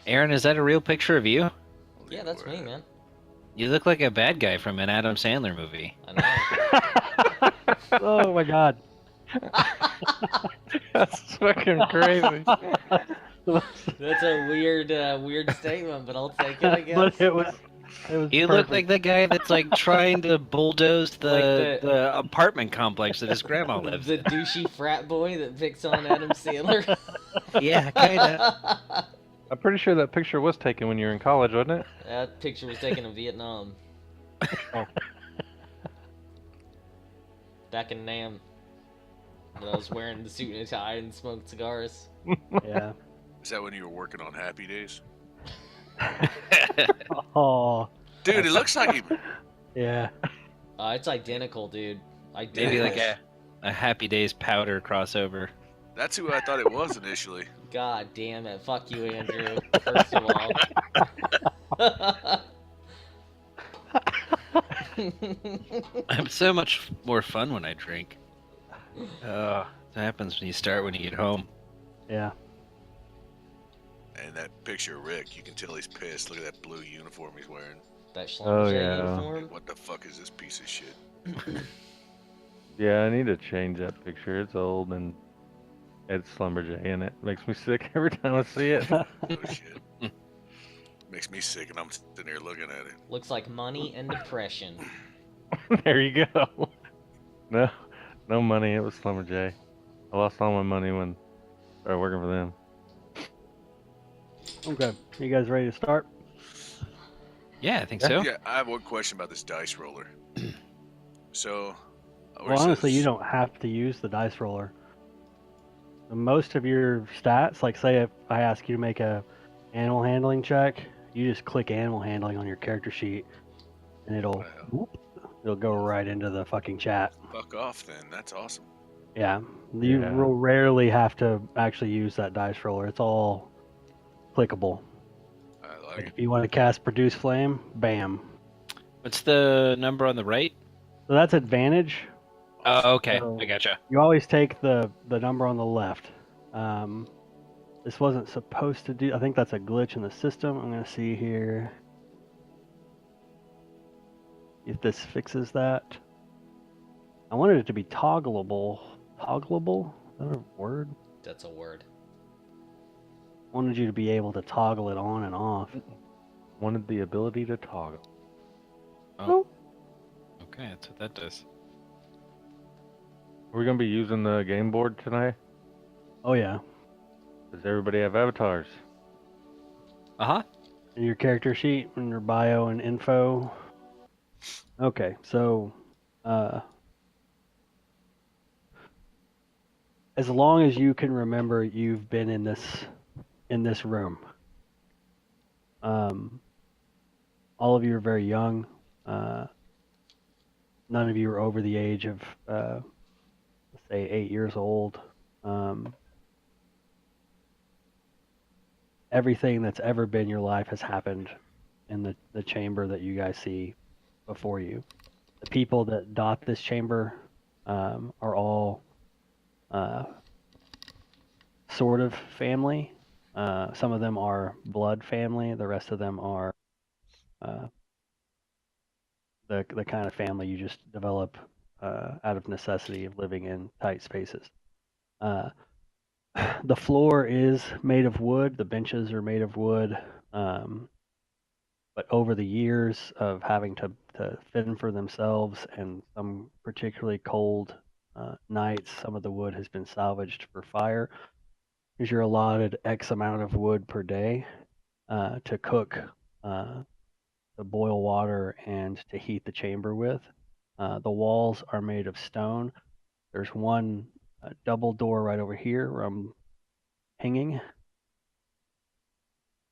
Aaron, is that a real picture of you? Yeah, that's me, man. You look like a bad guy from an Adam Sandler movie. I Oh my god. That's fucking crazy. That's a weird statement, but I'll take it, I guess. But it was You look like perfect. the guy that's like trying to bulldoze the Like the- the apartment complex that his grandma lives the in. douchey frat boy that picks on Adam Sandler. Yeah, kinda. I'm pretty sure that picture was taken when you were in college, wasn't it? That picture was taken in Vietnam. Oh. Back in Nam. When I was wearing the suit and tie and smoked cigars. Yeah. Is that when you were working on Happy Days? Oh. Dude, it looks like he. Yeah. It's identical, dude. Maybe like Identical. a Happy Days powder crossover. That's who I thought it was initially. God damn it. Fuck you, Andrew. First of all. I'm so much more fun when I drink. Oh, that happens when you get home. Yeah. And that picture of Rick, you can tell he's pissed. Look at that blue uniform he's wearing. That Oh, Schlumberger yeah. uniform. What the fuck is this piece of shit? Yeah, I need to change that picture. It's old and it's Slumberjay in it. Makes me sick every time I see it. Oh shit. Makes me sick and I'm sitting there looking at it. Looks like money and depression. There you go. No money. It was Slumberjay. I lost all my money when I started working for them. Okay. You guys ready to start? Yeah, I think so. Yeah, I have one question about this dice roller. So, where Well, it honestly, you says- don't have to use the dice roller. Most of your stats, like say if I ask you to make a animal handling check, you just click animal handling on your character sheet, and it'll go right into the fucking chat. Fuck off then. That's awesome. Yeah, you Yeah. will rarely have to actually use that dice roller. It's all clickable. I like Like it. if you want to cast produce flame, bam. What's the number on the right? So that's advantage. Oh, okay. So- I gotcha. You always take the number on the left. This wasn't supposed to do. I think that's a glitch in the system. I'm gonna see here if this fixes that. I wanted it to be toggleable. Toggleable? Is that a word? That's a word. Wanted you to be able to toggle it on and off. Wanted the ability to toggle. Oh. Okay, that's what that does. Are we gonna be using the game board tonight? Oh yeah. Does everybody have avatars? Uh-huh. In your character sheet, in your bio and info. Okay, so as long as you can remember you've been in this room. All of you are very young. None of you are over the age of let's say 8 years old. Everything that's ever been your life has happened in the chamber that you guys see before you. The people that dot this chamber are all sort of family. Some of them are blood family. The rest of them are the kind of family you just develop out of necessity of living in tight spaces. The floor is made of wood. The benches are made of wood. But over the years of having to fend for themselves and some particularly cold nights, some of the wood has been salvaged for fire. Because you're allotted X amount of wood per day to cook, to boil water, and to heat the chamber with. The walls are made of stone. There's one double door right over here where I'm hanging.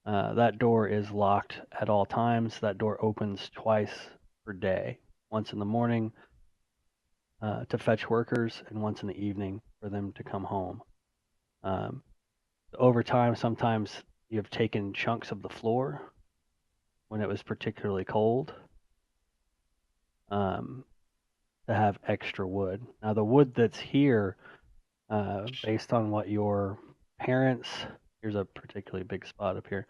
That door is locked at all times. That door opens twice per day. Once in the morning to fetch workers, and once in the evening for them to come home. Over time, sometimes you have taken chunks of the floor when it was particularly cold to have extra wood. Now, the wood that's here, based on what your parents, here's a particularly big spot up here.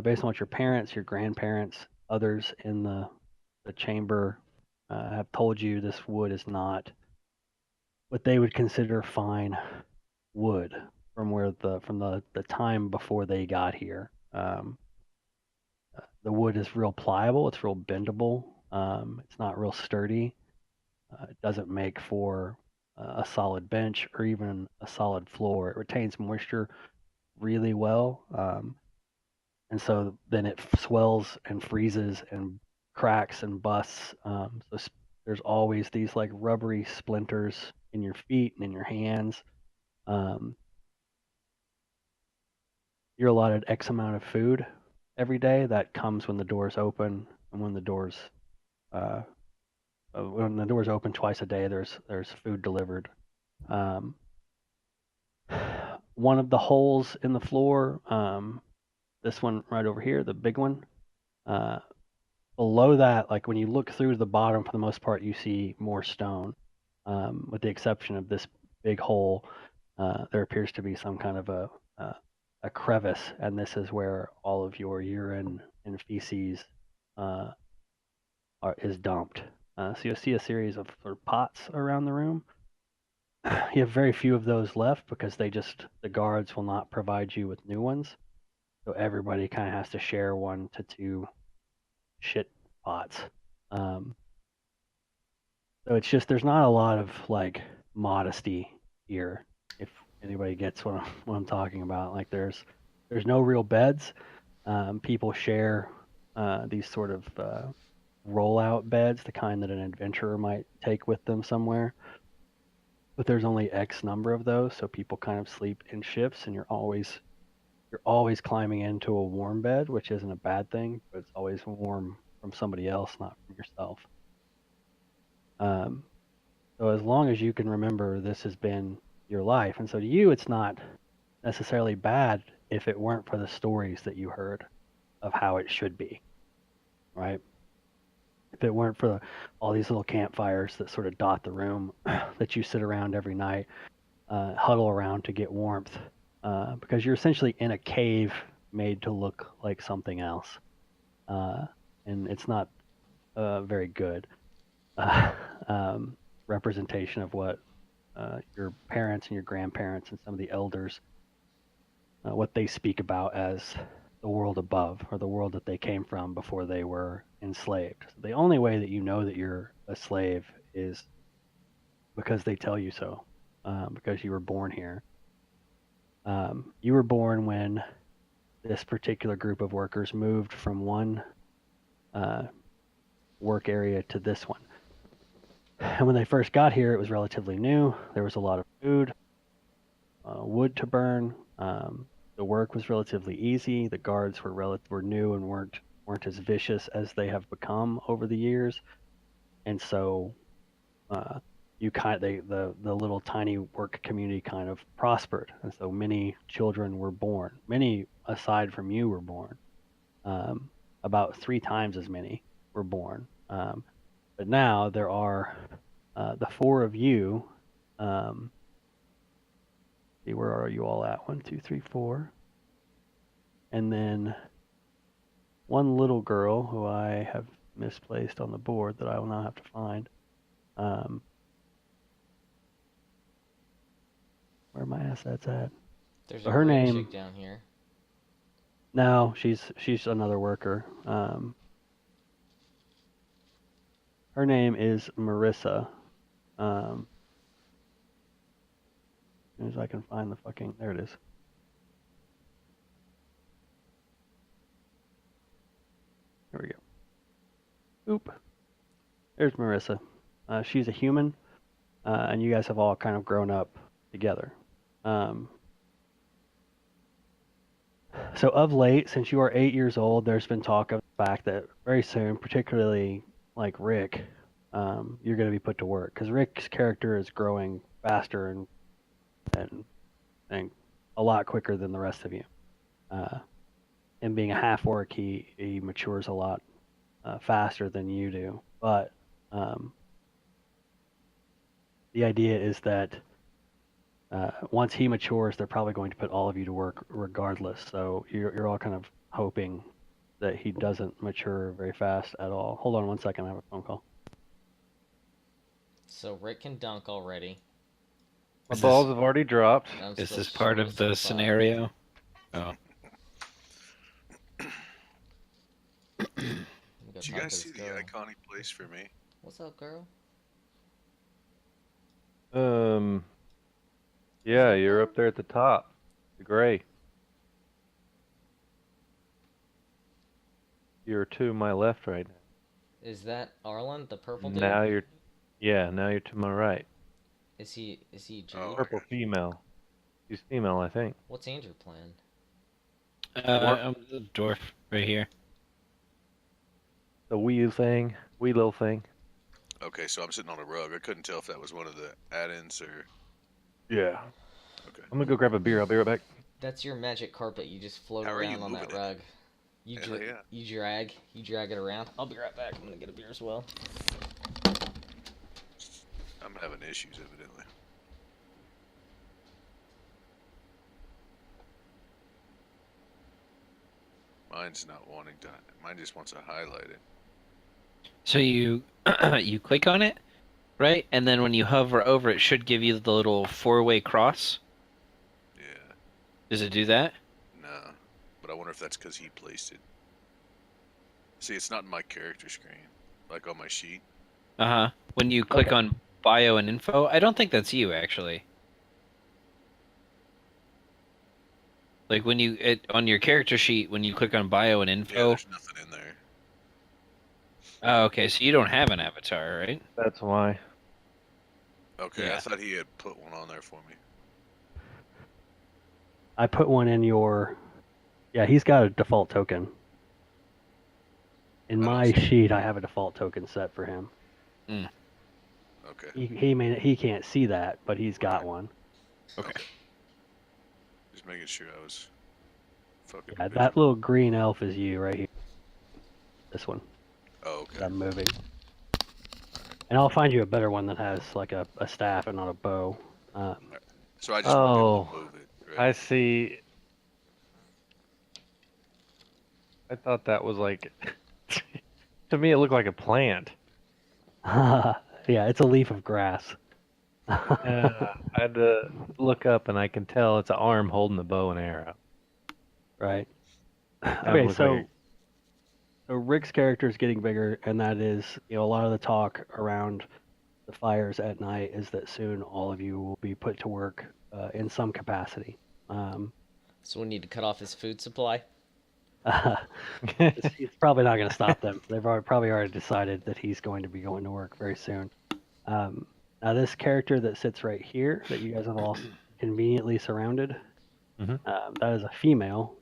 based on what your parents, your grandparents, others in the chamber have told you, this wood is not what they would consider fine wood from the time before they got here. The wood is real pliable. It's real bendable. It's not real sturdy. It doesn't make for a solid bench or even a solid floor. It retains moisture really well, and so then it swells and freezes and cracks and busts. There's always these like rubbery splinters in your feet and in your hands. Um, you're allotted X amount of food every day. That comes when the doors open, and uh, when the doors open twice a day, there's food delivered. Um, one of the holes in the floor, this one right over here, the big one, uh, below that, like when you look through to the bottom, for the most part, you see more stone, with the exception of this big hole. There appears to be some kind of a crevice, and this is where all of your urine and feces is dumped. So you'll see a series of sort of pots around the room. You have very few of those left because the guards will not provide you with new ones. So everybody kind of has to share 1 to 2 shit pots. So it's just, there's not a lot of like modesty here, if anybody gets what I'm talking about. Like there's no real beds. People share these sort of rollout beds, the kind that an adventurer might take with them somewhere. But there's only X number of those, so people kind of sleep in shifts, and you're always climbing into a warm bed, which isn't a bad thing, but it's always warm from somebody else, not from yourself. So as long as you can remember, this has been your life, and so to you, it's not necessarily bad if it weren't for the stories that you heard of how it should be, right? If it weren't for all these little campfires that sort of dot the room that you sit around every night, huddle around to get warmth, because you're essentially in a cave made to look like something else, and it's not very good representation of what your parents and your grandparents and some of the elders, what they speak about as the world above, or the world that they came from before they were enslaved. So the only way that you know that you're a slave is because they tell you so, because you were born here. You were born when this particular group of workers moved from one work area to this one. And when they first got here, it was relatively new. There was a lot of food, wood to burn. The work was relatively easy. The guards were new and weren't as vicious as they have become over the years. And so the little tiny work community kind of prospered, and so many children were born. Many aside from you were born. About 3 times as many were born. But now there are the 4 of you. See, where are you all at? 1, 2, 3, 4, and then one little girl who I have misplaced on the board that I will now have to find. Where are my assets at? There's So a her green name. chick down here. No, she's another worker. Her name is Marissa. As soon as I can find the fucking, there it is. Here we go. Oop. There's Marissa. She's a human, and you guys have all kind of grown up together. So of late, since you are 8 years old, there's been talk of the fact that very soon, particularly like Rick, you're going to be put to work, because Rick's character is growing faster and a lot quicker than the rest of you. And being a half orc, he matures a lot faster than you do. But the idea is that once he matures, they're probably going to put all of you to work regardless. So you're all kind of hoping that he doesn't mature very fast at all. Hold on one second, I have a phone call. So Rick can dunk already. My Is balls this- have already dropped. I'm Is still this part short of as the fuck. scenario? Oh. Let me go Did you talk guys to see this the girl. iconic place for me? What's up, girl? Yeah, you're up there at the top. The gray. You're to my left right now. Is that Arlen, the purple dude? Now you're, yeah, now you're to my right. Is he Jew? Oh, Purple okay. female. She's female, I think. What's Andrew playing? I'm the dwarf right here. The wee thing, wee little thing. Okay, so I'm sitting on a rug. I couldn't tell if that was one of the add-ins or. Yeah. Okay. I'm gonna go grab a beer. I'll be right back. That's your magic carpet. You just float How are you around on that moving it? rug. You Hell yeah. you drag it around. I'll be right back. I'm gonna get a beer as well. I'm having issues, evidently. Mine's not wanting to. Mine just wants to highlight it. So you you click on it, right? And then when you hover over it, should give you the little four-way cross. Yeah. Does it do that? Nah. But I wonder if that's because he placed it. See, it's not in my character screen, like on my sheet. Uh-huh. When you click Okay. on bio and info, I don't think that's you actually. Like when you on your character sheet, when you click on bio and Yeah, info. there's nothing in there. Oh, okay. So you don't have an avatar, right? That's why. Okay, I Yeah. thought he had put one on there for me. I put one in your. Yeah, he's got a default token. In I don't my see- sheet, I have a default token set for him. Okay. He can't see that, but he's got Right. one. Okay. Just making sure I was fucking. Yeah, visual. that little green elf is you right here. This one Oh, okay. that I'm moving. And I'll find you a better one that has like a staff and not a bow. So I just want to be able Oh, to move it. I Right? see. I thought that was like. To me, it looked like a plant. Yeah, it's a leaf of grass. I had to look up, and I can tell it's an arm holding the bow and arrow. Right. Kinda Okay, looks so like Rick's character is getting bigger, and that is, a lot of the talk around the fires at night is that soon all of you will be put to work in some capacity. So we need to cut off his food supply. It's probably not going to stop them. They've probably already decided that he's going to be going to work very soon. Now, this character that sits right here, that you guys have all conveniently surrounded, Mhm. that is a female.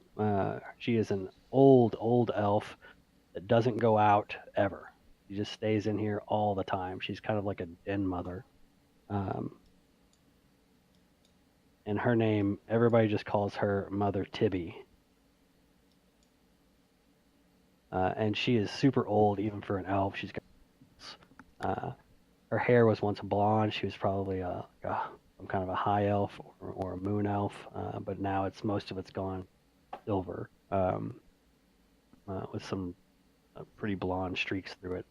She is an old elf that doesn't go out ever. She just stays in here all the time. She's kind of like a den mother. And her name, everybody just calls her Mother Tibby. And she is super old, even for an elf. She's got her hair was once blonde. She was probably some kind of a high elf or a moon elf, but now most of it's gone silver, with some pretty blonde streaks through it.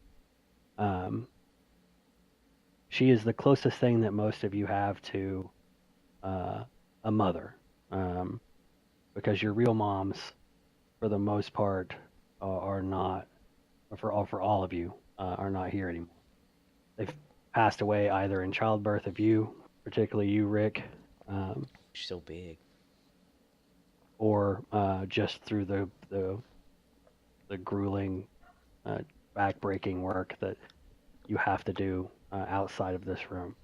She is the closest thing that most of you have to a mother, because your real moms, for the most part, are not, or for all of you, are not here anymore. They've passed away either in childbirth of you, particularly you, Rick, She's so big. or just through the grueling, backbreaking work that you have to do outside of this room.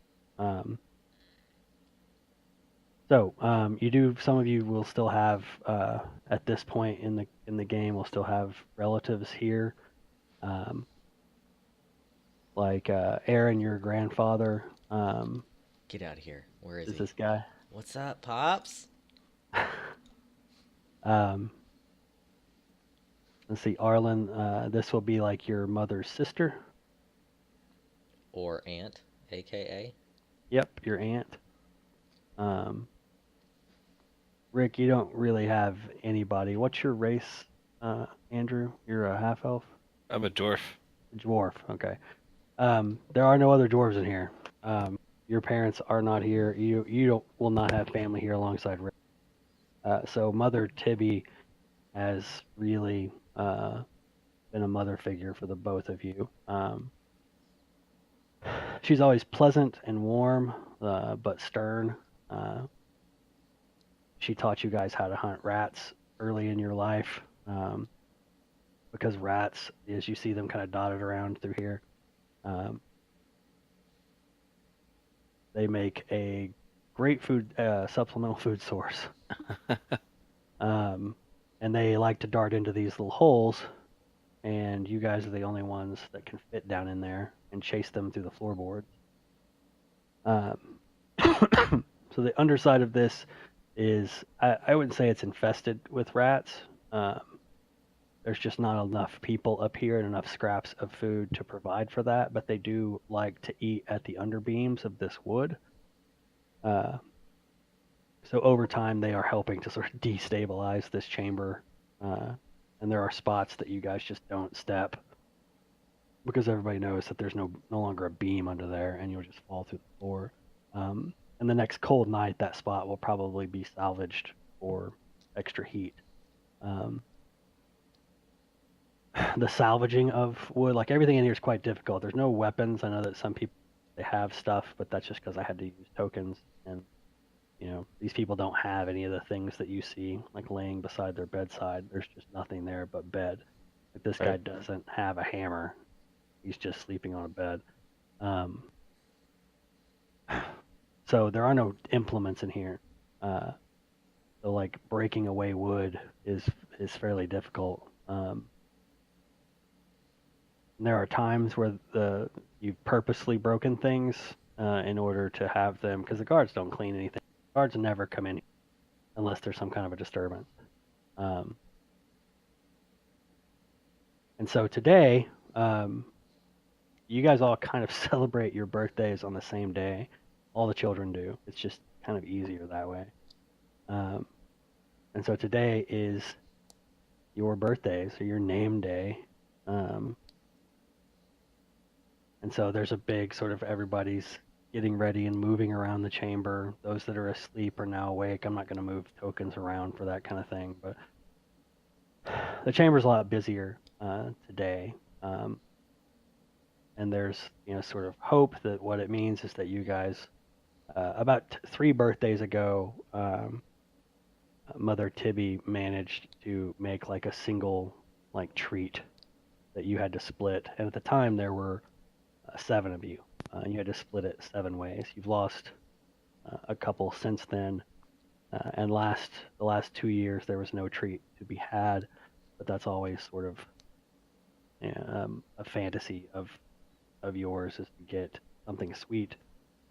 Some of you will still have, at this point in the game, will still have relatives here, like Aaron, your grandfather. Get out of here. Where is Is he? this guy? What's up, Pops? Um, let's see, Arlen. This will be like your mother's sister. Or aunt, aka? Yep, your aunt. Rick, you don't really have anybody. What's your race? Andrew, you're a half elf. I'm a dwarf. Dwarf. Okay. There are no other dwarves in here. Your parents are not here. You will not have family here alongside Rick. So Mother Tibby has really been a mother figure for the both of you. She's always pleasant and warm, but stern. Uh, she taught you guys how to hunt rats early in your life, because rats, as you see them kind of dotted around through here, um, they make a great food supplemental food source. And they like to dart into these little holes, and you guys are the only ones that can fit down in there and chase them through the floorboards. So the underside of this is, I wouldn't say it's infested with rats. There's just not enough people up here and enough scraps of food to provide for that, but they do like to eat at the underbeams of this wood. So over time, they are helping to sort of destabilize this chamber. And there are spots that you guys just don't step because everybody knows that there's no longer a beam under there, and you'll just fall through the floor. And the next cold night, that spot will probably be salvaged for extra heat. The salvaging of wood, like everything in here, is quite difficult. There's no weapons. I know that some people, they have stuff, but that's just because I had to use tokens, and these people don't have any of the things that you see like laying beside their bedside. There's just nothing there but bed. Like this guy Right. doesn't have a hammer. He's just sleeping on a bed. So there are no implements in here. So like breaking away wood is fairly difficult. And there are times where you've purposely broken things in order to have them, because the guards don't clean anything. Guards never come in unless there's some kind of a disturbance. And so today, you guys all kind of celebrate your birthdays on the same day. All the children do. It's just kind of easier that way. And so today is your birthday, so your name day. And so there's a big sort of, everybody's getting ready and moving around the chamber. Those that are asleep are now awake. I'm not going to move tokens around for that kind of thing, but the chamber's a lot busier today. And there's, sort of hope that what it means is that you guys, about 3 birthdays ago, Mother Tibby managed to make like a single like treat that you had to split. And at the time there were 7 of you. You had to split it 7 ways. You've lost a couple since then. And the last 2 years there was no treat to be had, but that's always sort of a fantasy of yours, is to get something sweet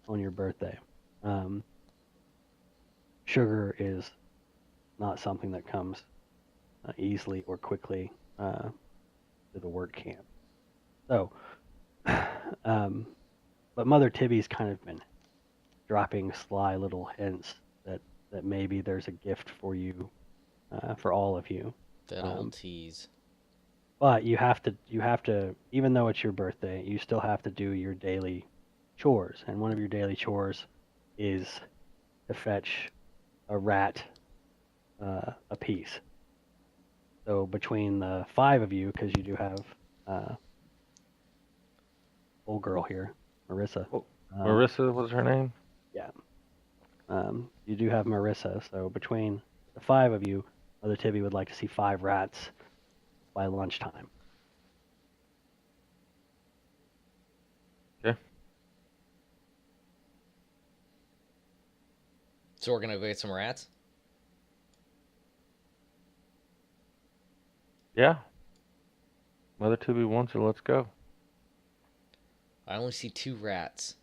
on your birthday. Sugar is not something that comes easily or quickly to the work camp. So, but Mother Tibby's kind of been dropping sly little hints that maybe there's a gift for you, for all of you. That old tease. But you have to, even though it's your birthday, you still have to do your daily chores. And one of your daily chores is to fetch a rat a piece. So between the 5 of you, because you do have old girl here, Marissa. Marissa was her name? Yeah. You do have Marissa. So between the 5 of you, Mother Tibby would like to see 5 rats by lunchtime. Okay. So we're gonna go get some rats? Yeah. Mother Tibby wants it, let's go. I only see 2 rats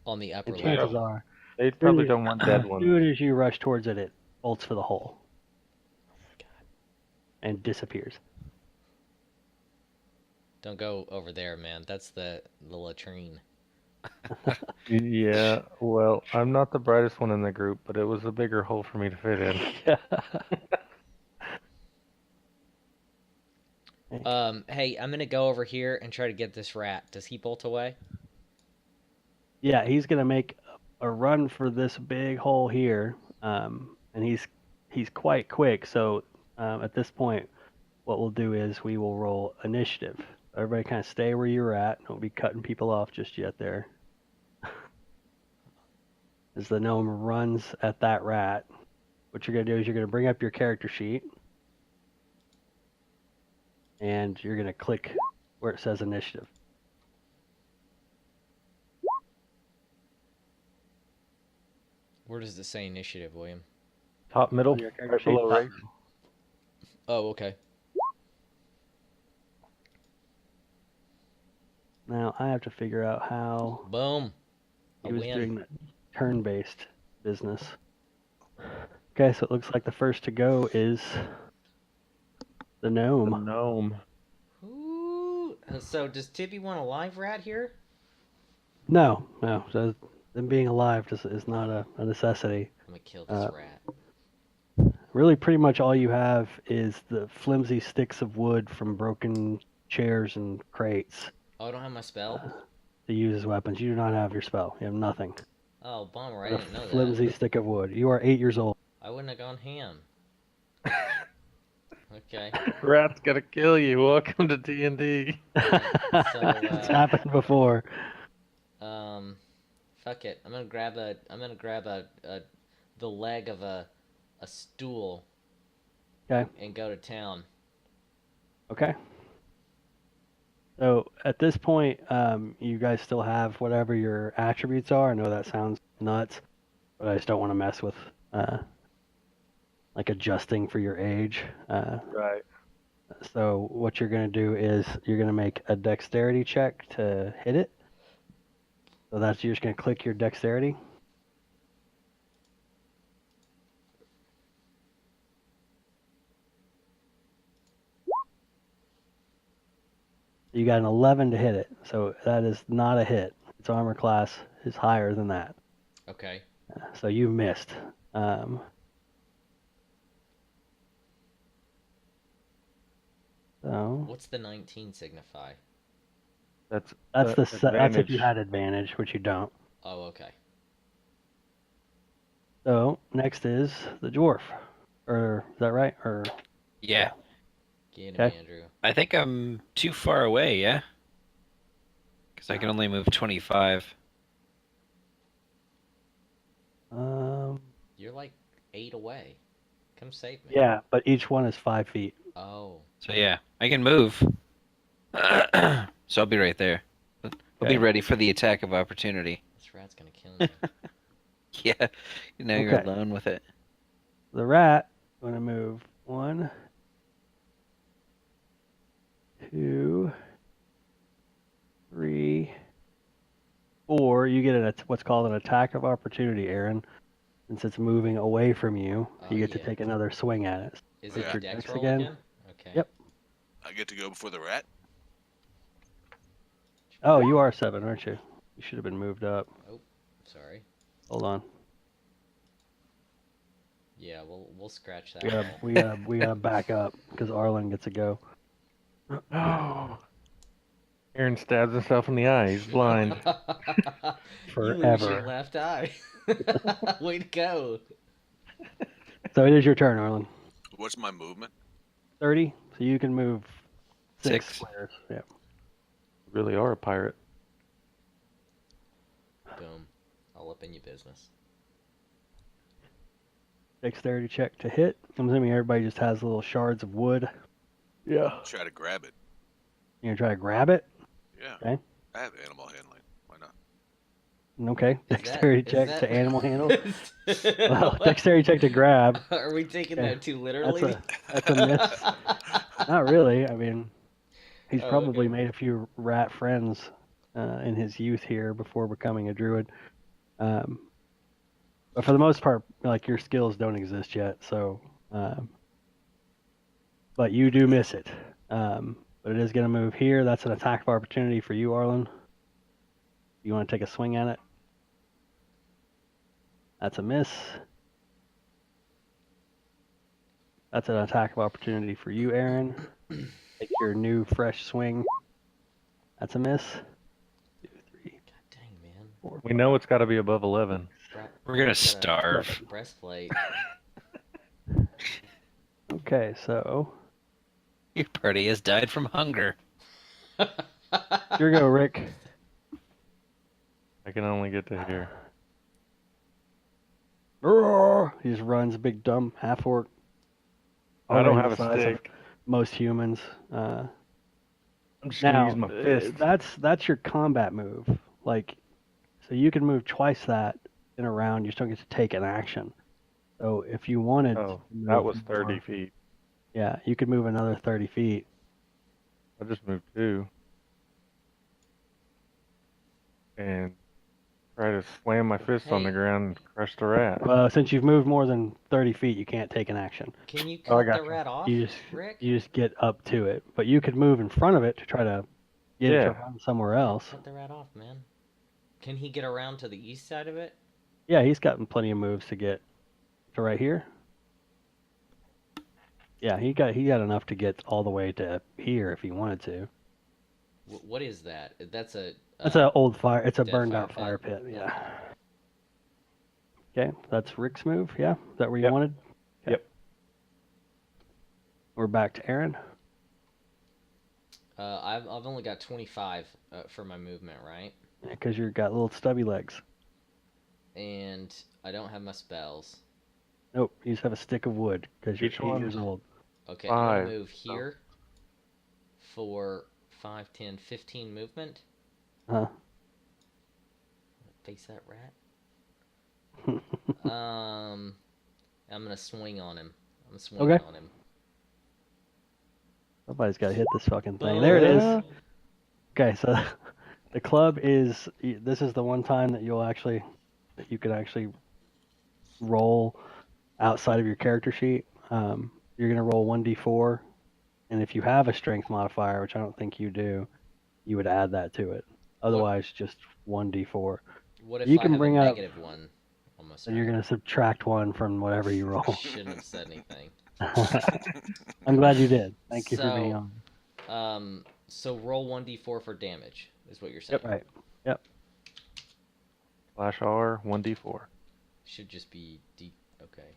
on the upper And level. chances are, They probably don't want dead as ones. soon as you rush towards it, it bolts for the hole Oh my god. and disappears. Don't go over there, man. That's the latrine. Yeah, well, I'm not the brightest one in the group, but it was a bigger hole for me to fit in. Hey, I'm gonna go over here and try to get this rat. Does he bolt away? Yeah, he's gonna make a run for this big hole here, and he's quite quick. So at this point, what we'll do is we will roll initiative. Everybody, kind of stay where you're at. Don't be cutting people off just yet. There, as the gnome runs at that rat, what you're gonna do is you're gonna bring up your character sheet, and you're gonna click where it says initiative. Where does it say initiative, William? Top middle, On your character right sheet, below top race. Oh, okay. Now I have to figure out how Boom. he A was win. doing that turn-based business. Okay, so it looks like the first to go is the The gnome. gnome. Ooh. So does Tibby want a live rat here? No. So them being alive is not a necessity. I'm gonna kill this Uh, rat. Really, pretty much all you have is the flimsy sticks of wood from broken chairs and crates Oh, I don't have my spell. to use as weapons. You do not have your spell. You have nothing. Oh, bummer. I But didn't know a that. flimsy stick of wood. You are 8 years old. I wouldn't have gone ham. Okay. Rat's gonna kill you. Welcome to D&D. It's happened before. Fuck it. I'm gonna grab the leg of a stool. Okay. And go to town. Okay. So at this point, you guys still have whatever your attributes are. I know that sounds nuts, but I just don't want to mess with like adjusting for your age. Right. So what you're going to do is you're going to make a dexterity check to hit it. So that's you're just going to click your dexterity. You got an 11 to hit it. So that is not a hit. Its armor class is higher than that. Okay. So you missed. So What's the 19 signify? That's that's that's if you advantage. had advantage, which you don't. Oh, okay. So next is the dwarf, or is that right? Or Yeah. Get him, Okay. Andrew. I think I'm too far away, yeah? Because I can only move 25. You're like 8 away. Come save me. Yeah, but each one is 5 feet. Oh. So yeah, I can move. So I'll be right there. I'll be Okay. ready for the attack of opportunity. This rat's gonna kill me. Yeah, now you're Okay. alone with it. The rat going to move 1, 2, 3, 4. You get what's called an attack of opportunity, Aaron. Since it's moving away from you, you get to yeah. take another swing at it. Is Hit it your a dex dex roll again. again? Okay. Yep. I get to go before the rat. Oh, you are 7, aren't you? You should have been moved up. Sorry. Hold on. Yeah, we'll scratch that. We gotta roll. we gotta back up because Arlen gets a go. Oh. Aaron stabs himself in the eye. He's blind. You lose your Forever. left eye. Way to go. So it is your turn, Arlen. What's my movement? 30. So you can move 6 6. squares. Yeah. You really are a pirate. Boom. All up in your business. Dexterity check to hit. I'm assuming everybody just has little shards of wood. Yeah. Try to grab it. You're gonna try to grab it. Yeah. Okay. I have animal handling. Why not? Okay. Dexterity Is check that- to animal handle. Well, dexterity check to grab. Are we taking Okay. that too literally? That's a miss. Not really. I mean, he's Oh, probably okay. made a few rat friends in his youth here before becoming a druid. But for the most part, like your skills don't exist yet. So, but you do miss it. But it is going to move here. That's an attack of opportunity for you, Arlen. You want to take a swing at it? That's a miss. That's an attack of opportunity for you, Aaron. And Take your new fresh swing. That's a miss. 2, 3, God dang, man. 4. We know it's got to be above 11. We're gonna Got a starve. breastplate. Okay, so Your party has died from hunger. here you go, Rick. I can only get to here. Roar! He just runs, big dumb half orc. I don't Already have the a size of stick. most humans. I'm just Now, gonna use my fist. that's your combat move. Like, so you can move twice that in a round. You still get to take an action. So if you wanted, Oh, to that move was 30 more- feet. Yeah, you could move another 30 feet. I just moved 2. And try to slam my fist on the Hey. ground and crush the rat. Since you've moved more than 30 feet, you can't take an action. Can you Oh, I cut the gotcha. rat off, You Rick? just get up to it, but you could move in front of it to try to get it to Yeah. run somewhere else. Cut the rat off, man. Can he get around to the east side of it? Yeah, he's gotten plenty of moves to get to right here. Yeah, he got enough to get all the way to here if he wanted to. What is that? That's a. That's an old fire. It's a dead burned fire out fire pit. pit. Yeah. Okay, that's Rick's move. Yeah, is that where you Yep. wanted? Okay. Yep. We're back to Aaron. I've only got 25 for my movement, right? Because you've got little stubby legs. And I don't have my spells. Nope, you just have a stick of wood because you're Each 8 one? years old. Okay, I'm Five. gonna move here for 5, 10, 15 movement. Huh? Face that rat. I'm gonna swing on him. I'm swinging Okay. on him. Somebody's got to hit this fucking thing. There it is. Okay, so the club is. This is the one time that you can actually roll outside of your character sheet. You're gonna roll 1d4, and if you have a strength modifier, which I don't think you do, you would add that to it. Otherwise, just 1d4. What if You I can have bring a up- negative one? Almost. And you're gonna subtract 1 from whatever you roll. Shouldn't have said anything. I'm glad you did. Thank you for being So- on. So roll 1d4 for damage, is what you're saying. Right. /R 1d4. Should just be D. Okay.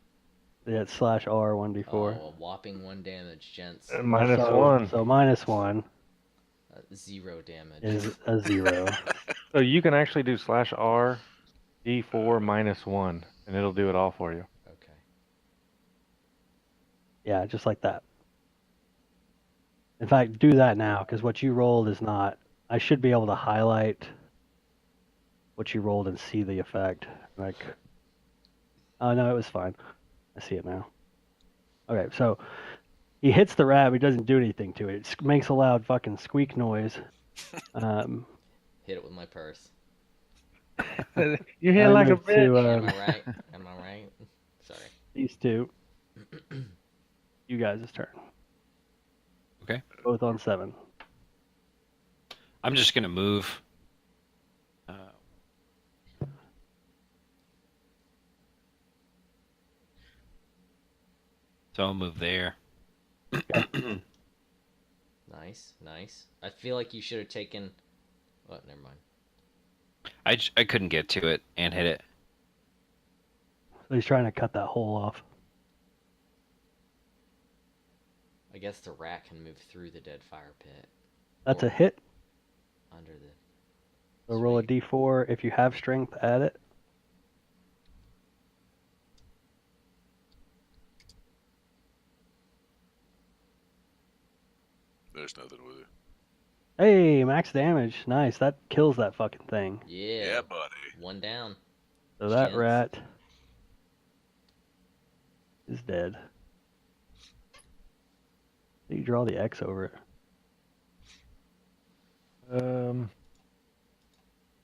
Yeah, it's /R 1d4. Oh, a whopping 1 damage, gents. And minus so, 1. So -1 0 damage. is a 0. So you can actually do /R d4 -1, and it'll do it all for you. Okay. Yeah, just like that. In fact, do that now, because what you rolled is not. I should be able to highlight what you rolled and see the effect. Like, oh no, it was fine. I see it now. Okay, so he hits the rat, but he doesn't do anything to it. It makes a loud fucking squeak noise. Hit it with my purse. You hit I like a moved to, bitch. Am I right? Am I right? Sorry. These two. You guys' turn. Okay. Both on 7. I'm just gonna move. So I'll move there. Nice, nice. I feel like you should have taken. What? Never mind. I couldn't get to it and hit it. So he's trying to cut that hole off. I guess the rat can move through the dead fire pit. That's Or a hit. under the. So roll a Sweet. d4. If you have strength, add it. There's nothing with it. Hey, max damage. Nice. That kills that fucking thing. Yeah. Yeah, buddy. 1 down. So that Chance. rat is dead. You draw the X over it. Not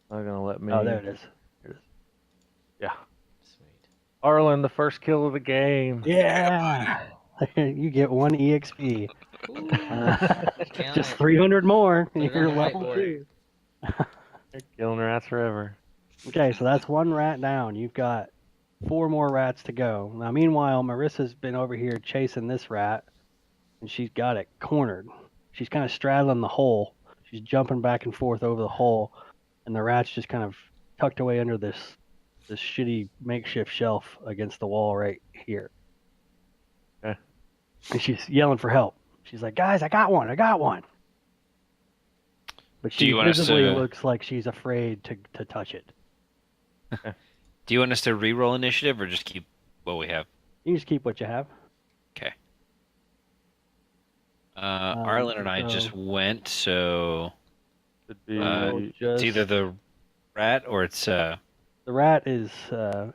gonna let me. Oh, there it is. Yeah. Sweet. Arlen, the first kill of the game. Yeah. you get 1 EXP. Ooh, count Just it. 300 more. Put it You're on the level whiteboard. 2. Killing rats forever. Okay, so that's 1 rat down. You've got 4 more rats to go. Now, meanwhile, Marissa's been over here chasing this rat, and she's got it cornered. she's kind of straddling the hole. She's jumping back and forth over the hole, and the rat's just kind of tucked away under this shitty makeshift shelf against the wall right here. Okay. And she's yelling for help. She's like, "Guys, I got one! I got one!" But Do she you want us visibly to- looks like she's afraid to touch it. Do you want us to re-roll initiative or just keep what we have? You can just keep what you have. Okay. Arlen and I just went, so Should be it's either the rat or it's the rat is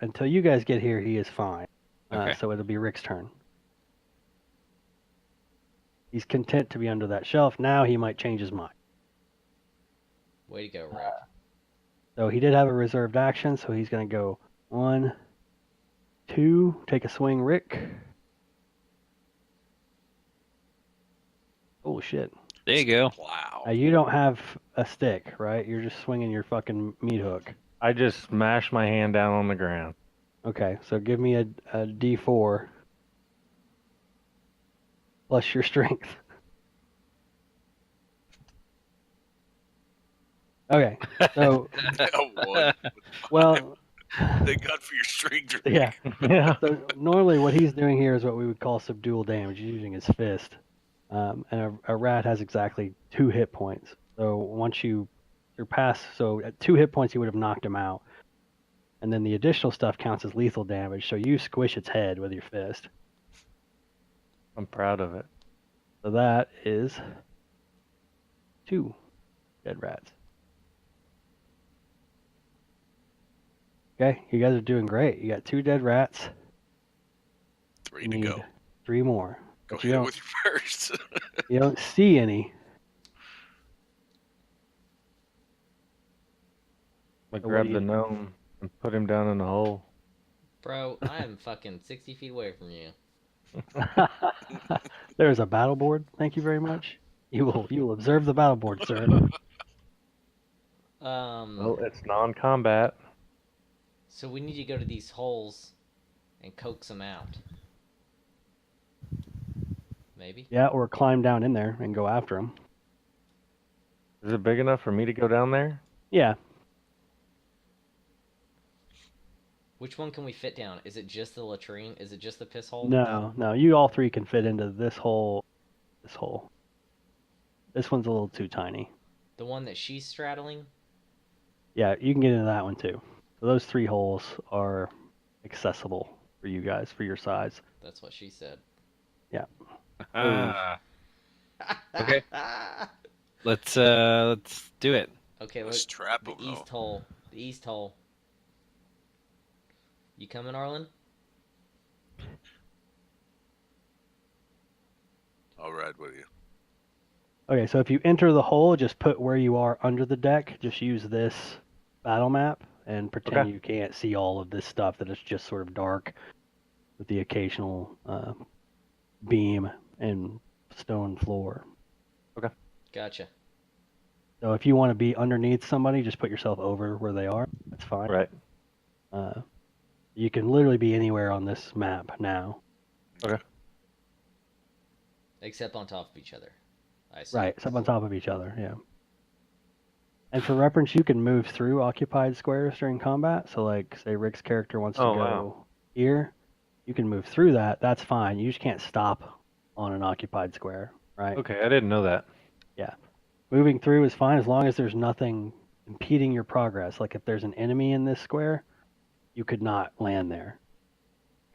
until you guys get here, he is fine. Okay. So it'll be Rick's turn. He's content to be under that shelf. Now he might change his mind. Way to go, Rick. So he did have a reserved action, so he's going to go 1, 2, take a swing, Rick. Oh, shit. there you go. Wow. You don't have a stick, right? You're just swinging your fucking meat hook. I just smashed my hand down on the ground. Okay, so give me a D4 plus your strength. Okay, so, One. well, Thank God for your strength. yeah. Yeah. So normally what he's doing here is what we would call subdual damage. He's using his fist. And a rat has exactly 2 hit points. So once you surpass, so at 2 hit points, you would have knocked him out. And then the additional stuff counts as lethal damage. So you squish its head with your fist. I'm proud of it. So that is 2 dead rats. Okay, you guys are doing great. You got 2 dead rats. 3 You to need go. 3 more. Go But you ahead don't, with your first. you don't see any. I So what grab do the you- gnome and put him down in the hole. Bro, I am fucking 60 feet away from you. There's a battle board. Thank you very much. You will observe the battle board, sir. Well, it's non-combat. So we need to go to these holes and coax them out. Maybe? Yeah, or climb down in there and go after him. Is it big enough for me to go down there? Yeah, Which one can we fit down? Is it just the latrine? Is it just the piss hole? no, you all 3 can fit into this hole. This hole. This one's a little too tiny. The one that she's straddling? Yeah, you can get into that one too. So those 3 holes are accessible for you guys for your size. That's what she said. Ah. Okay. Let's do it. Okay, Let's look. trap The him, though. east hole. The east hole. You coming, Arlen? I'll ride with you. Okay, so if you enter the hole, just put where you are under the deck. Just use this battle map and pretend Okay. you can't see all of this stuff, that it's just sort of dark with the occasional beam and stone floor. Gotcha. So if you want to be underneath somebody, just put yourself over where they are. That's fine. Right. You can literally be anywhere on this map now. Except on top of each other. I see. Right, up on top of each other, yeah. And for reference, you can move through occupied squares during combat. So, like, say Rick's character wants to Oh, go wow. here, you can move through that. That's fine. You just can't stop on an occupied square, right? Okay, I didn't know that. Moving through is fine as long as there's nothing impeding your progress. Like if there's an enemy in this square, you could not land there.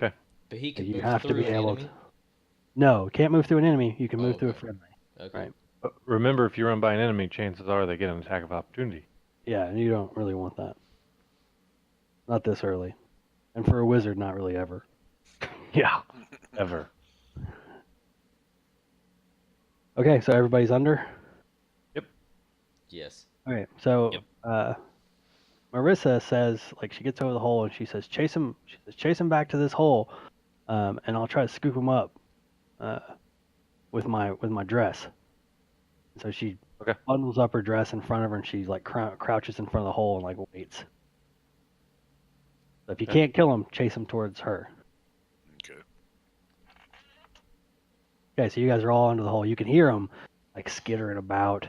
But he could You move have to through be an able enemy? to. No, can't move through an enemy. You can Oh, move through a okay. friendly. Okay. Right. But remember, if you run by an enemy, chances are they get an attack of opportunity. Yeah, and you don't really want that. Not this early. And for a wizard, not really ever. Yeah. Ever. Okay, so everybody's under? Yes. Okay, so Yep. Marissa says, like, she gets over the hole and she says, chase him back to this hole, and I'll try to scoop him up with my dress. So she Okay. bundles up her dress in front of her and she like crouches in front of the hole and like waits. So if you Okay. can't kill him, chase him towards her. Okay. Okay, so you guys are all under the hole. You can hear him, like skittering about.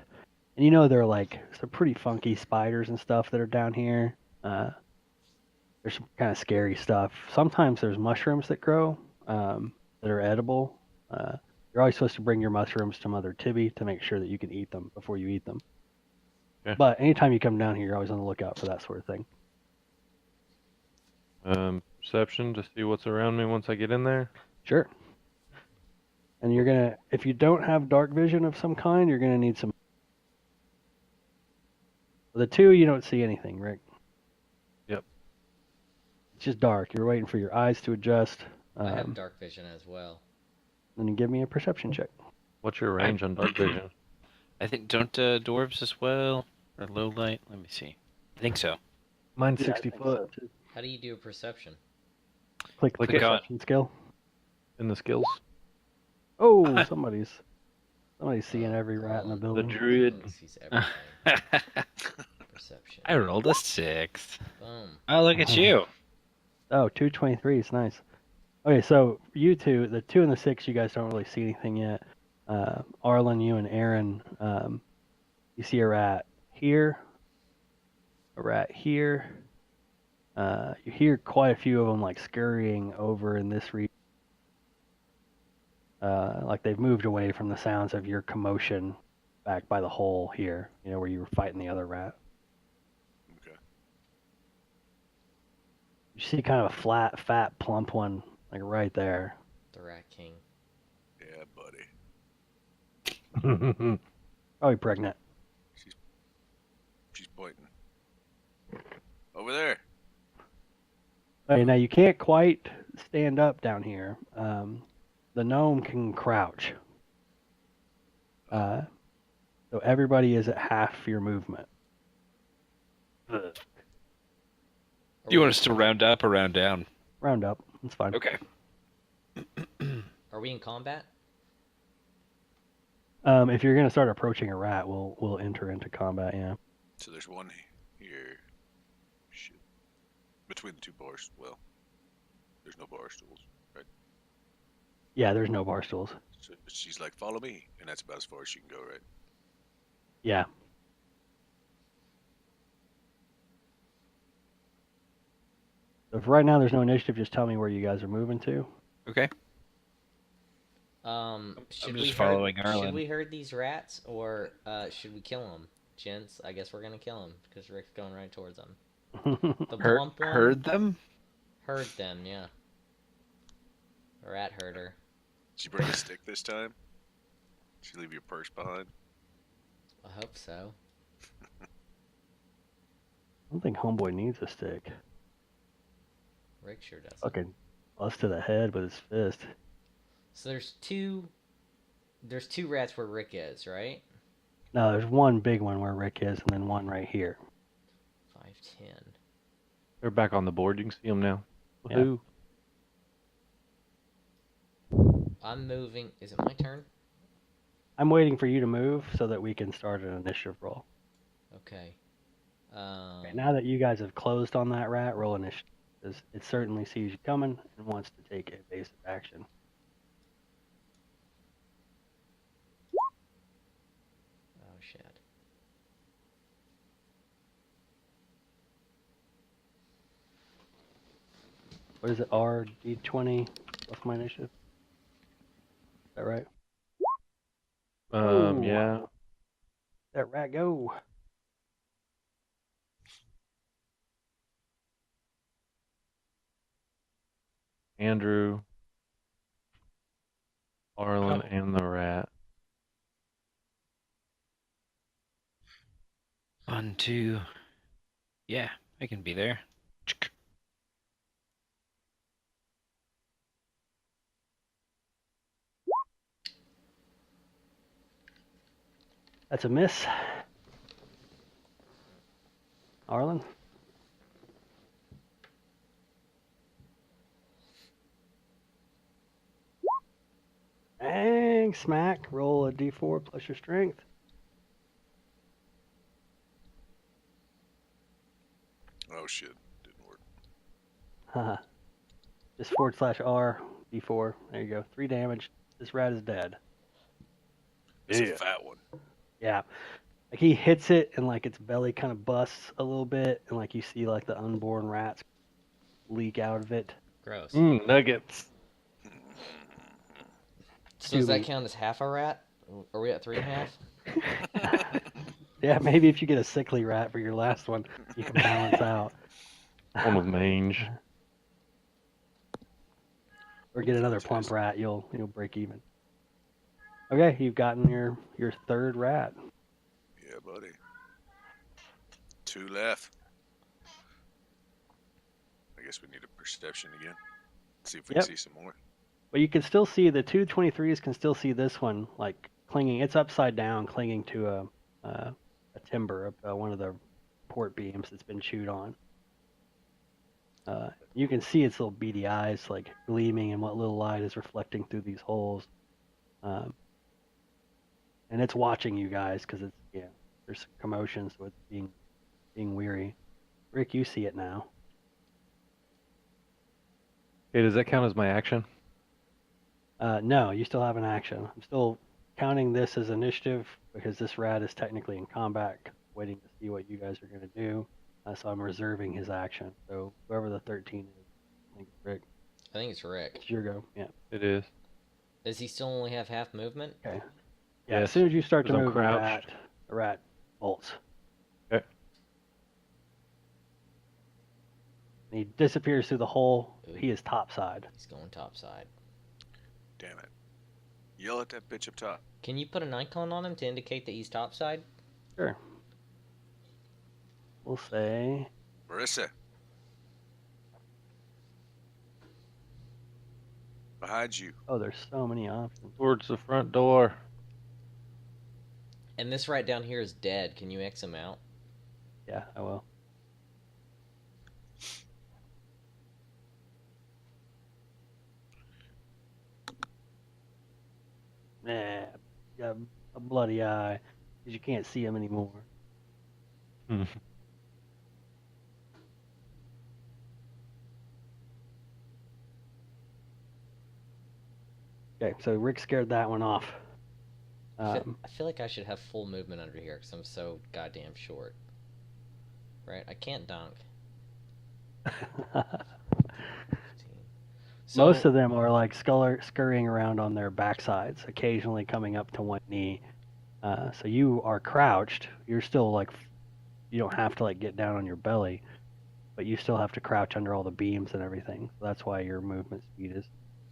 And you know there are like some pretty funky spiders and stuff that are down here. There's some kind of scary stuff. Sometimes there's mushrooms that grow that are edible. You're always supposed to bring your mushrooms to Mother Tibby to make sure that you can eat them before you eat them. Okay. But anytime you come down here, you're always on the lookout for that sort of thing. Perception to see what's around me once I get in there. Sure. And you're gonna, if you don't have dark vision of some kind, you're gonna need some. The two, you don't see anything, Rick. Yep. It's just dark. You're waiting for your eyes to adjust. I have dark vision as well. Then you give me a perception check. What's your range on dark vision? I think don't dwarves as well or low light. Let me see. I think so. Mine's Yeah, I 60 think foot so, too. How do you do a perception? Click the Click on. perception skill. in the skills. Oh, somebody's seeing every rat in the Colin. building. druid. Sees everything. Perception. I rolled a 6. Boom. Oh, look at you. Oh, 223 is nice. Okay, so you two, the 2 and the 6, you guys don't really see anything yet. Arlen, you and Aaron, you see a rat here, a rat here. You hear quite a few of them like scurrying over in this region. Like they've moved away from the sounds of your commotion back by the hole here, you know, where you were fighting the other rat. Okay. You see kind of a flat, fat, plump one, like right there. The Rat King. Yeah, buddy. Probably pregnant. She's pointing. Over there. Okay, now you can't quite stand up down here. The gnome can crouch. So everybody is at half your movement. Are Do you we- want us to round up or round down? Round up. That's fine. Okay. Are we in combat? If you're gonna start approaching a rat, we'll enter into combat. Yeah. So there's one here. Shit. Between the two bars. Well, there's no bar stools, right? Yeah. There's no bar stools. So she's like, follow me. And that's about as far as she can go, right? Yeah. So if right now there's no initiative, just tell me where you guys are moving to. Okay. Should I'm we just following Should Arlen. we herd these rats or should we kill them, gents? I guess we're gonna kill them because Rick's going right towards them. The plump one. Heard them? Herd them, yeah. Rat herder. Did you bring a stick this time? Did you leave your purse behind? I hope so. I don't think Homeboy needs a stick. Rick sure does. Fucking bust to the head with his fist. So there's two rats where Rick is, right? No, there's one big one where Rick is, and then one right here. 5'10". They're back on the board. You can see them now. Yeah. Woohoo. I'm moving. Is it my turn? I'm waiting for you to move so that we can start an initiative roll. Okay. Okay, now that you guys have closed on that rat, roll initiative. 'Cause it certainly sees you coming and wants to take evasive action. Oh shit. What is it? RD20 plus my initiative? Is that right? Ooh. Yeah. That rat go. Andrew, Arlen, Oh. and the rat. 1, 2. Yeah, I can be there. That's a miss. Arlen? Bang, smack. Roll a d4 plus your strength. Oh shit. Didn't work. Haha. Just /R, d4. There you go. 3 damage. This rat is dead. It's Yeah. a fat one. Yeah. Like he hits it and like its belly kind of busts a little bit and like you see like the unborn rats leak out of it. Gross. Nuggets. So does that Chewy. count as half a rat? Are we at 3.5? Yeah, maybe if you get a sickly rat for your last one, you can balance out. One with mange. Or get another plump rat, you'll break even. Okay, you've gotten your third rat. Yeah, buddy. 2 left. I guess we need a perception again. See if we Yep. can see some more. But you can still see the 223s can still see this one like clinging. It's upside down, clinging to a timber of one of the port beams that's been chewed on. You can see its little beady eyes like gleaming and what little light is reflecting through these holes. And it's watching you guys because there's commotion, so it's being weary. Rick, you see it now. Hey, does that count as my action? No, you still have an action. I'm still counting this as initiative because this rat is technically in combat, waiting to see what you guys are going to do. So I'm reserving his action. So whoever the 13 is, I think it's Rick. I think it's Rick. It's your go. Yeah. It is. Does he still only have half movement? Okay. Yeah. Yes, As soon as you start to 'cause I'm move, crouched. the rat bolts. Okay. And he disappears through the hole. Ooh. He is topside. He's going topside. Damn it. Yell at that bitch up top. Can you put an icon on him to indicate that he's topside? Sure. We'll say Marissa. Behind you. oh, there's so many options. Towards the front door. And this right down here is dead. Can you X him out? Yeah, I will. Nah, got a bloody eye because you can't see him anymore. Okay, so Rick scared that one off. I feel like I should have full movement under here because I'm so goddamn short. Right? I can't dunk. So, Most of them are like scurrying around on their backsides, occasionally coming up to one knee. So you are crouched. You're still like, you don't have to like get down on your belly, but you still have to crouch under all the beams and everything. So that's why your movement speed is.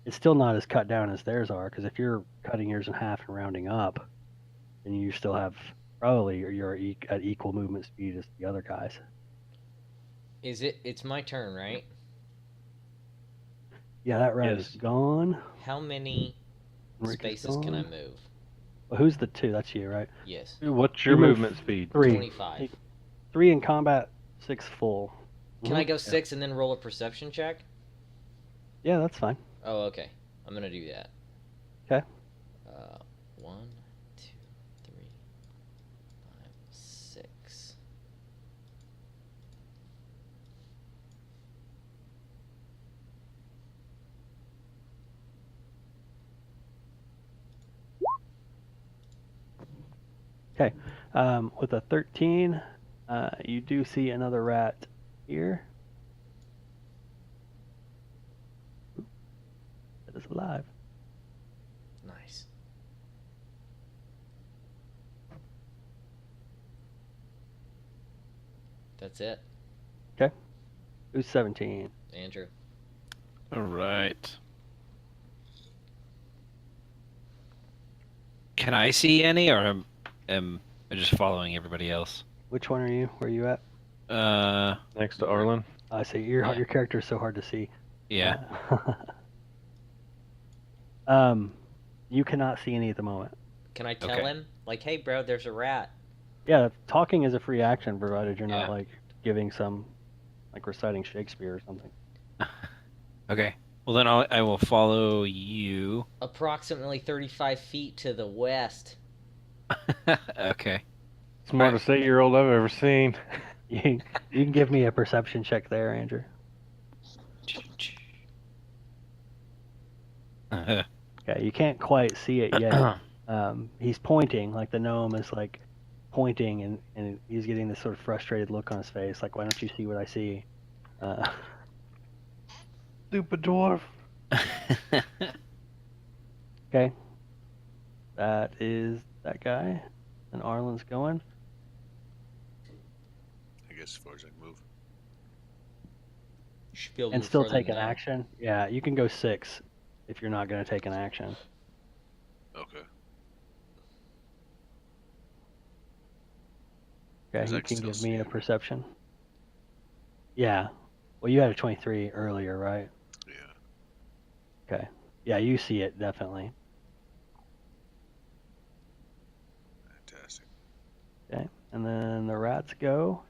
It's still not as cut down as theirs are, because if you're cutting yours in half and rounding up, then you still have probably you're at equal movement speed as the other guys. it's my turn, right? Yeah, that rat Yes. is gone. How many Rick is spaces can I gone. move? Well, who's the 2? That's you, right? Yes. What's your You move movement speed? 3. 25. 3 in combat, 6 full. Can I go Yeah. 6 and then roll a perception check? Yeah, that's fine. Oh, okay. I'm gonna do that. 'Kay. 1, 2, 3, 5, 6. Okay. With a 13, you do see another rat here. That is alive. Nice. That's it. Who's 17? Andrew. All right. Can I see any, or am I just following everybody else? Which one are you? Where are you at? Next to Arlen. I see. Your Yeah. character is so hard to see. Yeah. You cannot see any at the moment. Can I tell Okay. him? Like, hey, bro, there's a rat. Yeah, talking is a free action provided you're not Yeah. like giving some, like reciting Shakespeare or something. Okay. Well, then I will follow you. Approximately 35 feet to the west. Okay. Smartest 8-year-old I've ever seen. You can give me a perception check there, Andrew. Uh, Okay, you can't quite see it yet. He's pointing, like the gnome is like pointing, and he's getting this sort of frustrated look on his face, like, why don't you see what I see? Stupid dwarf. Okay. That is that guy. And Arlen's going. I guess as far as I can move. You should be able to And move still further take than an that. action. Yeah, you can go 6 if you're not going to take an action. Okay. Okay, 'Cause you I can can still give see me a him. perception. Yeah. Well, you had a 23 earlier, right? Yeah. Okay. Yeah, you see it, definitely. Fantastic. Okay. And then the rats go.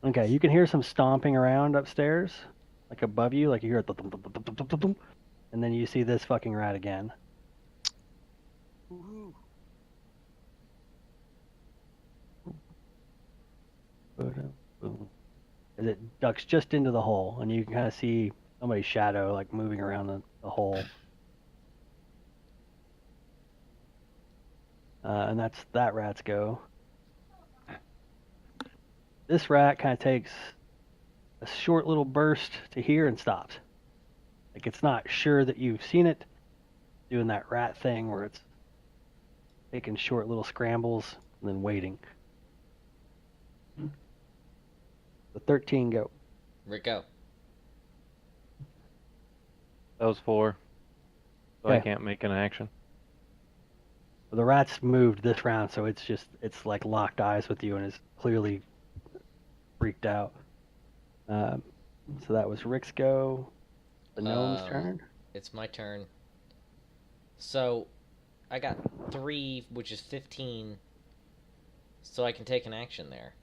Okay, you can hear some stomping around upstairs, like above you, like you hear it, thump, and then you see this fucking rat again. Woohoo. Boom. As it ducks just into the hole, and you can kind of see somebody's shadow like moving around the hole. And that's that rat's go. This rat kind of takes a short little burst to here and stops. Like it's not sure that you've seen it, doing that rat thing where it's taking short little scrambles and then waiting. The 13 go. Rick, go. That was 4. So I Okay. can't make an action. Well, the rat's moved this round, so it's like locked eyes with you and is clearly freaked out. So that was Rick's go. The gnome's turn. It's my turn. So, I got 3, which is 15. So I can take an action there.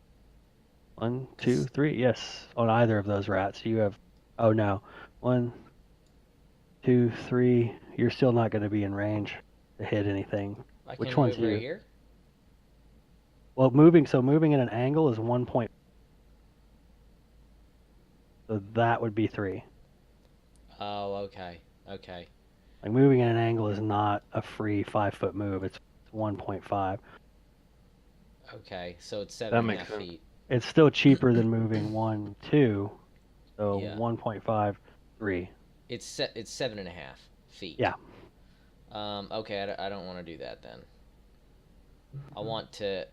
1, 2, 3. Yes, on either of those rats. You have. Oh no. 1, 2, 3. You're still not going to be in range to hit anything. I Which can one's move right you? here. Well, moving in an angle is 1 point. So that would be 3. Oh, okay. Okay. Like moving in an angle is not a free 5-foot move. It's 1.5. Okay. So it's That 7.5 makes sense. feet. It's still cheaper than moving 1, 2. So Yeah. 1.5, 3. It's 7.5 feet. Yeah. Okay. I don't want to do that then. I want to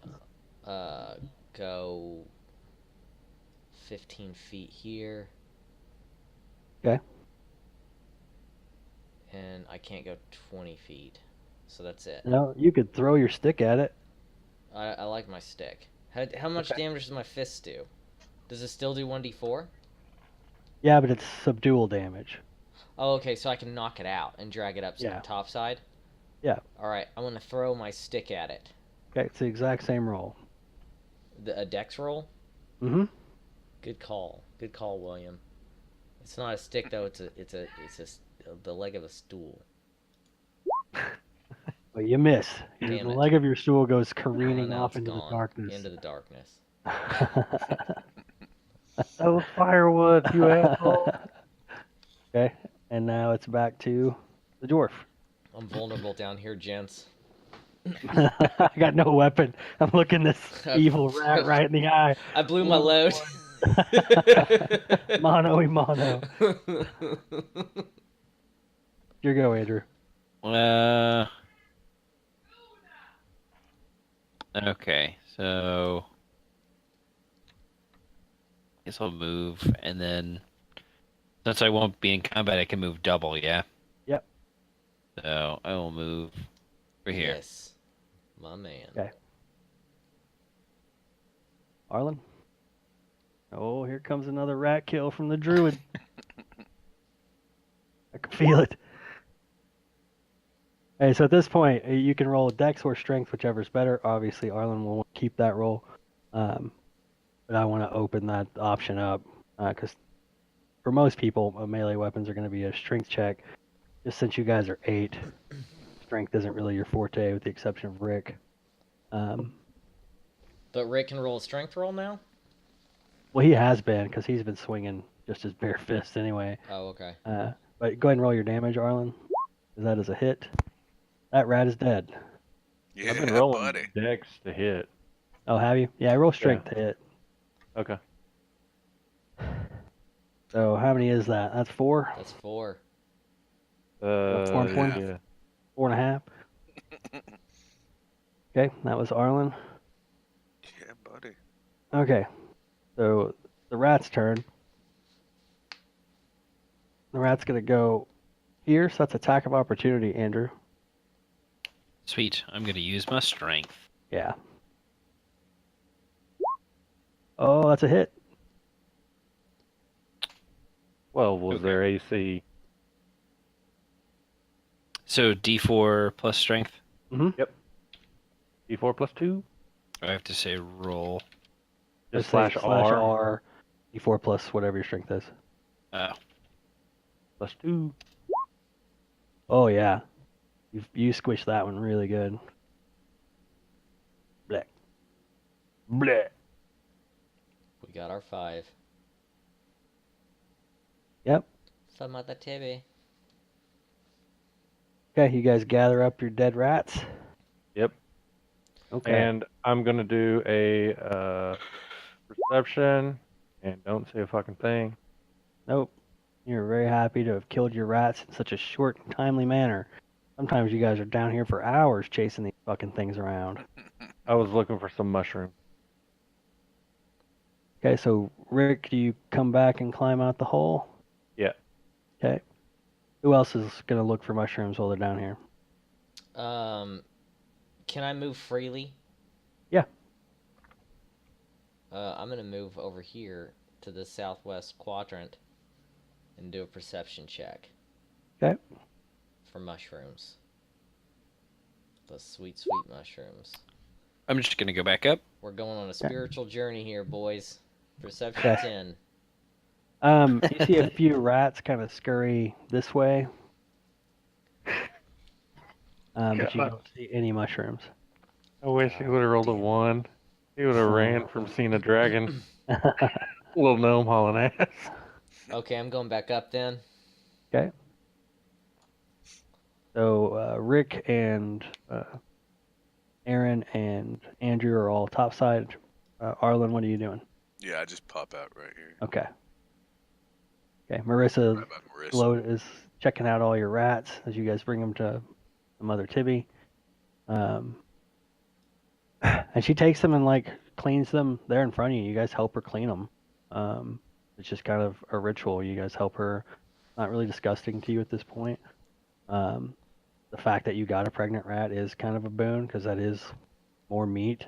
go 15 feet here. Okay. And I can't go 20 feet. So that's it. No, you could throw your stick at it. I like my stick. How much Okay. damage does my fist do? Does it still do 1d4? Yeah, but it's subdual damage. Oh, okay, so I can knock it out and drag it up Yeah. top side? Yeah. Alright, I'm gonna throw my stick at it. Okay, it's the exact same roll. A dex roll? Mm-hmm. Good call. Good call, William. It's not a stick though, the leg of a stool. But you miss. Damn The it. leg of your stool goes Oh, careening now off it's into the gone. darkness. Into the darkness. That was firewood, you asshole. Okay, and now it's back to the dwarf. I'm vulnerable down here, gents. I got no weapon. I'm looking this evil rat right in the eye. I blew my load. Mono y mono. Your go, Andrew. Okay, so I guess I'll move, and then since I won't be in combat, I can move double. Yeah. Yep. So I will move over here. Yes, my man. Okay. Arlen. Oh, here comes another rat kill from the druid. I can feel it. Hey, so at this point, you can roll dex or strength, whichever's better. Obviously, Arlen will keep that roll. But I want to open that option up because for most people, melee weapons are going to be a strength check. Just since you guys are 8, strength isn't really your forte, with the exception of Rick. But Rick can roll a strength roll now? Well, he has been because he's been swinging just his bare fist anyway. Oh, okay. But go ahead and roll your damage, Arlen. Is that as a hit? That rat is dead. Yeah, I've been rolling buddy. dex to hit. Oh, have you? Yeah, roll strength to hit. Okay. So how many is that? That's 4? That's 4. 4 points? Yeah. 4.5? Okay, that was Arlen. Yeah, buddy. Okay, so the rat's turn. The rat's gonna go here, so that's attack of opportunity, Andrew. Sweet. I'm gonna use my strength. Yeah. Oh, that's a hit. Well, was Okay. their AC? So D4 plus strength. Mm-hmm. D4 plus 2? I have to say roll. Just Say slash R R, D4 plus whatever your strength is. Oh, plus 2. Oh yeah, you squished that one really good. Bleh. Bleh. We got our 5. Yep. Some other Tibby. Okay, you guys gather up your dead rats. Yep. Okay. And I'm gonna do a perception, and don't say a fucking thing. Nope. You're very happy to have killed your rats in such a short and timely manner. Sometimes you guys are down here for hours chasing these fucking things around. I was looking for some mushrooms. Okay, so Rick, do you come back and climb out the hole? Yeah. Okay. Who else is gonna look for mushrooms while they're down here? Can I move freely? Yeah. I'm gonna move over here to the southwest quadrant and do a perception check. Okay. For mushrooms. The sweet, sweet mushrooms. I'm just gonna go back up. We're going on a spiritual journey here, boys. Perception Okay. 10. You see a few rats kind of scurry this way, but you don't see any mushrooms. I wish he would have rolled a 1. He would have ran from seeing a dragon. Little gnome hauling ass. Okay, I'm going back up then. Okay. So Rick and Aaron and Andrew are all topside. Arlen, what are you doing? Yeah, I just pop out right here. Okay. Okay, Marissa Right by Marissa. is checking out all your rats as you guys bring them to Mother Tibby. And she takes them and like cleans them there in front of you. You guys help her clean them. It's just kind of a ritual. You guys help her. Not really disgusting to you at this point. The fact that you got a pregnant rat is kind of a boon because that is more meat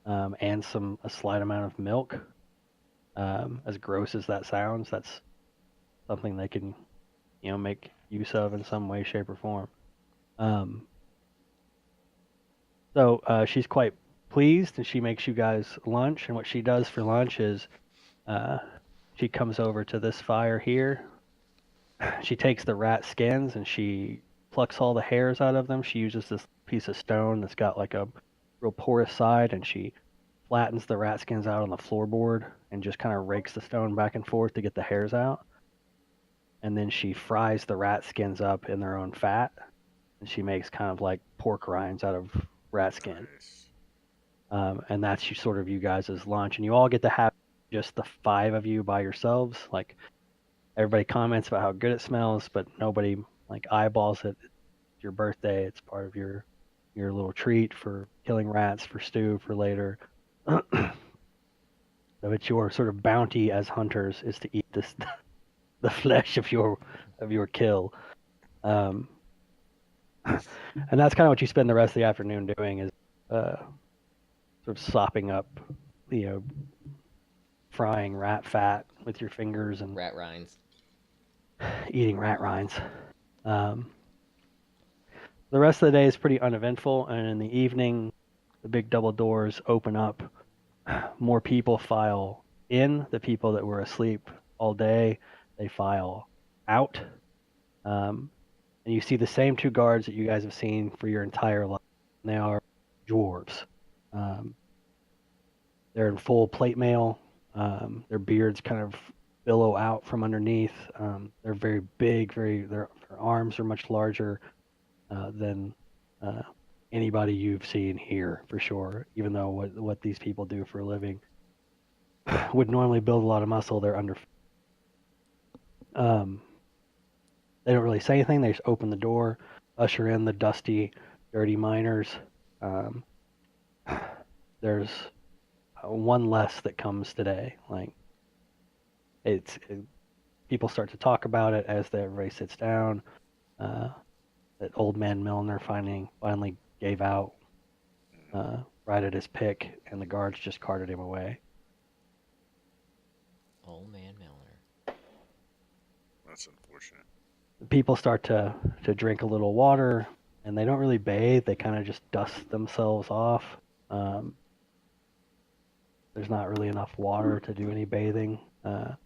and a slight amount of milk. As gross as that sounds, that's something they can, make use of in some way, shape, or form. So she's quite pleased, and she makes you guys lunch. And what she does for lunch is she comes over to this fire here. She takes the rat skins and she plucks all the hairs out of them. She uses this piece of stone that's got like a real porous side, and she flattens the rat skins out on the floorboard and just kind of rakes the stone back and forth to get the hairs out. And then she fries the rat skins up in their own fat, and she makes kind of like pork rinds out of rat skin. Nice. And that's sort of you guys' lunch, and you all get to have just the 5 of you by yourselves. Like everybody comments about how good it smells, but nobody like eyeballs it. It's your birthday. It's part of your little treat for killing rats for stew for later. So it's your sort of bounty as hunters is to eat the flesh of your kill. And that's kind of what you spend the rest of the afternoon doing is sort of sopping up, frying rat fat with your fingers and Rat rinds. eating rat rinds. The rest of the day is pretty uneventful, and in the evening, the big double doors open up. More people file in. The people that were asleep all day, they file out. And you see the same 2 guards that you guys have seen for your entire life. They are dwarves. They're in full plate mail. Their beards kind of billow out from underneath. They're very big. Their arms are much larger than anybody you've seen here for sure. Even though what these people do for a living would normally build a lot of muscle, they're under. They don't really say anything. They just open the door, usher in the dusty, dirty miners. Um, there's one less that comes today. Like people start to talk about it as everybody sits down. That old man Milner finally gave out right at his pick, and the guards just carted him away. Old man Milner. That's unfortunate. People start to drink a little water, and they don't really bathe. They kind of just dust themselves off. There's not really enough water to do any bathing, and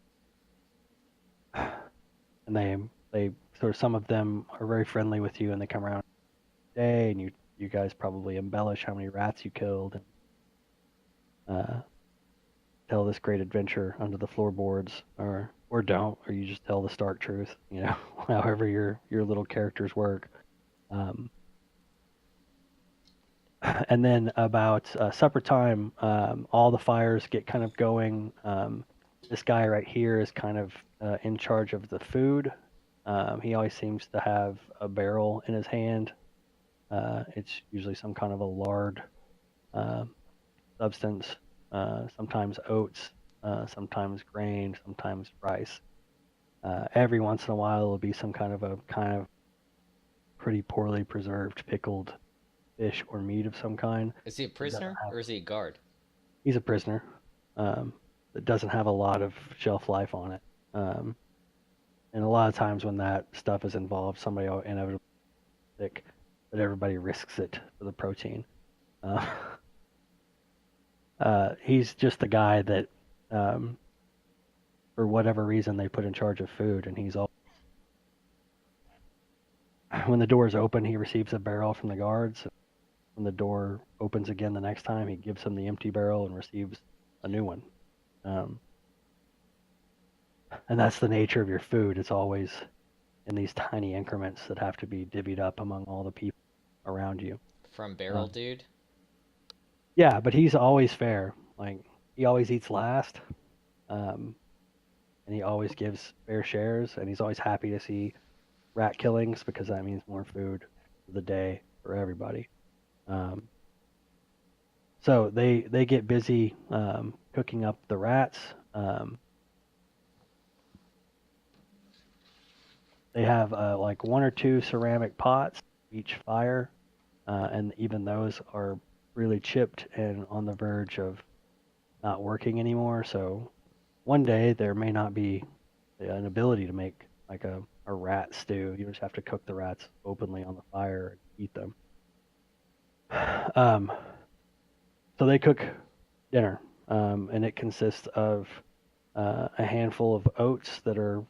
they sort of, some of them are very friendly with you, and they come around day, and you guys probably embellish how many rats you killed, and tell this great adventure under the floorboards, or don't, or you just tell the stark truth, however your little characters work. And then about supper time, all the fires get kind of going. This guy right here is kind of in charge of the food. He always seems to have a barrel in his hand. It's usually some kind of a lard substance, sometimes oats, sometimes grain, sometimes rice. Every once in a while, there'll be some kind of pretty poorly preserved pickled fish or meat of some kind. Is he a prisoner or is he a guard? He's a prisoner. That doesn't have a lot of shelf life on it. And a lot of times when that stuff is involved, somebody will inevitably get sick, but everybody risks it for the protein. He's just the guy that, for whatever reason, they put in charge of food, and he's all. When the door is open, he receives a barrel from the guards. When the door opens again the next time, he gives them the empty barrel and receives a new one. And that's the nature of your food. It's always in these tiny increments that have to be divvied up among all the people around you. From Barrel Dude? Yeah, but he's always fair. Like, he always eats last. And he always gives fair shares, and he's always happy to see rat killings because that means more food for the day for everybody. So they get busy cooking up the rats. They have like one or two ceramic pots each fire, and even those are really chipped and on the verge of not working anymore. So one day there may not be an ability to make like a rat stew. You just have to cook the rats openly on the fire and eat them. So they cook dinner, and it consists of a handful of oats that are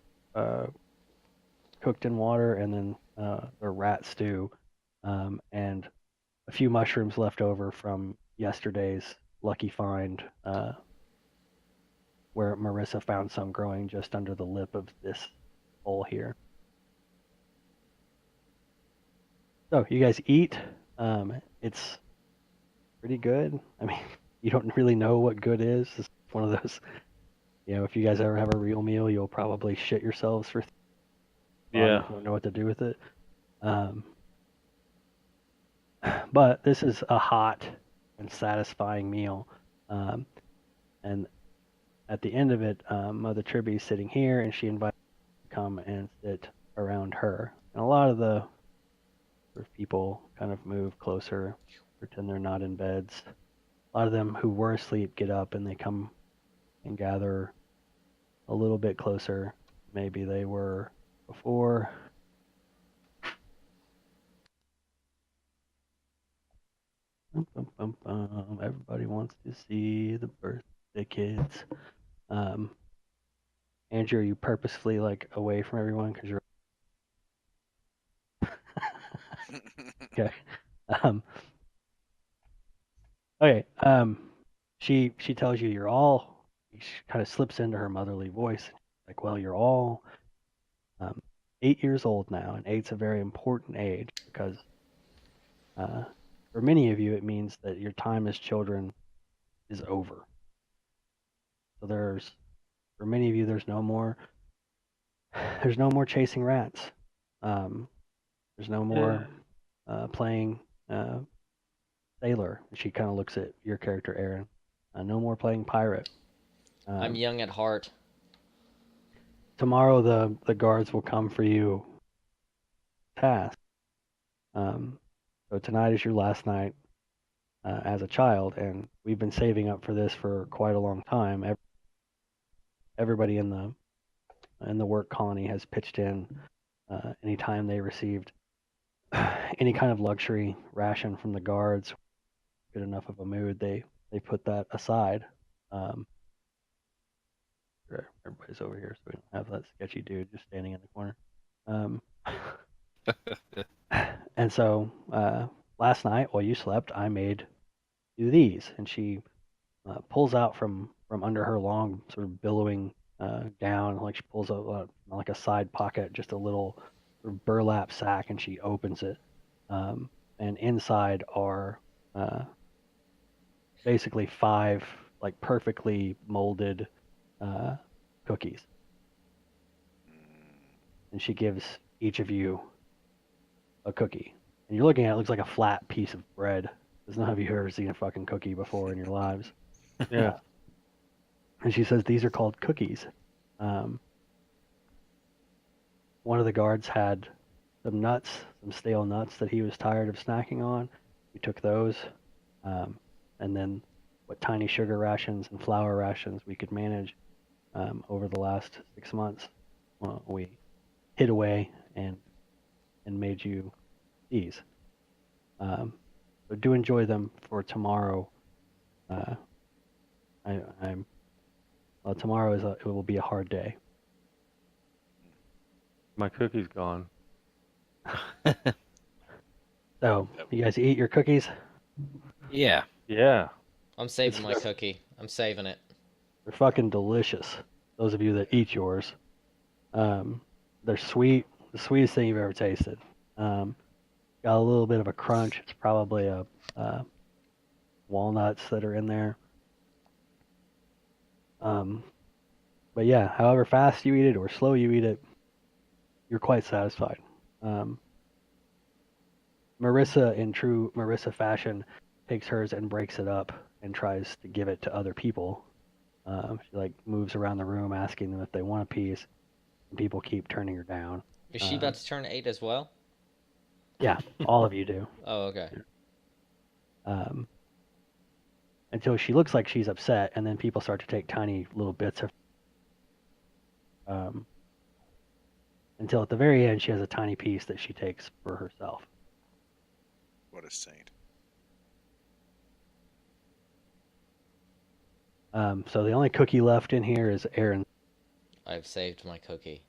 cooked in water, and then a rat stew, and a few mushrooms left over from yesterday's lucky find, where Marissa found some growing just under the lip of this hole here. So you guys eat. It's pretty good. I mean, you don't really know what good is. It's one of those, if you guys ever have a real meal, you'll probably shit yourselves for Yeah. don't know what to do with it. But this is a hot and satisfying meal. And at the end of it, Mother Tribby's sitting here, and she invites you to come and sit around her. And a lot of the sort of people kind of move closer, pretend they're not in beds. A lot of them who were asleep get up and they come and gather a little bit closer. Maybe they were before. Everybody wants to see the birthday kids. Andrew, are you purposefully like away from everyone because you're okay? Okay. She tells you you're all. She kind of slips into her motherly voice, like, well, you're all 8 years old now, and 8's a very important age because For many of you, it means that your time as children is over. So for many of you, there's no more chasing rats. There's no more playing sailor. She kind of looks at your character, Aaron. No more playing pirate. I'm young at heart. Tomorrow, the guards will come for you. Task. So tonight is your last night as a child, and we've been saving up for this for quite a long time. Everybody in the work colony has pitched in anytime they received any kind of luxury ration from the guards. Good enough of a mood, they put that aside. Everybody's over here, so we don't have that sketchy dude just standing in the corner. And so last night, while you slept, I made you these, and she pulls out from under her long, sort of billowing gown, like she pulls out like a side pocket, just a little sort of burlap sack, and she opens it, and inside are basically 5 like perfectly molded cookies, and she gives each of you a cookie. And you're looking at it, looks like a flat piece of bread. There's none of you ever seen a fucking cookie before in your lives. Yeah. And she says, these are called cookies. One of the guards had some nuts, some stale nuts that he was tired of snacking on. We took those. And then what tiny sugar rations and flour rations we could manage over the last 6 months, well, we hid away and made you these. So do enjoy them for tomorrow. Tomorrow it will be a hard day. My cookie's gone. So you guys eat your cookies. Yeah. Yeah. I'm saving my cookie. I'm saving it. They're fucking delicious. Those of you that eat yours, they're sweet. The sweetest thing you've ever tasted. Got a little bit of a crunch. It's probably walnuts that are in there. But yeah, however fast you eat it or slow you eat it, you're quite satisfied. Marissa, in true Marissa fashion, takes hers and breaks it up and tries to give it to other people. She like moves around the room asking them if they want a piece, and people keep turning her down. Is she about to turn 8 as well? Yeah, all of you do. Oh, okay. Until she looks like she's upset, and then people start to take tiny little bits of. Until at the very end, she has a tiny piece that she takes for herself. What a saint. So the only cookie left in here is Aaron. I've saved my cookie.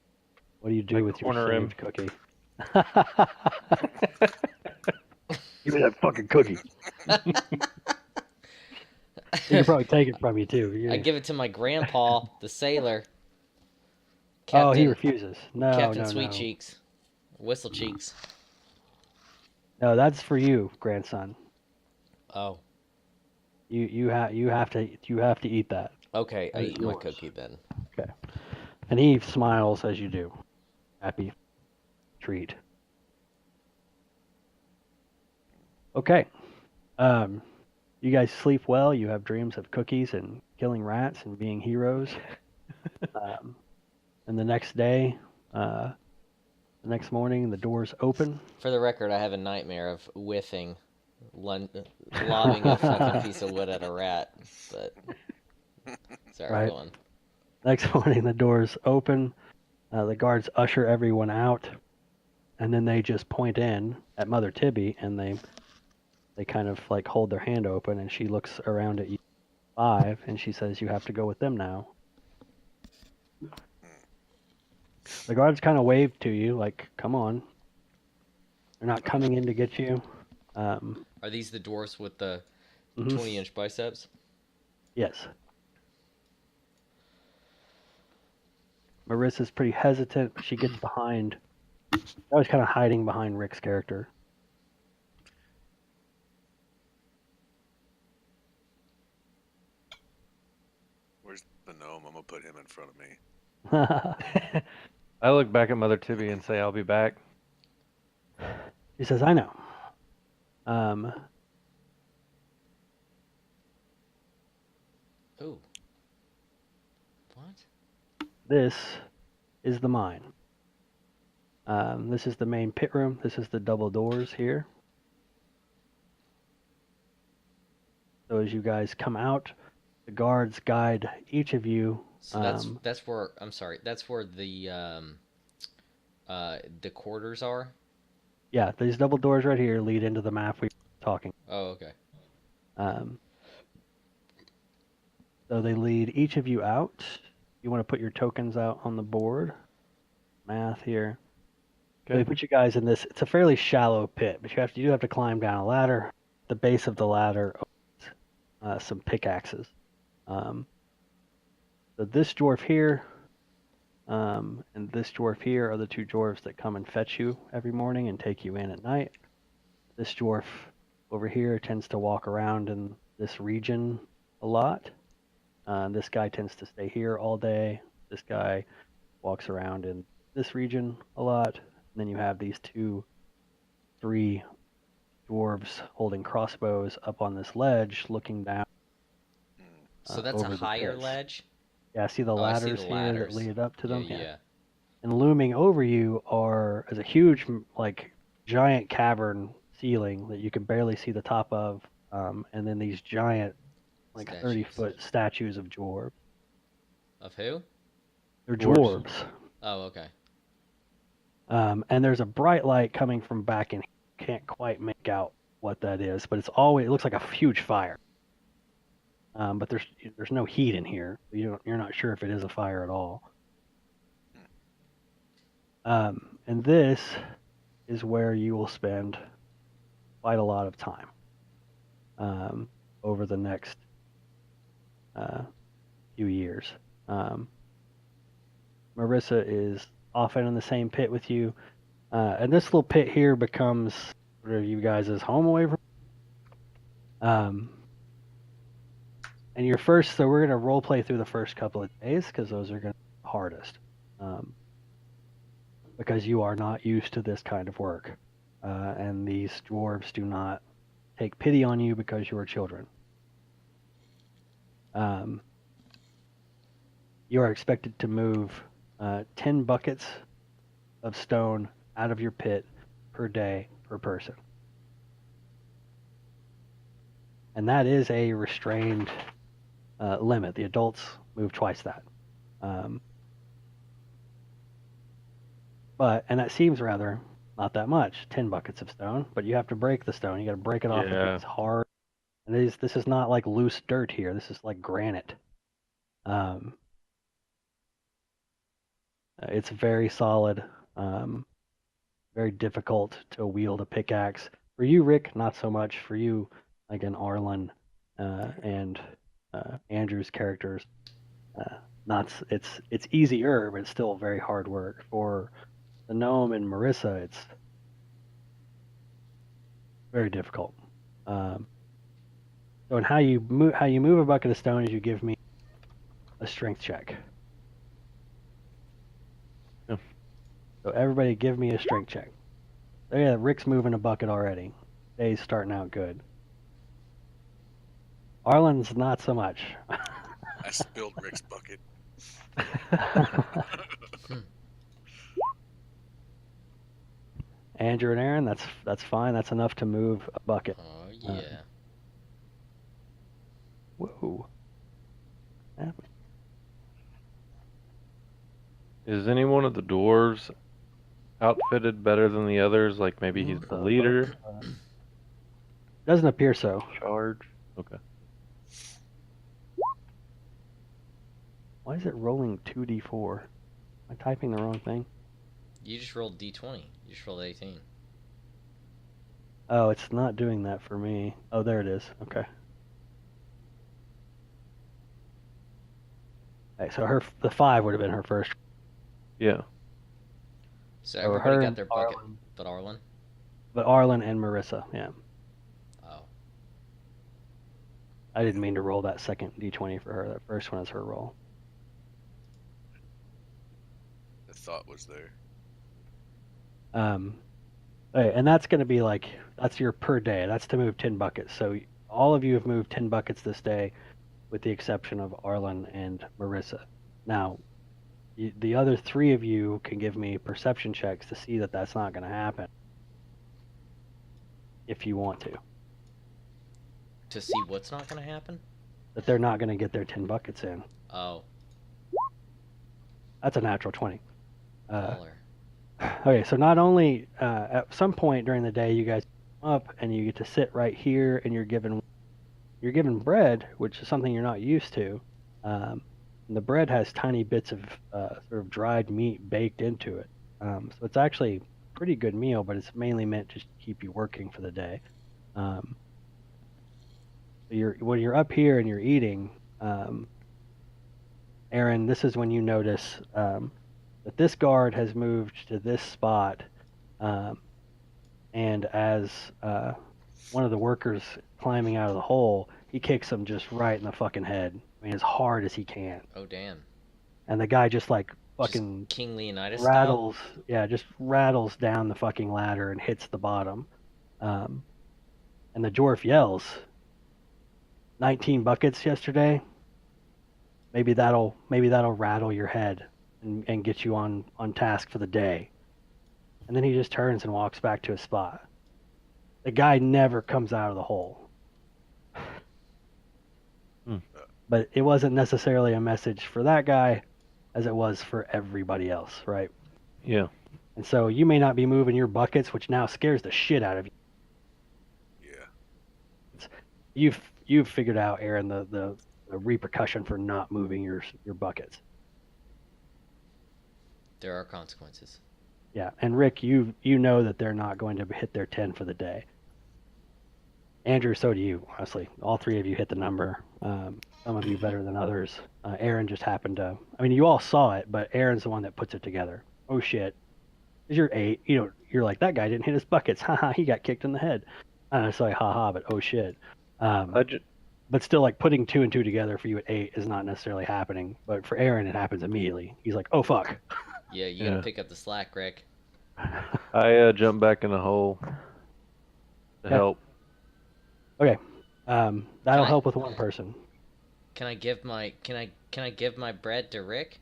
What do you do I with your corner him. saved cookie? Give me that fucking cookie. He can probably take it from you too. I give it to my grandpa, the sailor. Oh, he Captain, refuses. No, Captain no, Sweet no. Cheeks. Whistle Cheeks. No, that's for you, grandson. Oh, You have to eat that. okay. I That is eat my yours. cookie then. Okay. And he smiles as you do. Happy treat. Okay. You guys sleep well. You have dreams of cookies and killing rats and being heroes. And the next day, the next morning, the doors open. For the record, I have a nightmare of whiffing, lobbing a fucking piece of wood at a rat. But sorry, Right. go on. Next morning, the doors open. The guards usher everyone out, and then they just point in at Mother Tibby, and they kind of like hold their hand open, and she looks around at you 5, and she says, "You have to go with them now." The guards kind of wave to you, like, "Come on." They're not coming in to get you. Are these the dwarfs with the Mhm. 20-inch biceps? Yes. Marissa's pretty hesitant. But she gets behind. I was kind of hiding behind Rick's character. Where's the gnome? I'm gonna put him in front of me. I look back at Mother Tibby and say, I'll be back. He says, I know. Ooh. What? This is the mine. This is the main pit room. This is the double doors here. So as you guys come out, the guards guide each of you. So that's where I'm sorry. That's where the quarters are. Yeah, these double doors right here lead into the map we were talking. Oh, okay. So they lead each of you out. You want to put your tokens out on the board. Math here. So Okay. they put you guys in this. It's a fairly shallow pit, but you do have to climb down a ladder. The base of the ladder, some pickaxes. So this dwarf here, and this dwarf here are the two dwarves that come and fetch you every morning and take you in at night. This dwarf over here tends to walk around in this region a lot. This guy tends to stay here all day. This guy walks around in this region a lot. And then you have these 3 dwarves holding crossbows up on this ledge looking down. So that's a over the higher pits. ledge? Yeah, see the Oh, I see ladders the here ladders. that lead up to them? Yeah. And looming over you is a huge, like, giant cavern ceiling that you can barely see the top of. And then these giant, like, 30-foot statues of dwarves. Of who? They're Dwarves. dwarves. Oh, okay. And there's a bright light coming from back in here. Can't quite make out what that is, but it looks like a huge fire. But there's no heat in here. You're not sure if it is a fire at all. And this is where you will spend quite a lot of time over the next few years. Marissa is often in the same pit with you. And this little pit here becomes sort of you guys' home away from. And so we're going to role play through the first couple of days because those are going to be the hardest. Because you are not used to this kind of work. And these dwarves do not take pity on you because you are children. You are expected to move 10 buckets of stone out of your pit per day per person. And that is a restrained limit. The adults move twice that. And that seems rather not that much, 10 buckets of stone, but you have to break the stone. You got to break it off against hard. And this is not like loose dirt here. This is like granite. It's very solid, very difficult to wield a pickaxe. For you, Rick, not so much. For you, like an Arlen and Andrew's characters, it's easier, but it's still very hard work. For the gnome and Marissa, it's very difficult. So, how you move a bucket of stone is you give me a strength check. Yeah. So everybody, give me a strength check. Oh, yeah, Rick's moving a bucket already. Day's starting out good. Arlen's not so much. I spilled Rick's bucket. Andrew and Aaron, that's fine. That's enough to move a bucket. Oh, yeah. Whoa. Is any one of the dwarves outfitted better than the others? Like maybe he's the leader? Doesn't appear so. Charge? Okay. Why is it rolling 2d4? Am I typing the wrong thing? You just rolled D20. You just rolled 18. Oh, it's not doing that for me. Oh, there it is. Okay. Okay, so the 5 would have been her first. Yeah. So So everybody her got and their bucket, Arlen. but Arlen? But Arlen and Marissa, yeah. I didn't mean to roll that second d20 for her. That first one is her roll. The thought was there. Okay, and that's going to be like, that's your per day. That's to move 10 buckets. So all of you have moved 10 buckets this day, with the exception of Arlen and Marissa. Now, the other 3 of you can give me perception checks to see that that's not going to happen. If you want to. To see what's not going to happen? That they're not going to get their 10 buckets in. Oh, That's a natural 20. baller. Okay, so not only at some point during the day you guys come up and you get to sit right here and you're given bread, which is something you're not used to. And the bread has tiny bits of sort of dried meat baked into it. So it's actually a pretty good meal, but it's mainly meant to keep you working for the day. When you're up here and you're eating, Aaron, this is when you notice that this guard has moved to this spot, and as one of the workers climbing out of the hole, he kicks him just right in the fucking head. I mean, as hard as he can. Oh, damn. And the guy just like fucking Just King Leonidas rattles, just rattles down the fucking ladder and hits the bottom. And the dwarf yells, 19 buckets yesterday. Maybe that'll rattle your head and get you on task for the day. And then he just turns and walks back to his spot. The guy never comes out of the hole. But it wasn't necessarily a message for that guy as it was for everybody else, right? Yeah. And so you may not be moving your buckets, which now scares the shit out of you. Yeah. You've figured out, Aaron, the repercussion for not moving your buckets. There are consequences. Yeah, and Rick, you know that they're not going to hit their 10 for the day. Andrew, so do you, honestly. All 3 of you hit the number. Some of you better than others. Aaron just happened to. I mean, you all saw it, but Aaron's the one that puts it together. Oh shit, you're 8. You're like, that guy didn't hit his buckets. Haha, he got kicked in the head. I don't know, haha, but oh shit. But still, like putting 2 and 2 together for you at 8 is not necessarily happening. But for Aaron, it happens immediately. He's like, oh fuck. Yeah, you gotta pick up the slack, Rick. I jumped back in the hole to help. Okay, that'll I- help with 1 person. Can I give my bread to Rick?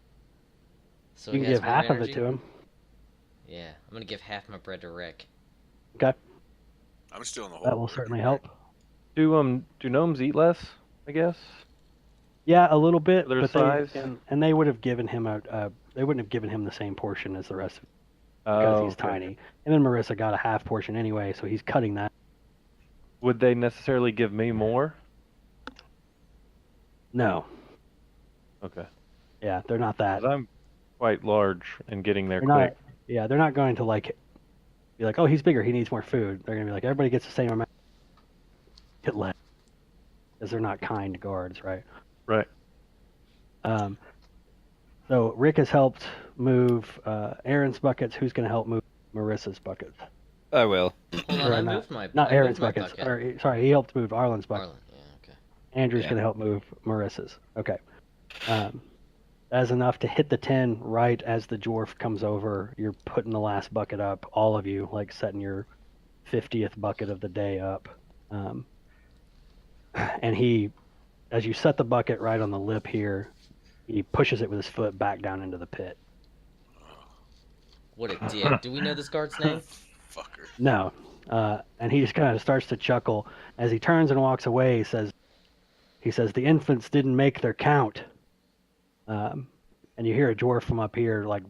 So You he can has give more half of energy? it to him. Yeah, I'm gonna give half my bread to Rick. Okay, I'm still in the hole. that will certainly help. Do gnomes eat less? I guess. Yeah, a little bit, Their but size? and they would have given him they wouldn't have given him the same portion as the rest of it because he's tiny. And then Marissa got a half portion anyway, so he's cutting that. Would they necessarily give me more? No, Okay. yeah, they're not that. 'Cause I'm quite large and getting there They're quick. not. Yeah, they're not going to like be like, oh, he's bigger, he needs more food. They're gonna be like, everybody gets the same amount. Get less, because they're not kind guards, right? Right. So Rick has helped move Aaron's buckets. Who's going to help move Marissa's buckets? I will. Hold on, Or I not- moved my Not I Aaron's moved my buckets. bucket. Or, sorry, he helped move Arlen's bucket. Arlen, yeah, okay. Andrew's Yeah. going to help move Marissa's. Okay. That's enough to hit the 10 right as the dwarf comes over. You're putting the last bucket up, all of you, like setting your 50th bucket of the day up. And he, as you set the bucket right on the lip here, he pushes it with his foot back down into the pit. What a dick. Do we know this guard's name? Fucker. No. And he just kind of starts to chuckle. As he turns and walks away, he says, the infants didn't make their count. And you hear a dwarf from up here, like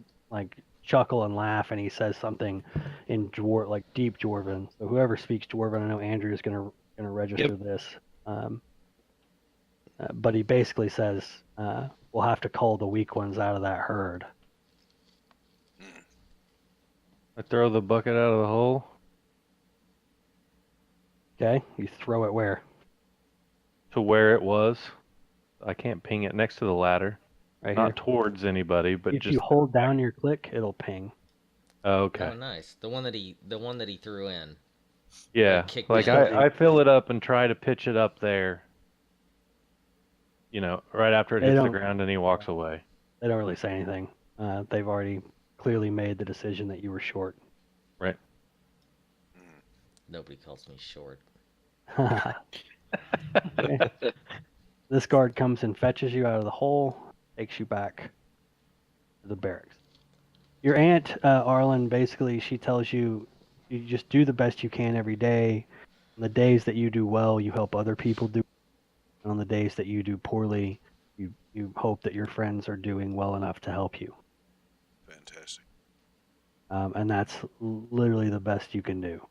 chuckle and laugh, and he says something in dwarf, like deep Dwarven. So whoever speaks Dwarven, I know Andrew is gonna register this. But he basically says, we'll have to cull the weak ones out of that herd. I throw the bucket out of the hole Okay? You throw it where? to where it was. I can't ping it next to the ladder. Right Not here. towards anybody, but If just. you hold down your click, it'll ping. Oh, okay. Oh, nice. The one that he threw in. Yeah. kick Like down. I fill it up and try to pitch it up there. right after it They hits the don't- ground and he walks away. They don't really say anything. They've already clearly made the decision that you were short. Right. Mm. Nobody calls me short. Okay. This guard comes and fetches you out of the hole, takes you back to the barracks. Your aunt, Arlen, basically, she tells you just do the best you can every day. On the days that you do well, you help other people do. And on the days that you do poorly, you hope that your friends are doing well enough to help you. Fantastic. And that's literally the best you can do.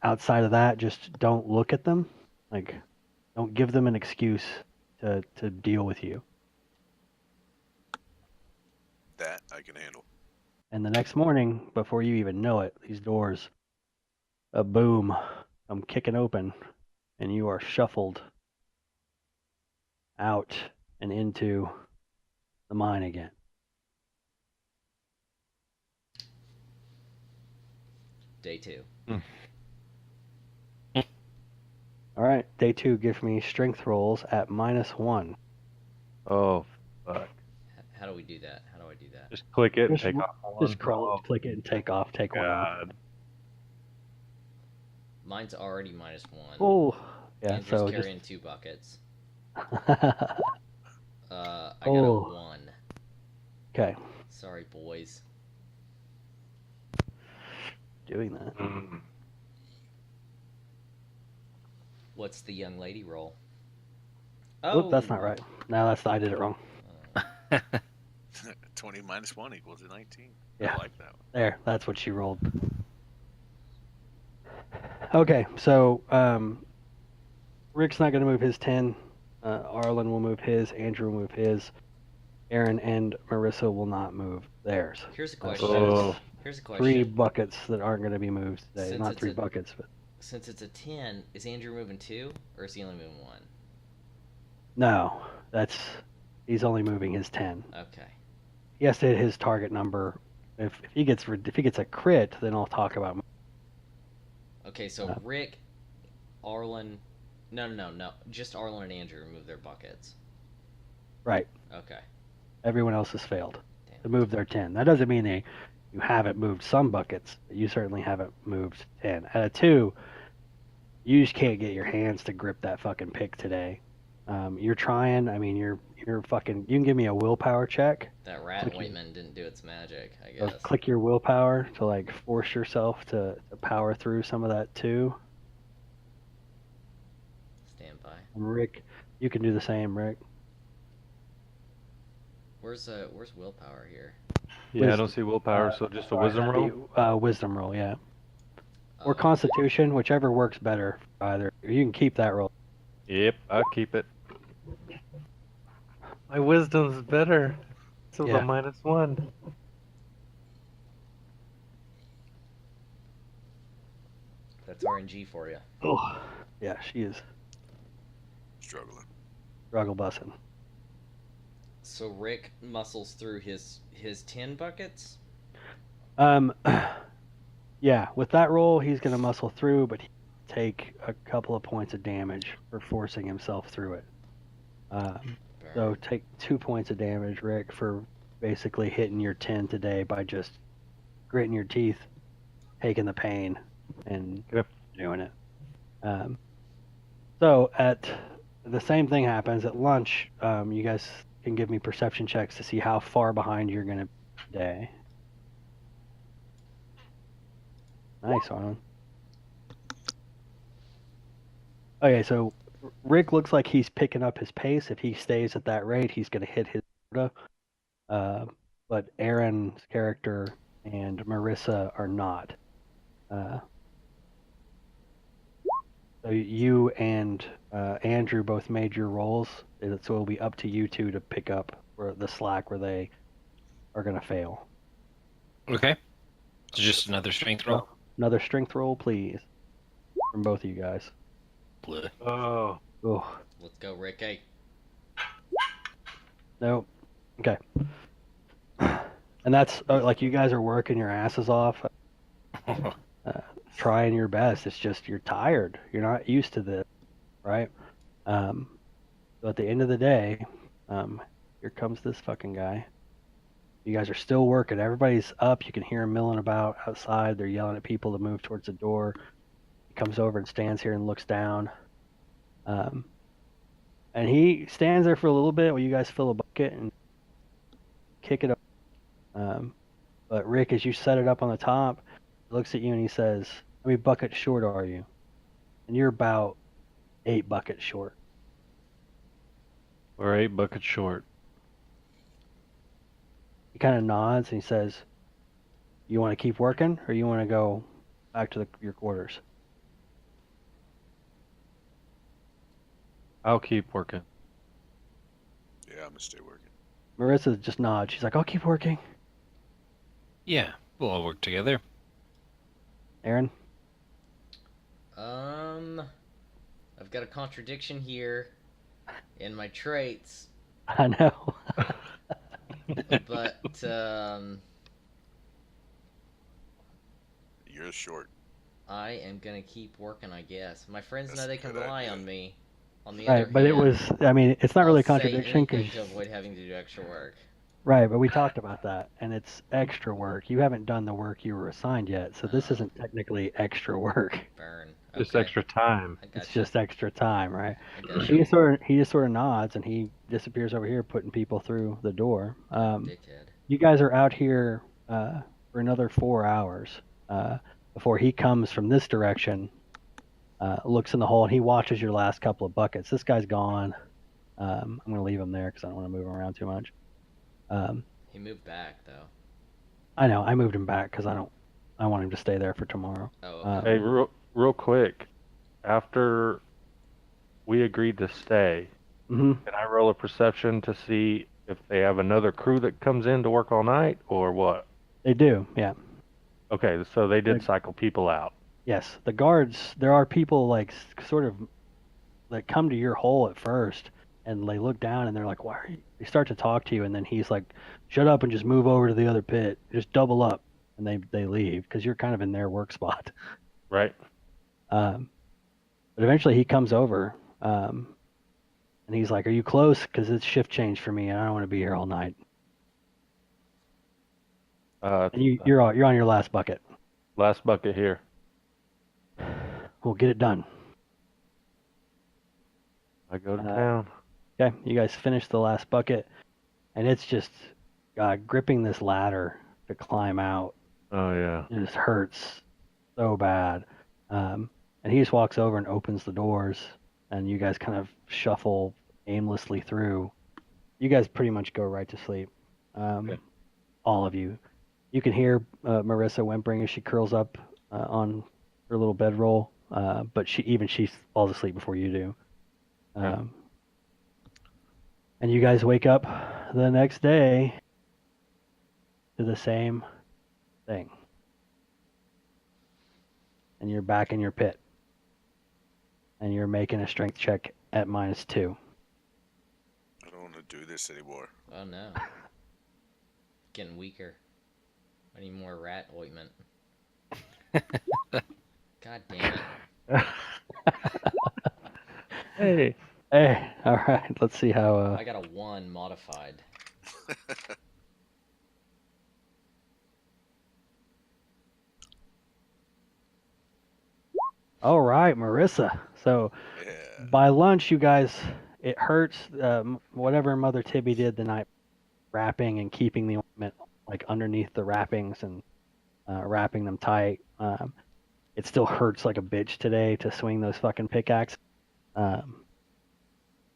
Outside of that, just don't look at them. Like, don't give them an excuse to deal with you. That I can handle. And the next morning, before you even know it, these doors, a boom, come kicking open, and you are shuffled out and into the mine again. Day 2. All right, day 2, give me strength rolls at -1. Oh, fuck. How do we do that? How do I do that? Just click it and Just- take off one. Just click it and take off. Take one off. God. Mine's already -1. Oh, yeah. Andrew's So carrying 2 buckets. just. I got Oh. a 1. Okay, Sorry, boys. doing that. Mm. What's the young lady roll? Whoop, that's not right. No, I did it wrong. 20 minus 1 equals 19. Yeah. I like that one. There, that's what she rolled. Okay, so Rick's not going to move his 10. Arlen will move his. Andrew will move his. Aaron and Marissa will not move theirs. Here's a So question. Oh. Here's a Three question. buckets that aren't going to be moved today. Since Not it's 3 a- buckets, but Since it's a 10, is Andrew moving 2, or is he only moving 1? no, he's only moving his 10. Okay. He has to hit his target number. If he gets a crit, then I'll talk about. Okay, so Uh, Rick, Arlen... No. Just Arlen and Andrew remove their buckets. Right. Okay. Everyone else has failed Damn. to move their 10. That doesn't mean you haven't moved some buckets. But you certainly haven't moved 10. At a 2, you just can't get your hands to grip that fucking pick today. You're trying. I mean, you're fucking. You can give me a willpower check. That rat Click ointment didn't do its magic, I So guess. click your willpower to like force yourself to power through some of that too. Stand by. And Rick, you can do the same, Rick. Where's willpower here? Yeah, I don't see willpower, so just a wisdom roll? Wisdom roll, yeah. Or Oh, Constitution, whichever works better. Either you can keep that roll. Yep, I'll keep it. My wisdom's better. So Yeah. the -1. that's RNG for you. Oh, yeah, she is Struggling. struggle bussing. So Rick muscles through his 10 buckets? Yeah, with that roll, he's gonna muscle through, but he take a couple of points of damage for forcing himself through it. So Burn. take 2 points of damage, Rick, for basically hitting your 10 today by just gritting your teeth, taking the pain, and Yep. doing it. So at the same thing happens at lunch. You guys can give me perception checks to see how far behind you're gonna be today. Nice, Arlen. Okay, so Rick looks like he's picking up his pace. If he stays at that rate, he's going to hit his quota. But Aaron's character and Marissa are not. So you and Andrew both made your rolls, so it'll be up to you two to pick up for the slack where they are going to fail. Okay. So just another strength roll. Another strength roll, please, from both of you guys. Bleh. Oh. Oh, Let's go, Rick. Hey. no. Okay. And that's like you guys are working your asses off, trying your best. It's just you're tired. You're not used to this, right? So at the end of the day, here comes this fucking guy. You guys are still working. Everybody's up. You can hear them milling about outside. They're yelling at people to move towards the door. He comes over and stands here and looks down. And he stands there for a little bit while you guys fill a bucket and kick it up. But Rick, as you set it up on the top, he looks at you and he says, "How many buckets short are you?" And you're about 8 buckets short. We're 8 buckets short. He kind of nods and he says, "You want to keep working or you want to go back to your quarters?" I'll keep working. Yeah, I'm gonna stay working. Marissa just nods. She's like, "I'll keep working." Yeah, we'll all work together. Aaron? I've got a contradiction here in my traits, I know. but You're short. I am gonna keep working, I guess. My friends That's know a they can good rely idea. on me. On the other Right, but it hand, was, I mean, it's not really a I'll say contradiction anything because, to avoid having to do extra work. right, but we talked about that and it's extra work. You haven't done the work you were assigned yet, so this Oh. isn't technically extra work. Burn. Just Okay. extra time. I It's gotcha. just extra time, right? I gotcha. He just sort of nods and he disappears over here, putting people through the door. Dickhead. You guys are out here for another 4 hours before he comes from this direction, looks in the hole, and he watches your last couple of buckets. This guy's gone. I'm going to leave him there because I don't want to move him around too much. He moved back though. I know. I moved him back because I want him to stay there for tomorrow. Oh, okay. Hey, real quick. After we agreed to stay, hmm can I roll a perception to see if they have another crew that comes in to work all night or what? They do, yeah. Okay, so they did Good. cycle people out. Yes, the guards. There are people like sort of that come to your hole at first, and they look down and they're like, "Why?" Are you? They start to talk to you, and then he's like, "Shut up and just move over to the other pit. Just double up," and they leave because you're kind of in their work spot. Right? But eventually he comes over, and he's like, "Are you close? Because it's shift change for me, and I don't want to be here all night." And you're on your last bucket. Last bucket here. We'll get it done. I go to town. Okay, you guys finish the last bucket, and it's just gripping this ladder to climb out. Oh yeah. It just hurts so bad. And he just walks over and opens the doors, and you guys kind of shuffle aimlessly through. You guys pretty much go right to sleep. Okay. All of you. You can hear Marissa whimpering as she curls up on her little bedroll, but she falls asleep before you do. Okay. And you guys wake up the next day to the same thing. And you're back in your pit. And you're making a strength check at -2. I don't want to do this anymore. Oh no. Getting weaker. I need more rat ointment. God damn it. Hey. Hey, all right. Let's see how. I got a 1 modified. All right, Marissa. So Yeah. by lunch, you guys, it hurts. Whatever Mother Tibby did the night, wrapping and keeping the ointment like underneath the wrappings and wrapping them tight. It still hurts like a bitch today to swing those fucking pickaxes.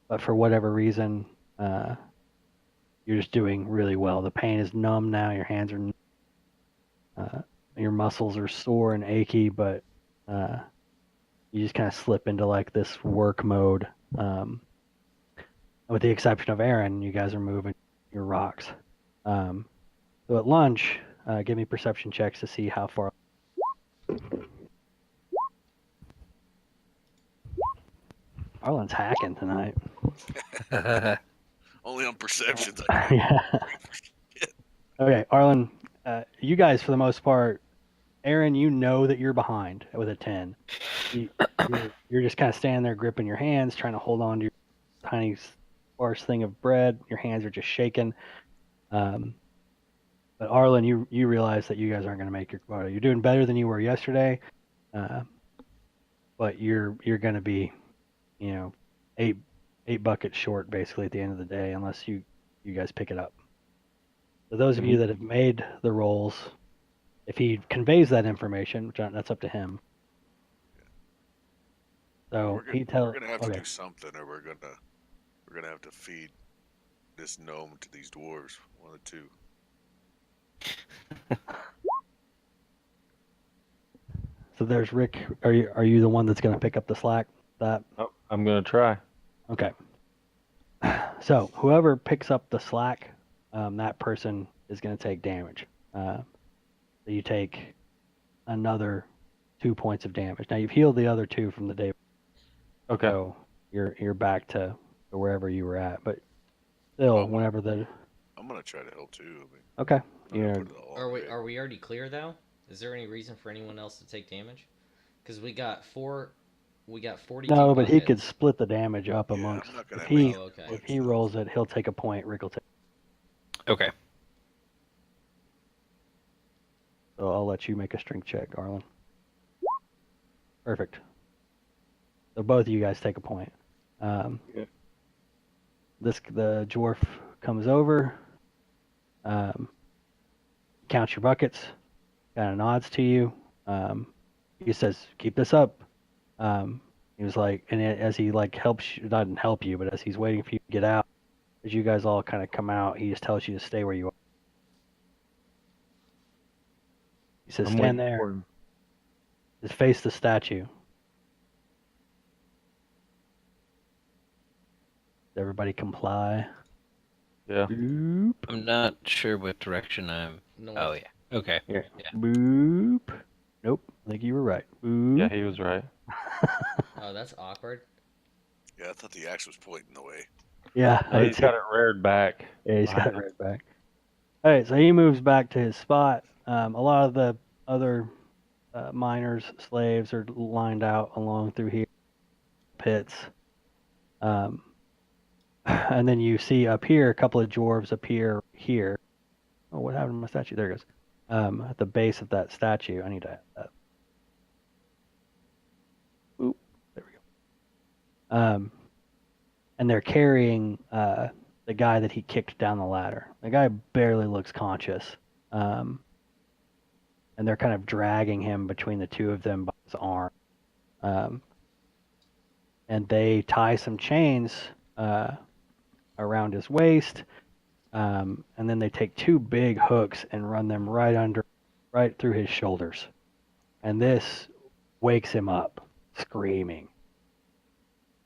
But for whatever reason, you're just doing really well. The pain is numb now. Your hands are, your muscles are sore and achy, but you just kind of slip into like this work mode. With the exception of Aaron, you guys are moving your rocks. So at lunch, give me perception checks to see how far. Arlen's hacking tonight. Only on perceptions. Yeah. Okay, Arlen, you guys for the most part, Aaron, you know that you're behind with a 10. you're just kind of standing there gripping your hands, trying to hold on to your tiny sparse thing of bread. Your hands are just shaking. But Arlen, you realize that you guys aren't going to make your quota. You're doing better than you were yesterday, but you're going to be, you know, eight buckets short basically at the end of the day, unless you guys pick it up. So those of you that have made the rolls, if he conveys that information, which that's up to him. So we're he tells. gonna have to Okay. do something, or we're gonna have to feed this gnome to these dwarves. One of the two. So there's Rick. Are you the one that's going to pick up the slack? That Oh, I'm gonna try. okay. So whoever picks up the slack, that person is going to take damage. So you take another 2 points of damage. Now you've healed the other 2 from the day, Okay. so you're back to wherever you were at. But still, Well, whenever the I'm gonna try to help too. I mean, okay, I'm not gonna yeah, put it all on me. Are we already clear though? Is there any reason for anyone else to take damage? Because we got 42 no, but he buckets. could split the damage up Yeah, amongst. I'm not gonna If have he Oh, okay. if he rolls it, he'll take a point. Rick will take. Okay. So I'll let you make a strength check, Arlen. Perfect. So both of you guys take a point. Yeah. The dwarf comes over, counts your buckets, kind of nods to you. He says, "Keep this up." He was like, and as he like helps you, doesn't help you, but as he's waiting for you to get out, as you guys all kind of come out, he just tells you to stay where you are. He says, I'm "Stand waiting there. for him. Just face the statue." Does everybody comply? Yeah. Boop. I'm not sure what direction I'm. North. Oh yeah. Okay. Yeah. Yeah. Boop. Nope. I think you were right. Boop. Yeah, he was right. Oh, that's awkward. Yeah, I thought the axe was pointing the way. Yeah. No, he's got it reared back. Yeah, he's got it behind him. right back. All right, so he moves back to his spot. A lot of the other miners, slaves, are lined out along through here, pits. And then you see up here a couple of dwarves appear here. Oh, what happened to my statue? There it goes. At the base of that statue. I need to add that. Oop, there we go. And they're carrying the guy that he kicked down the ladder. The guy barely looks conscious. And they're kind of dragging him between the two of them by his arm. And they tie some chains around his waist, and then they take 2 big hooks and run them right through his shoulders. And this wakes him up, screaming.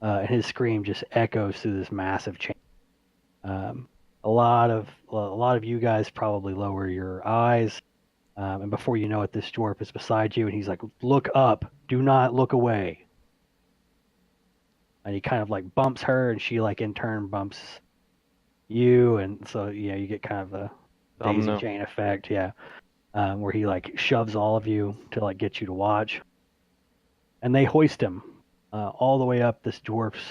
And his scream just echoes through this massive chain. A lot of you guys probably lower your eyes. And before you know it, this dwarf is beside you, and he's like, "Look up! Do not look away!" And he kind of like bumps her, and she like in turn bumps you, and so you get kind of the daisy Domino. chain effect, yeah, where he like shoves all of you to like get you to watch, and they hoist him all the way up this dwarf's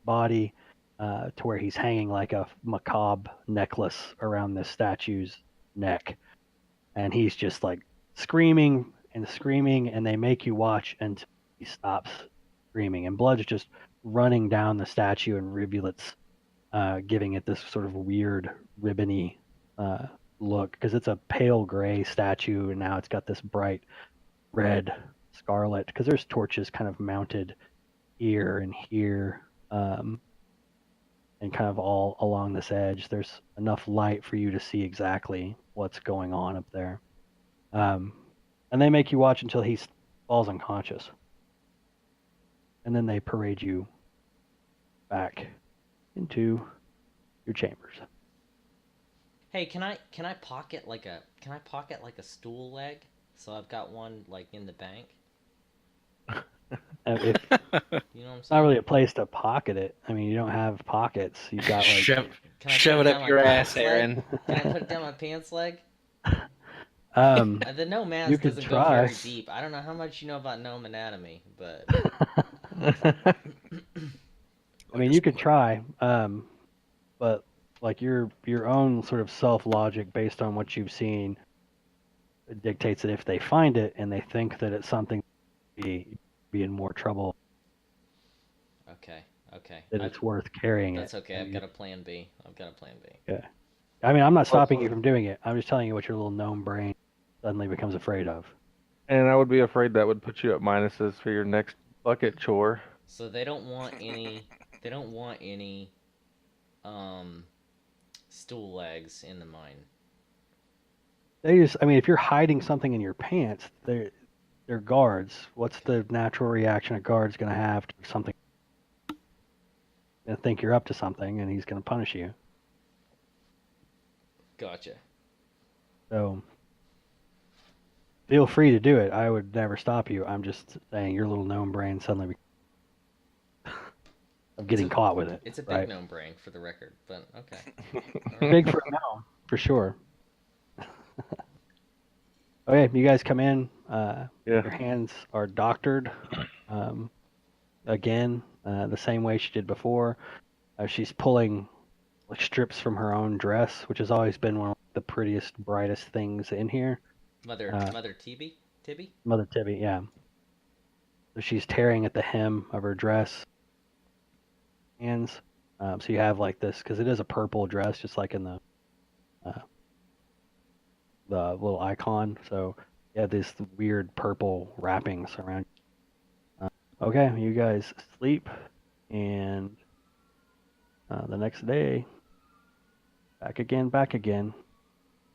body to where he's hanging like a macabre necklace around this statue's neck. And he's just like screaming and screaming, and they make you watch until he stops screaming. And blood's just running down the statue in rivulets, giving it this sort of weird ribbony look, because it's a pale gray statue, and now it's got this bright red scarlet, because there's torches kind of mounted here and here, and kind of all along this edge. There's enough light for you to see exactly what's going on up there. And they make you watch until he falls unconscious. And then they parade you back into your chambers. Hey, can I pocket like a stool leg? So I've got one like in the bank. If, You know what I'm it's saying? not really a place to pocket it. I mean, you don't have pockets. You've got like Shove Can I shove put it down up my your pants ass, leg? Aaron. Can I put it down my pants leg? The gnome mask You could doesn't go very try. deep. I don't know how much you know about gnome anatomy, but I mean, you could try, but like your own sort of self logic based on what you've seen dictates that if they find it and they think that it's something be in more trouble, okay, okay. that it's worth carrying it. That's okay. I've got a plan B. I've got a plan B. Yeah. I mean, I'm not stopping you Also- from doing it. I'm just telling you what your little gnome brain suddenly becomes afraid of. And I would be afraid that would put you at minuses for your next bucket chore. So they don't want any. They don't want any. Um, stool legs in the mine. I mean, if you're hiding something in your pants, they're guards. What's the natural reaction a guard's going to have to something? Going to think you're up to something, and he's going to punish you. Gotcha. So feel free to do it. I would never stop you. I'm just saying your little gnome brain suddenly of getting caught with it. It's a big right? gnome brain, for the record, but okay. Big for a gnome, for sure. Okay, you guys come in. Your Yeah. hands are doctored. Again, the same way she did before. She's pulling like strips from her own dress, which has always been one of the prettiest, brightest things in here. Mother Tibby? Tibby? Mother Tibby, yeah. So she's tearing at the hem of her dress. Hands. So you have like this, because it is a purple dress, just like in the little icon. So you have this weird purple wrappings around. Okay, you guys sleep, and the next day, back again,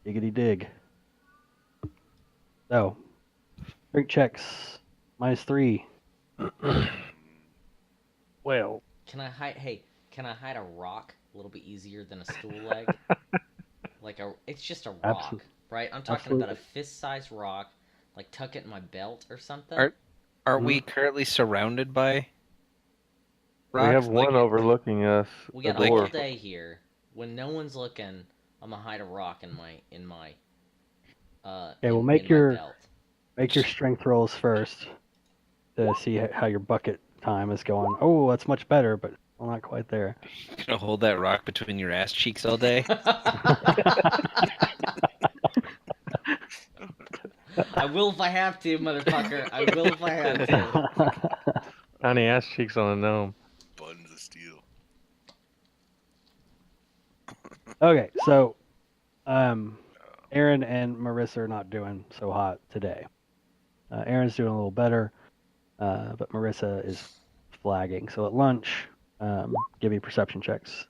diggity dig. So, strength checks, -3. Well, Can I hide? Hey, can I hide a rock a little bit easier than a stool leg? It's just a rock, Absol- right? I'm talking about a absolutely. fist-sized rock, like tuck it in my belt or something. Are we currently surrounded by We rocks? have one overlooking us. We the got like- all door. day here. When no one's looking, I'm gonna hide a rock in my Okay, well, in make my your belt. strength rolls first to see how your bucket time is going. Oh, that's much better, but well, not quite there. Gonna hold that rock between your ass cheeks all day? I will if I have to, motherfucker. I will if I have to. Tiny ass cheeks on a gnome. Buttons of steel. Okay, so Aaron and Marissa are not doing so hot today. Aaron's doing a little better, but Marissa is flagging. So at lunch, give me perception checks.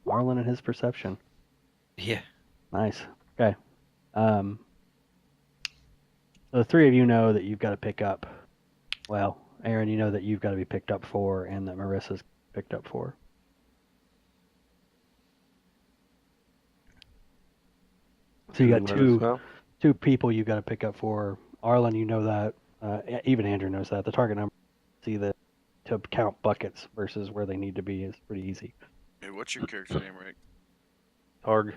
Marlon and his perception. Yeah. Nice. Okay. So the three of you know that you've got to pick up. Well, Aaron, you know that you've got to be picked up for, and that Marissa's picked up for. So you got Let us know. two people you got to pick up for. Arlen, you know that. Even Andrew knows that. The target number, see the to count buckets versus where they need to be is pretty easy. Hey, what's your character name, Rick? Targ.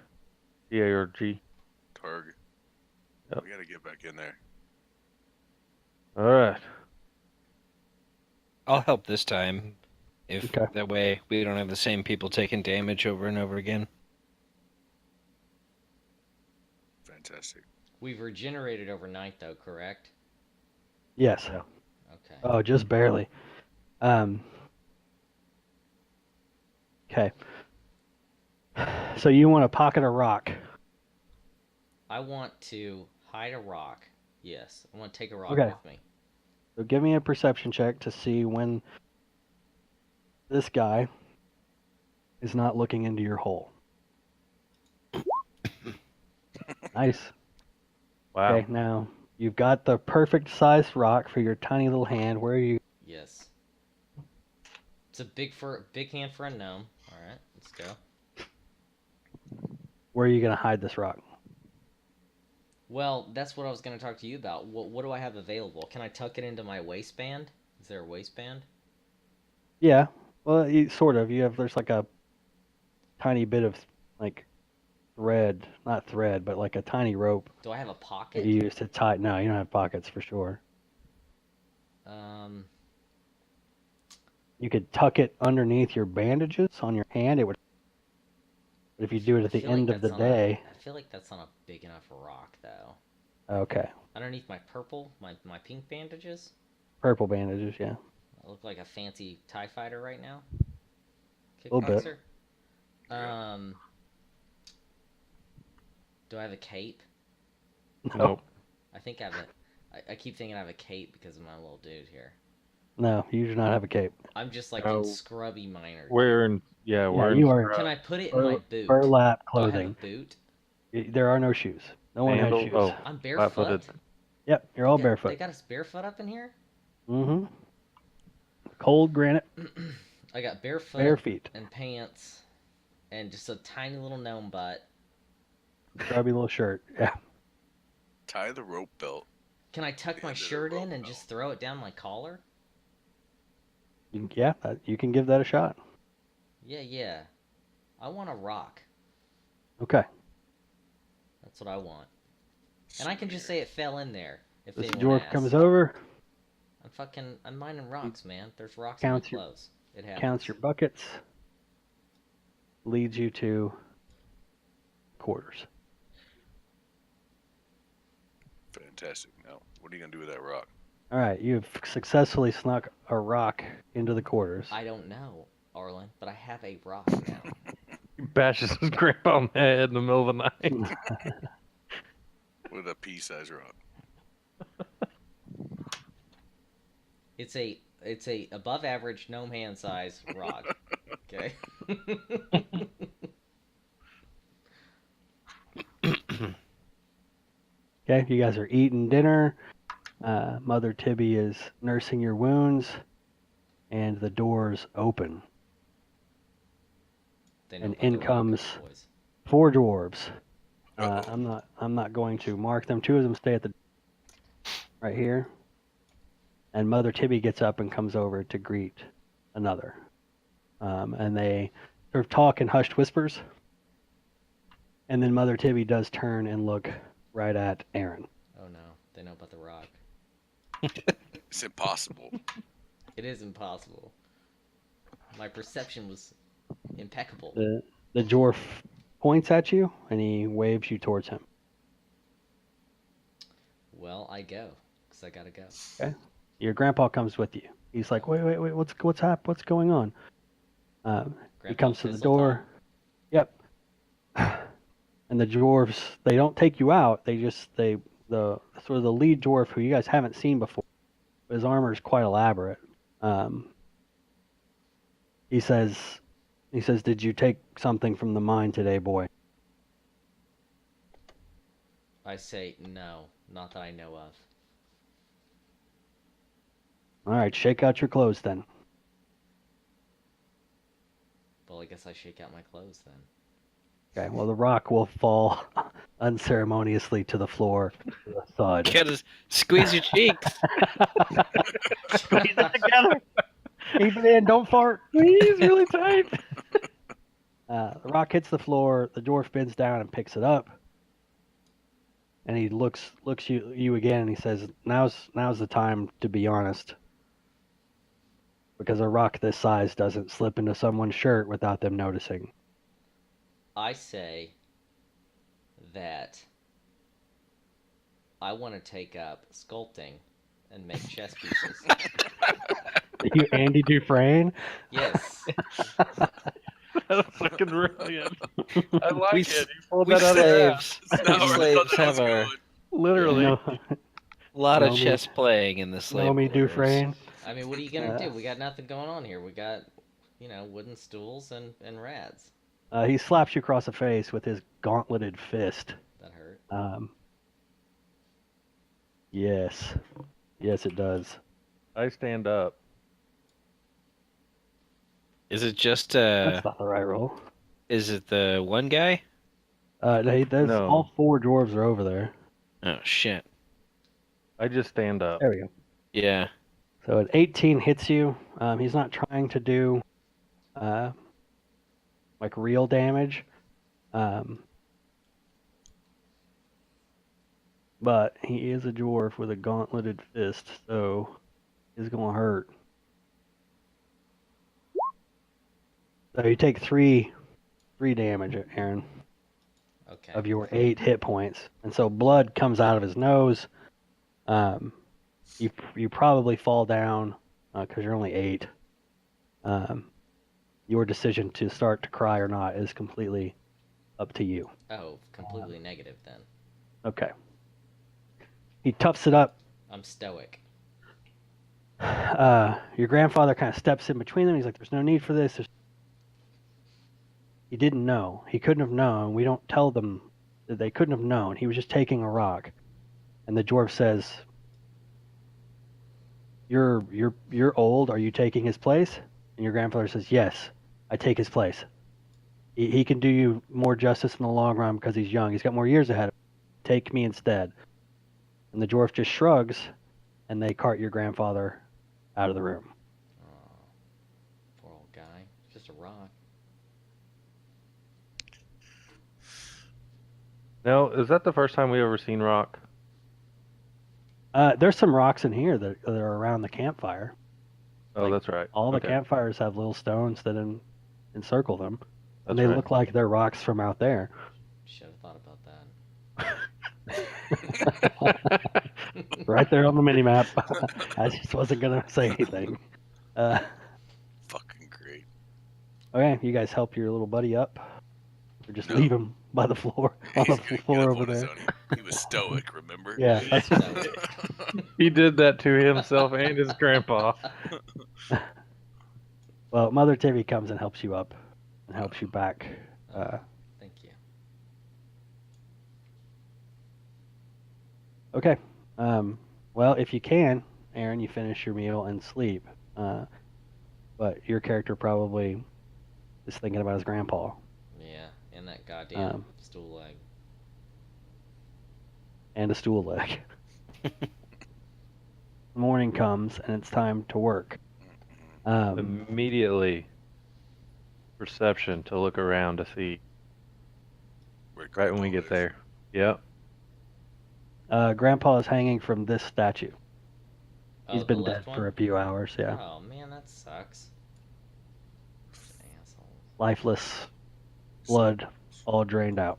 T-A-R-G. Targ. Yep. We gotta get back in there. All right. I'll help this time. If Okay. that way we don't have the same people taking damage over and over again. Fantastic. We've regenerated overnight, though, correct? Yes. Yeah. Okay. Oh, just barely. Okay. So you want to pocket a rock. I want to hide a rock. Yes, I want to take a rock Okay. with me. So give me a perception check to see when this guy is not looking into your hole. Nice. Wow. Okay, now you've got the perfect sized rock for your tiny little hand. Where are you? Yes. It's a big hand for a gnome. All right, let's go. Where are you gonna hide this rock? Well, that's what I was going to talk to you about. What do I have available? Can I tuck it into my waistband? Is there a waistband? Yeah. Well, sort of. There's like a tiny bit of like thread, not thread, but like a tiny rope Do I have a that pocket? you use to tie. No, you don't have pockets for sure. You could tuck it underneath your bandages on your hand. It would. But if you do it at the end of the day, I feel like that's on a big enough rock, though. okay, Underneath my purple, my pink bandages, purple bandages, yeah, I look like a fancy TIE fighter right now. a little bit. Kickboxer. Do I have a cape? Nope. I think I have I keep thinking I have a cape because of my little dude here. No, you do not have a cape. I'm just like No. in scrubby miner. Wearing wearing you are Can I put it in my boot? burlap Do I have a clothing. boot? There are no shoes. No one has sandals. shoes. Oh, I'm flat-footed. barefoot. Yep, you're all They barefoot. got us barefoot up in here. Mm-hmm. Cold granite, I got barefoot, bare feet, and pants, and just a tiny little gnome butt. grubby little shirt. Yeah. Tie the rope belt. Can I tuck my End of the shirt in rope and belt. just throw it down my collar? Yeah, you can give that a shot. Yeah. I want a rock. Okay. That's what I want. And I can just say it fell in there if This anyone dwarf asks. comes over, I'm mining rocks, man. There's rocks in my Counts your- clothes. It happens. counts your buckets, leads you to quarters. Fantastic. Now, what are you gonna do with that rock? All right, you've successfully snuck a rock into the quarters. I don't know, Arlen, but I have a rock now. He bashes his grandpa on the head in the middle of the night. With a pea-sized rock. It's a above average gnome hand size rock. Okay. Okay, you guys are eating dinner. Mother Tibby is nursing your wounds, and the doors open. They know And about the in rock, comes boys. 4 dwarves. Uh-oh. I'm not going to mark them. 2 of them stay at the right here. And Mother Tibby gets up and comes over to greet another. And they sort of talk in hushed whispers. And then Mother Tibby does turn and look right at Aaron. Oh no, they know about the rock. It's impossible. It is impossible. My perception was impeccable. The dwarf points at you and he waves you towards him. Well, I go because I gotta go. Okay. Your grandpa comes with you. He's like, wait, what's going on? He Grandpa comes to the Fizzle door. Yep. And the dwarves, they don't take you out. They the sort of the lead dwarf who you guys haven't seen before. His armor is quite elaborate. He says, "Did you take something from the mine today, boy?" I say no, not that I know of. All right, shake out your clothes then. Well, I guess I shake out my clothes then. Okay. Well, the rock will fall unceremoniously to the floor with a thud. Gotta squeeze your cheeks. Squeeze it together. Keep it in. Don't fart. Squeeze really tight. The rock hits the floor. The dwarf bends down and picks it up. And he looks you again, and he says, "Now's the time to be honest, because a rock this size doesn't slip into someone's shirt without them noticing." I say that I want to take up sculpting and make chess pieces. You Andy Dufresne? Yes. That's fucking brilliant. I like We it. s- You pulled We that out of your ass. slaves, That's we not where I slaves thought that have was our going. Literally. No, a lot of Know me- chess playing in the slave know me, quarters. Dufresne? I mean, what are you gonna do? We got nothing going on here. We got, wooden stools and rads. He slaps you across the face with his gauntleted fist. That hurt. Yes, it does. I stand up. Is it just That's not the right roll. is it the one guy? No. All 4 dwarves are over there. Oh shit. I just stand up. There we go. Yeah. So an 18 hits you. He's not trying to do like real damage. But he is a dwarf with a gauntleted fist, so it's gonna hurt. So you take three damage, Aaron, Okay. of your 8 hit points, and so blood comes out of his nose. You probably fall down because you're only 8. Your decision to start to cry or not is completely up to you. Oh, completely negative then. Okay. He toughs it up. I'm stoic. Your grandfather kind of steps in between them. He's like, "There's no need for this." He didn't know. He couldn't have known. We don't tell them that they couldn't have known. He was just taking a rock. And the dwarf says, You're old. Are you taking his place?" And your grandfather says, "Yes, I take his place. He can do you more justice in the long run because he's young. He's got more years ahead of him. Take me instead." And the dwarf just shrugs, and they cart your grandfather out of the room. Oh, poor old guy. Just a rock. Now, is that the first time we ever seen Rock? There's some rocks in here that are around the campfire. Oh, Like, that's right. All the Okay. campfires have little stones that encircle them, and That's they right. look like they're rocks from out there. Should have thought about that. Right there on the mini map. I just wasn't gonna say anything. Fucking great. Okay, you guys help your little buddy up, or just No. leave him by the floor on the He's gonna floor get up over on his there. own. He was stoic, remember? Yeah, He's stoic. He did that to himself and his grandpa. Well, Mother Tivy comes and helps you up, and helps you back. Thank you. Okay. Well, if you can, Aaron, you finish your meal and sleep. But your character probably is thinking about his grandpa. Yeah, and that goddamn Um, stool leg. And a stool leg. Morning comes and it's time to work. Immediately, perception to look around to see. Where Right when we Grandpa get there. Yep. Grandpa is hanging from this statue. He's Oh, been the dead left one? for a few hours. Yeah, Oh man, that sucks. Asshole. lifeless, blood all drained out.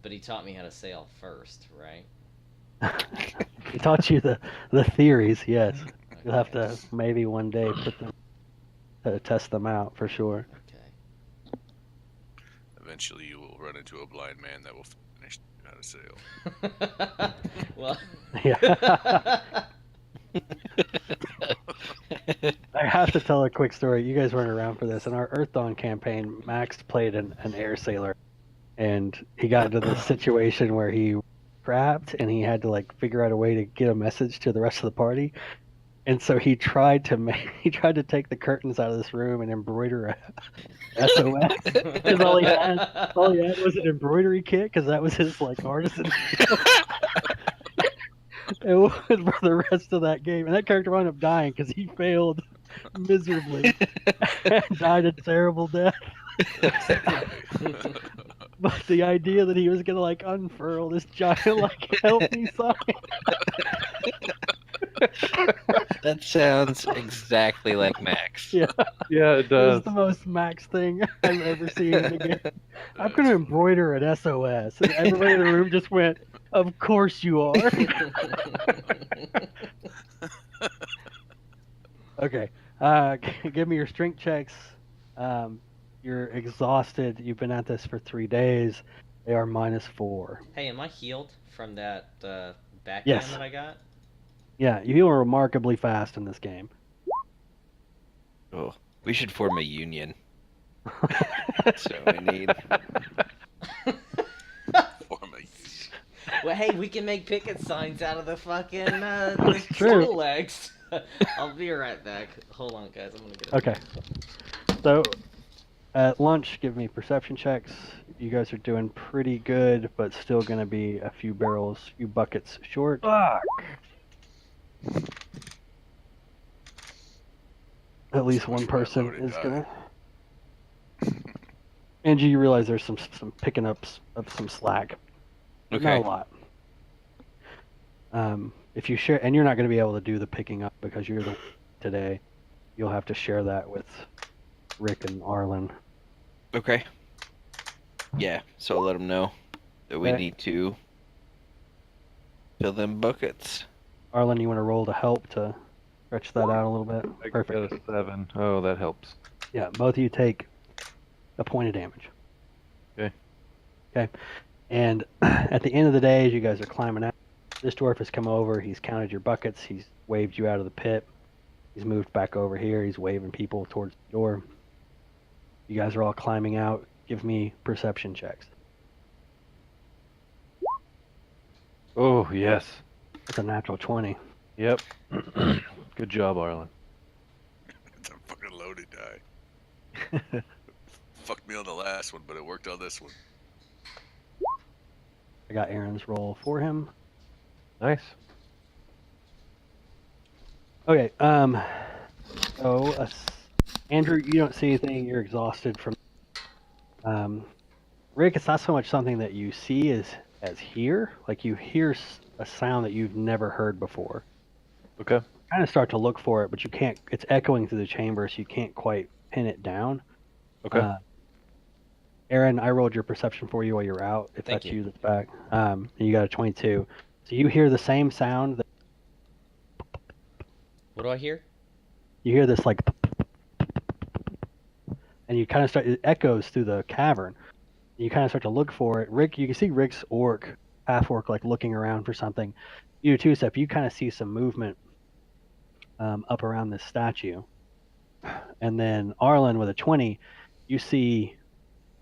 But he taught me how to sail first, right? He taught you the theories. Yes, Okay. you'll have to maybe one day put them test them out for sure. Okay. Eventually, you will run into a blind man that will finish how to sail. Well. Yeah. I have to tell a quick story. You guys weren't around for this. In our Earth Dawn campaign, Max played an air sailor, and he got into this situation where he trapped, and he had to like figure out a way to get a message to the rest of the party. And so he tried to take the curtains out of this room and embroider a SOS. Because all he had was an embroidery kit, because that was his like artisan. It was for the rest of that game, and that character wound up dying because he failed miserably and died a terrible death. But the idea that he was gonna like unfurl this giant like help me sign. That sounds exactly like Max. Yeah, Yeah, it it was does. the most Max thing I've ever seen in a game. I'm gonna embroider an SOS, and everybody in the room just went, "Of course you are." Okay, give me your strength checks. You're exhausted. You've been at this for 3 days. They are -4. Hey, am I healed from that backhand Yes. that I got? Yeah, you heal remarkably fast in this game. Oh, we should form a union. That's what we need. Form a Well, hey, we can make picket signs out of the fucking That's true. stool legs. I'll be right back. Hold on, guys. I'm gonna get a Okay. So, at lunch, give me perception checks. You guys are doing pretty good, but still going to be a few buckets short. Fuck. at least So one much for my person loaded is die. gonna. Angie, you realize there's some picking up of some slack, but not Okay. a lot. If you share, and you're not going to be able to do the picking up because you're the today. You'll have to share that with Rick and Arlen. Okay. Yeah, so I'll let them know that we Okay. need to fill them buckets. Arlen, you want to roll to help to stretch that out a little bit? I Perfect. got a 7. Oh, that helps. Yeah, both of you take a point of damage. Okay. Okay. And at the end of the day, as you guys are climbing out, this dwarf has come over. He's counted your buckets. He's waved you out of the pit. He's moved back over here. He's waving people towards the door. You guys are all climbing out. Give me perception checks. Oh, yes. It's a natural 20. Yep. Good job, Arlen. It's a fucking loaded die. Fucked me on the last one, but it worked on this one. I got Aaron's roll for him. Nice. Okay. So, Andrew, you don't see anything. You're exhausted from. Rick, it's not so much something that you see as hear. Like you hear a sound that you've never heard before. Okay. Kind of start to look for it, but you can't. It's echoing through the chamber, so you can't quite pin it down. Okay. Aaron, I rolled your perception for you while you're out. If Thank that's you. you, that's back. And you got a 22. So you hear the same sound. What do I hear? You hear this like, and you kind of start. It echoes through the cavern. You kind of start to look for it. Rick, you can see Rick's half orc, like looking around for something. You too, Steph. You kind of see some movement up around this statue. And then Arlen with a 20, you see.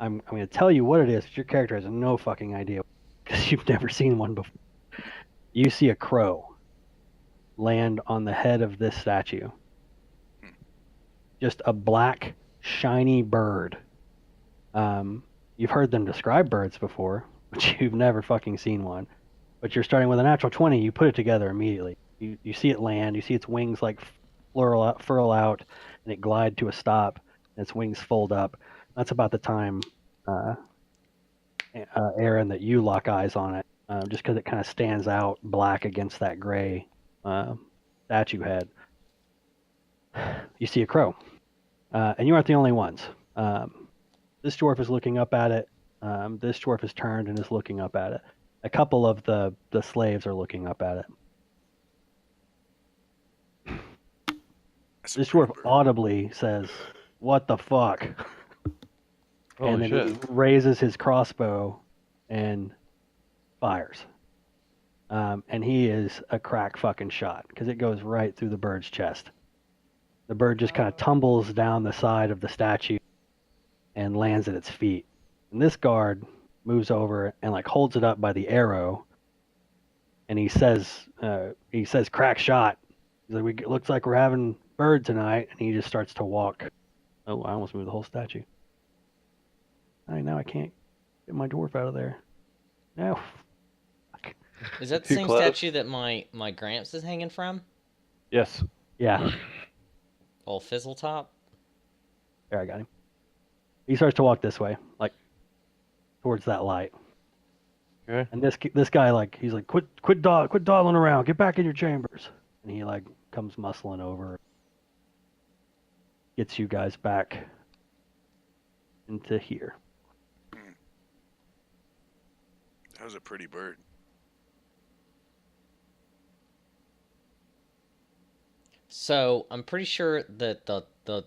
I'm going to tell you what it is. But your character has no fucking idea because you've never seen one before. You see a crow land on the head of this statue. Just a black, shiny bird. You've heard them describe birds before, but you've never fucking seen one. But you're starting with a natural 20, you put it together immediately. You see it land, you see its wings like furl out, and it glide to a stop, and its wings fold up. That's about the time, Aaron, that you lock eyes on it, just because it kind of stands out black against that gray statue head. You see a crow, and you aren't the only ones. This dwarf is looking up at it. This dwarf has turned and is looking up at it. A couple of the slaves are looking up at it. That's a This pretty dwarf bird. audibly says, "What the fuck?" And Holy then shit. he raises his crossbow and fires. And he is a crack fucking shot because it goes right through the bird's chest. The bird just kind of tumbles down the side of the statue and lands at its feet. And this guard moves over and like holds it up by the arrow. And he says, "Crack shot." He's like, "It looks like we're having bird tonight." And he just starts to walk. Oh, I almost moved the whole statue. Now I can't get my dwarf out of there. No. Fuck. Is that the Too same close. statue that my Gramps is hanging from? Yes. Yeah. Old Fizzletop? There, I got him. He starts to walk this way, like towards that light. Okay. And this guy, like, he's like, quit dawdling around. Get back in your chambers. And he like comes muscling over, gets you guys back into here. That was a pretty bird. So I'm pretty sure that the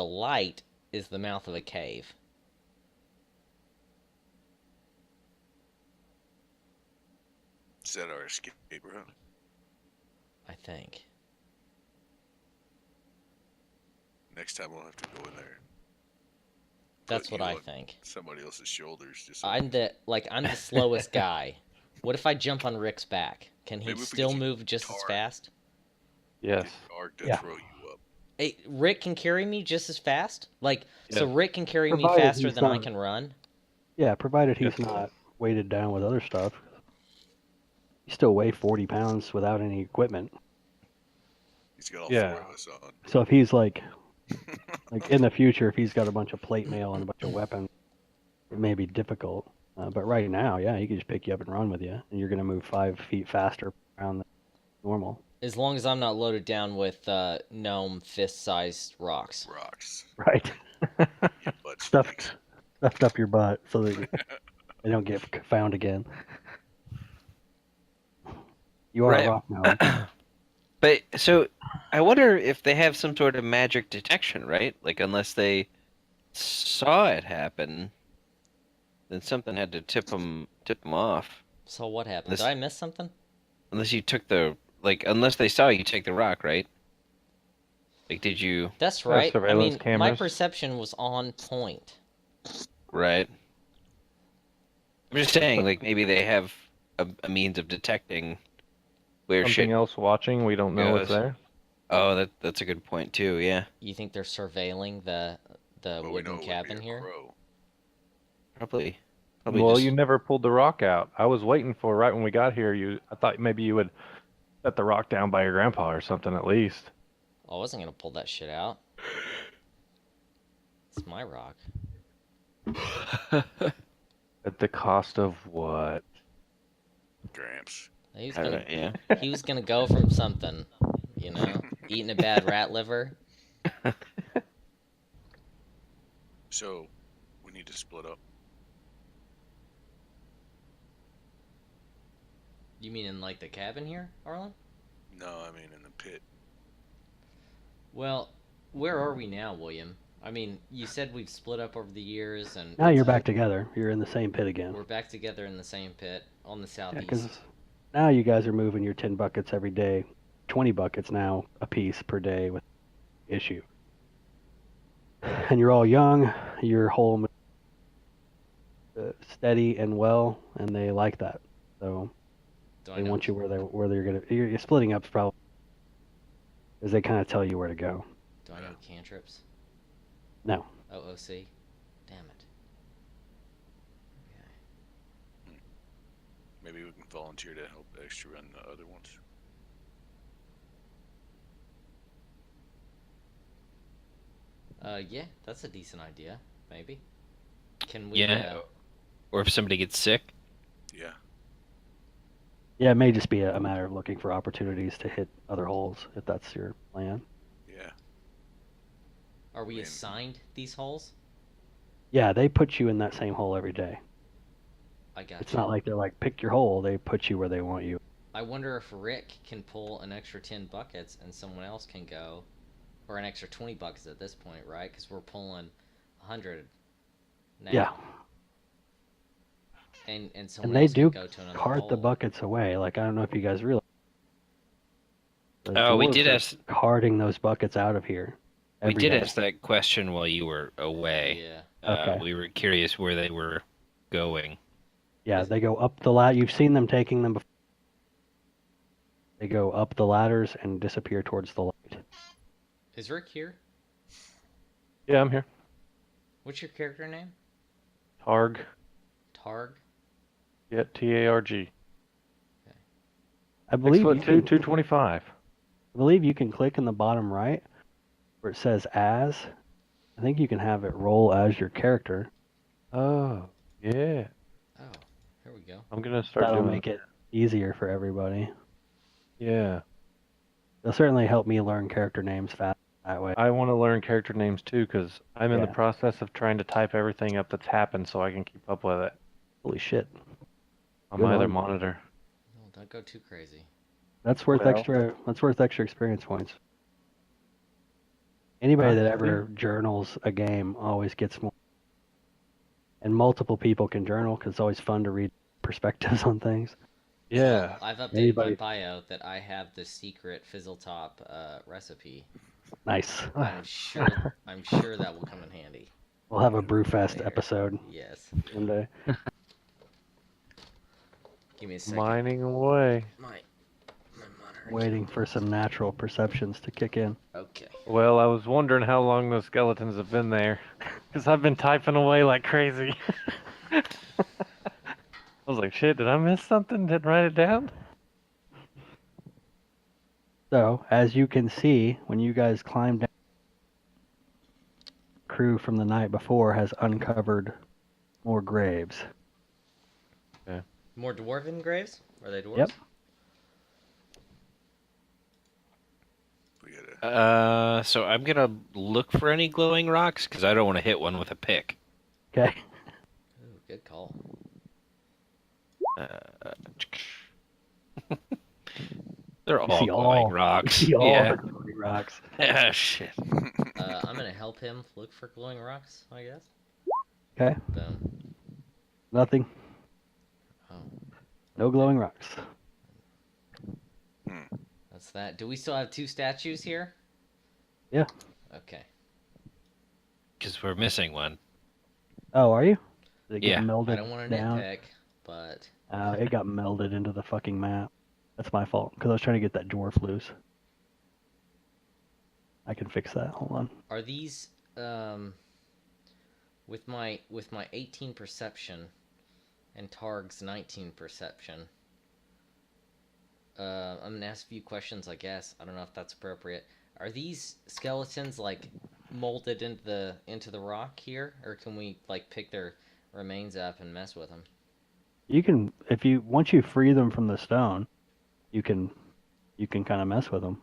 light is the mouth of a cave. Is that our escape route? I think. Next time we'll have to go in there. That's Put what you I on think. Somebody else's shoulders. Just so I'm the slowest guy. What if I jump on Rick's back? Can he Maybe if we still get you move just as tarred. fast? Yes. Arc to Yeah. throw you up. Hey, Rick can carry me just as fast? Like, so Yes. Rick can carry me Provided faster he's than I not- can run? Yeah, provided he's Yes. not weighted down with other stuff. You still weigh 40 pounds without any equipment. He's got all Yeah. 4 of us on. So if he's like in the future, if he's got a bunch of plate mail and a bunch of weapons, it may be difficult. But right now, yeah, he can just pick you up and run with you, and you're gonna move 5 feet faster around than normal. As long as I'm not loaded down with gnome fist-sized rocks. Rocks. Right. Your butt Stuffed, cheeks. stuffed up your butt so that they don't get found again. You are Right. a rock gnome. But so I wonder if they have some sort of magic detection, right? Like unless they saw it happen, then something had to tip them off. So what happened? This- Did I miss something? Unless you took unless they saw you take the rock, right? Like, did you? That's right. I surveillance mean, my cameras. perception was on point. Right. I'm just saying, like maybe they have a means of detecting where Something shit. else watching, we don't know what's goes. there. Oh, that's a good point too. Yeah, You think they're surveilling the But we know wooden it would cabin be a here? crow. probably. Well, just, you never pulled the rock out. I was waiting for right when we got here. I thought maybe you would set the rock down by your grandpa or something at least. I wasn't gonna pull that shit out. It's my rock. At the cost of what? Gramps. He was I don't gonna, know, yeah. he was gonna go from something, you know, eating a bad rat liver. So, we need to split up. You mean in like the cabin here, Arlen? No, I mean in the pit. Well, where are we now, William? I mean, you said we've split up over the years, and Now you're back together. You're in the same pit again. we're back together in the same pit on the Yeah, southeast. because now you guys are moving your 10 buckets every day, 20 buckets now a piece per day with issue. And you're all young. Your home is steady and well, and they like that. So Do I they know? want you where they're gonna. You're splitting up probably because they kind of tell you where to go. Do I know cantrips? No. OOC? Damn it. Maybe we can volunteer to help extra run the other ones. Yeah, that's a decent idea. Maybe. Can we? Yeah. Or if somebody gets sick. Yeah. Yeah, it may just be a matter of looking for opportunities to hit other holes if that's your plan. Yeah. Are we Man. assigned these holes? Yeah, they put you in that same hole every day. I got It's you. not like they're like pick your hole. They put you where they want you. I wonder if Rick can pull an extra 10 buckets and someone else can go, or an extra 20 buckets at this point, right? Because we're pulling 100 now. Yeah, And someone and they else do can go to another cart the hole. buckets away. Like I don't know if you guys realize. The Oh, we dwarves did are ask. carting those buckets out of here. We every did day. ask that question while you were away. Yeah. Okay. We were curious where they were going. Yeah, they go up the ladder. You've seen them taking them before. They go up the ladders and disappear towards the light. Is Rick here? Yeah, I'm here. What's your character name? Targ. Targ? Yeah, Targ. I believe you 6'2", can, 225. I believe you can click in the bottom right where it says as. I think you can have it roll as your character. Oh, yeah. Oh, here we go. I'm gonna start That'll doing. make it easier for everybody. Yeah, It'll certainly help me learn character names fast that way. I want to learn character names too, because I'm in the Yeah. process of trying to type everything up that's happened so I can keep up with it Holy shit. on Good my other one. monitor. No, don't go too crazy. That's worth Well- extra. That's worth extra experience points. Anybody that Yeah. ever journals a game always gets more. And multiple people can journal because it's always fun to read perspectives on things. Yeah. Well, I've updated Anybody- my bio that I have the secret Fizzletop recipe. Nice. I'm sure that will come in handy. We'll have a Brewfest episode Yes. one day. Give me a second. Mining away. My monitor. Waiting for some natural perceptions to kick in. Okay. Well, I was wondering how long those skeletons have been there, because I've been typing away like crazy. I was like, shit, did I miss something? Didn't write it down? So, as you can see, when you guys climb down, the crew from the night before has uncovered more graves. More dwarven graves? Are they dwarves? Yep. We gotta. So I'm gonna look for any glowing rocks because I don't want to hit one with a pick. Okay. Ooh, good call. Uh, They're You all see glowing all. rocks. You see all Yeah. the glowing rocks. Ah, shit. I'm gonna help him look for glowing rocks, I guess. Okay. Boom. Nothing. Oh, No glowing rocks. that's that. Do we still have 2 statues here? Yeah. Okay. Because we're missing one. Oh, are you? Did it get Yeah. melded I don't want to down? nitpick, but It got melded into the fucking map. That's my fault because I was trying to get that dwarf loose. I can fix that. Hold on. are these with my 18 perception and Targ's 19 perception? I'm gonna ask a few questions, I guess. I don't know if that's appropriate. Are these skeletons like molded into the rock here, or can we like pick their remains up and mess with them? You can, if you once you free them from the stone, you can kind of mess with them.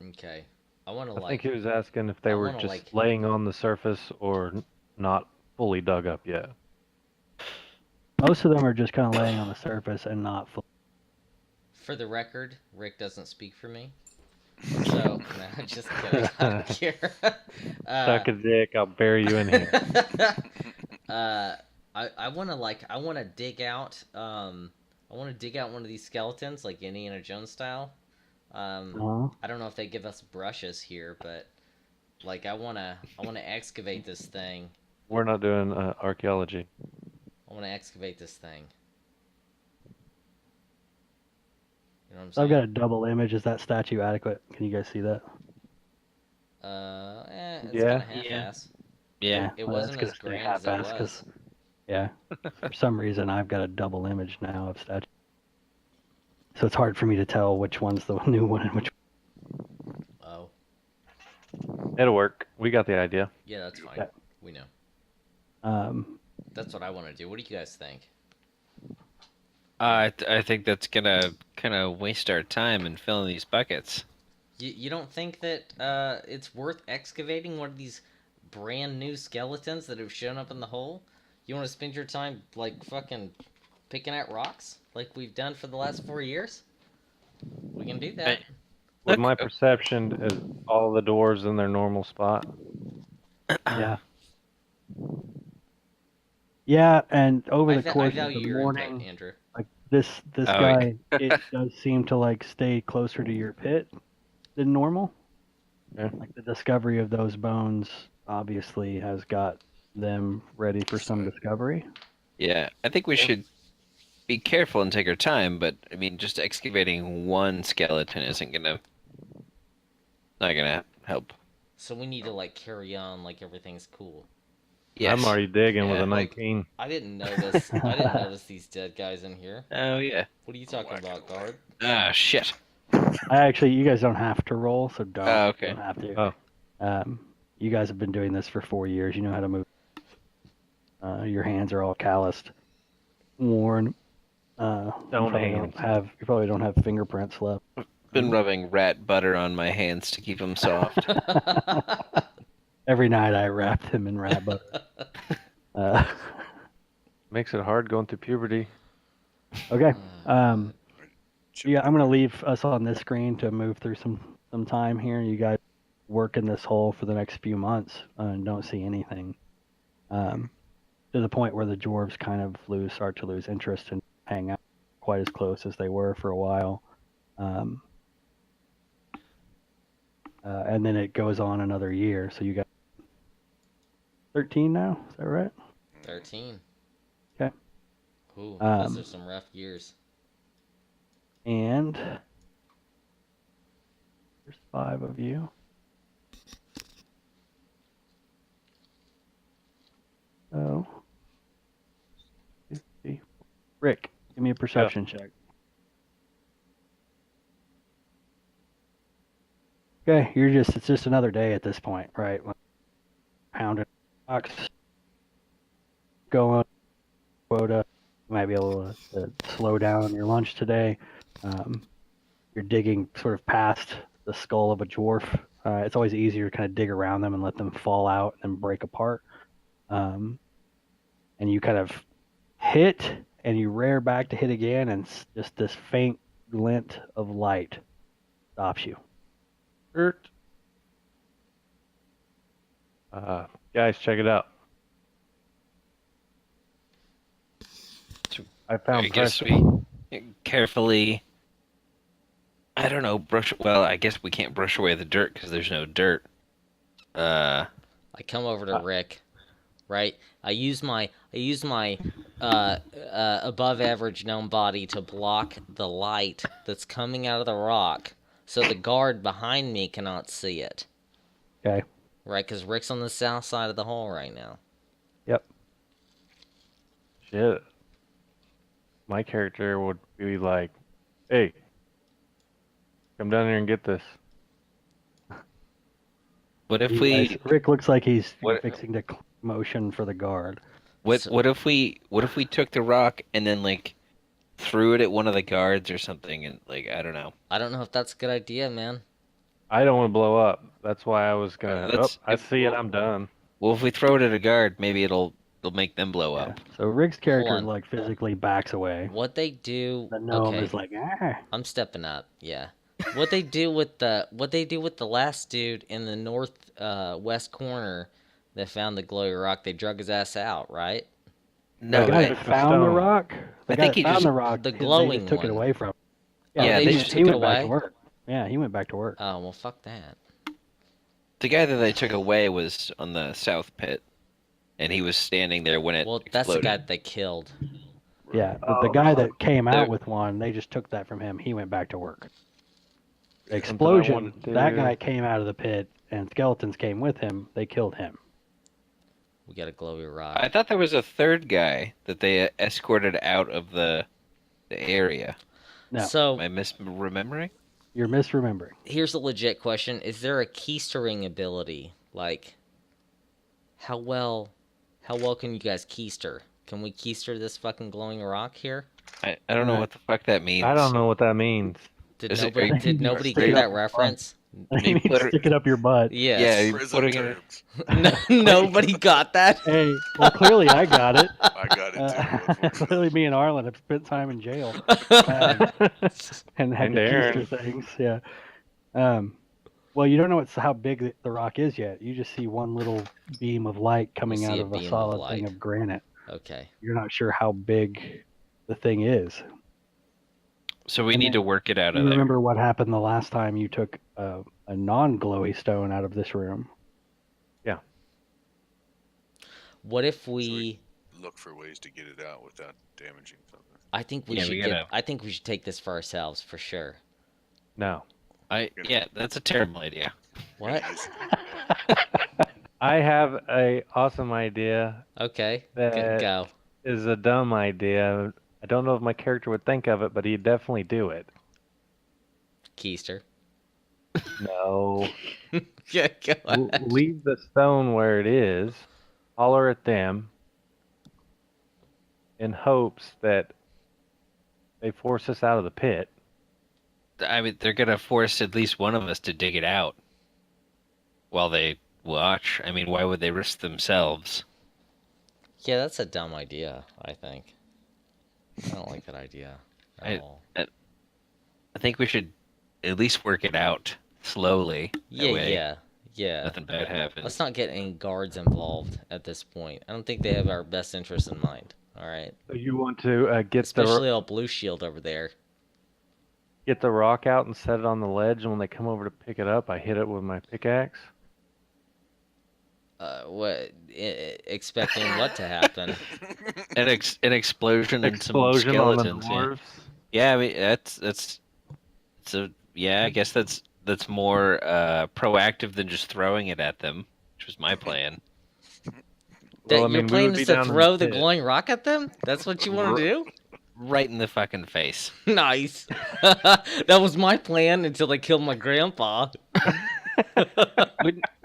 Okay. I want to I think like he was asking if they I were wanna, just like- laying on the surface or not fully dug up yet. Most of them are just kind of laying on the surface and not full. for the record, Rick doesn't speak for me. So, no, just kidding. I don't care. Suck a dick, I'll bury you in here. I want to dig out one of these skeletons like Indiana Jones style. I don't know if they give us brushes here, but like I want to excavate this thing. We're not doing archaeology. I want to excavate this thing. You know what I'm So I've saying? got a double image. Is that statue adequate? Can you guys see that? It's Yeah. kind of half-ass. Yeah. It well, that's wasn't gonna as stay grand as it half-assed 'cause- was. yeah. For some reason, I've got a double image now of statue. So it's hard for me to tell which one's the new one and which. Oh, It'll work. We got the idea. yeah, that's fine. Yeah. We know. That's what I want to do. What do you guys think? I think that's gonna kind of waste our time in filling these buckets. You don't think that it's worth excavating one of these brand new skeletons that have shown up in the hole? You want to spend your time like fucking picking at rocks like we've done for the last 4 years? We can do that. With Look, my perception, is all the dwarves in their normal spot? Yeah. Yeah, and over the I course of value the your morning, input, Andrew. like this Oh, guy, it does seem to like stay closer to your pit than normal. Yeah. Like the discovery of those bones obviously has got them ready for some discovery. Yeah, I think we should be careful and take our time, but I mean, just excavating one skeleton isn't not gonna help. So we need to like carry on like everything's cool. Yes. I'm already digging with Yeah. a 19. I didn't notice. I didn't notice these dead guys in here. Oh yeah. What are you talking about, guard? Ah shit. You guys don't have to roll, so don't. Oh, You okay. don't have to. Oh. You guys have been doing this for 4 years. You know how to move. Your hands are all calloused, worn. Stone hands. You probably don't have fingerprints left. Been rubbing rat butter on my hands to keep them soft. Every night I wrap them in rat butter. Makes it hard going through puberty. Okay. Chip Yeah, I'm gonna leave us on this screen to move through some time here. You guys work in this hole for the next few months and don't see anything. To the point where the dwarves kind of start to lose interest and hang out quite as close as they were for a while. And then it goes on another year. So you got 13 now, is that right? 13. Okay. Ooh, those are Um, some rough years. And there's 5 of you. So, 2, 3, 4. Rick, give me a perception check. Okay, it's just another day at this point, right? Like, pounding rocks, going quota. You might be able to slow down on your lunch today. Um, you're digging sort of past the skull of a dwarf. It's always easier to kind of dig around them and let them fall out and break apart. Um, and you kind of hit and you rear back to hit again, and just this faint glint of light stops you. Hurt. Guys, check it out. I I found guess pressure. we carefully. I don't know. Brush. Well, I guess we can't brush away the dirt because there's no dirt. I come over to Rick, right? I use my above average gnome body to block the light that's coming out of the rock, so the guard behind me cannot see it. Okay. Right, because Rick's on the south side of the hole right now. Yep. Shit. My character would be like, "Hey, come down here and get this." What if we? Rick looks like he's What? fixing to motion for the guard. What? So- What if we? What if we took the rock and then like threw it at one of the guards or something and like I don't know. I don't know if that's a good idea, man. I don't want to blow up. That's why I was gonna. Let's- I if- see it. I'm done. Well, if we throw it at a guard, maybe it'll make them blow Yeah. up. So Rick's character on. like physically backs away. What they do? The gnome Okay, is like, ah. I'm stepping up. Yeah. What they do with the last dude in the north west corner that found the glowy rock? They drug his ass out, right? No, The guy they that took the found the stone. rock. The I guy think that he found just- the rock. the they glowing just took it one. away from him. Yeah, he they went- just he took it went back to away? work. Yeah, he went back to work. Oh well, fuck that. the guy that they took away was on the south pit, and he was standing there when it Well, that's the exploded. guy that they killed. Yeah, the Oh, guy that came there- out with one, they just took that from him. He went back to work. The Something I explosion, wanted to that do. guy came out of the pit, and skeletons came with him. They killed him. We got a glowy rock. I thought there was a third guy that they escorted out of the area. No, So Am I misremembering? you're misremembering. here's a legit question: is there a keystering ability? Like, how well can you guys keister? Can we keister this fucking glowing rock here? I don't know Right. what the fuck that means. I don't know what that means. Did Is it- nobody are you- nobody stick it get up that your reference? You need put to it- stick it up your butt. Yeah, Yes. you Prison putting it. terms. Nobody got that. Hey, well, clearly I got it. I got it too. unfortunately. Clearly, me and Arlen have spent time in jail and had And to Aaron. keister things. Yeah. Well, you don't know how big the rock is yet. You just see one little beam of light coming see out a of a beam of solid thing light. of granite. Okay. You're not sure how big the thing is. So we And need then to work it out You of there. remember what happened the last time you took a non-glowy stone out of this room? What if we? Look for ways to get it out without damaging something. I think we Yeah, should we get. gotta- I think we should take this for ourselves for sure. No. Yeah, that's a terrible idea. What? I have a awesome idea. Okay. That- Go. Is a dumb idea. I don't know if my character would think of it, but he'd definitely do it. Keister. No. Yeah. Go ahead. Leave the stone where it is. Holler at them. In hopes that they force us out of the pit. I mean, they're gonna force at least one of us to dig it out while they watch. I mean, why would they risk themselves? Yeah, that's a dumb idea. I think. I don't like that idea at I- all. I think we should at least work it out slowly. That Yeah. way Yeah. nothing bad happens. Let's not get any guards involved at this point. I don't think they have our best interest in mind. All right. So you want to get Especially old Blue Shield over there. the rock out and set it on the ledge, and when they come over to pick it up, I hit it with my pickaxe. What? Expecting what to happen? An explosion and some Explosion on the skeletons. Yeah. dwarves. Yeah, I mean that's so yeah. I guess that's more proactive than just throwing it at them, which was my plan. That Well, I mean, your we plan would be is to down in throw the pit. glowing rock at them? That's what you want to do? Right in the fucking face. Nice. That was my plan until they killed my grandpa.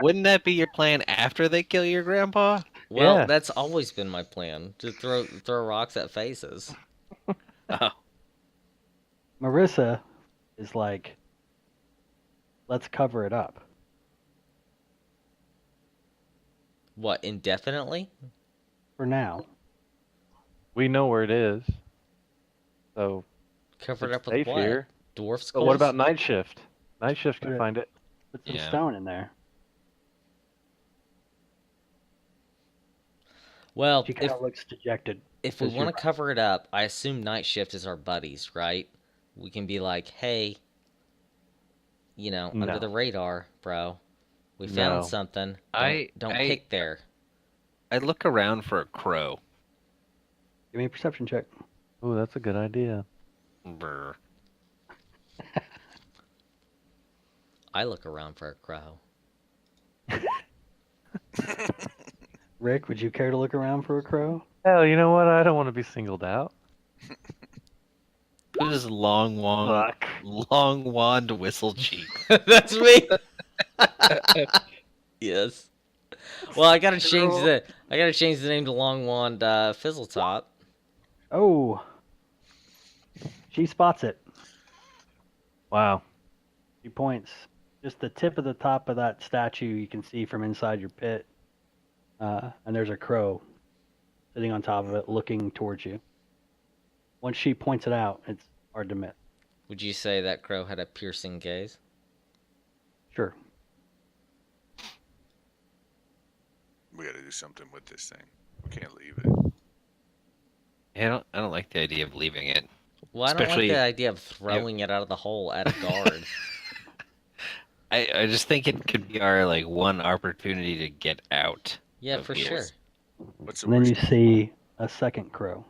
Wouldn't that be your plan after they kill your grandpa? Well, Yeah. that's always been my plan. To throw rocks at faces. Oh, Marissa is like, let's cover it up. What, indefinitely? For now. We know where it is. So Cover it it's up with safe what? here. Dwarf But skulls? what about night shift? Night shift Put can it- find it. Put some Yeah. stone in there. Well, She kind of looks dejected. if we Says want to you're cover it up, I assume night shift is our buddies, right? We can be like, hey, under No. the radar, bro. We found No. something. I Pick there. I look around for a crow. Give me a perception check. Oh, that's a good idea. Brr. I look around for a crow. Rick, would you care to look around for a crow? Hell, you know what? I don't want to be singled out. Who's this long wand whistle cheek? That's me. Yes. Well, I gotta change the name to Long Wand Fizzletop. Oh. She spots it. Wow. She points. Just the tip of the top of that statue you can see from inside your pit. And there's a crow sitting on top of it looking towards you. Once she points it out, it's hard to miss. Would you say that crow had a piercing gaze? Sure. We got to do something with this thing. We can't leave it. I don't like the idea of leaving it. Well, I don't like Especially- the idea of throwing it out of the hole at a guard. I just think it could be our one opportunity to get out. Yeah, Of for course. sure. What's the And then you worst? see a second crow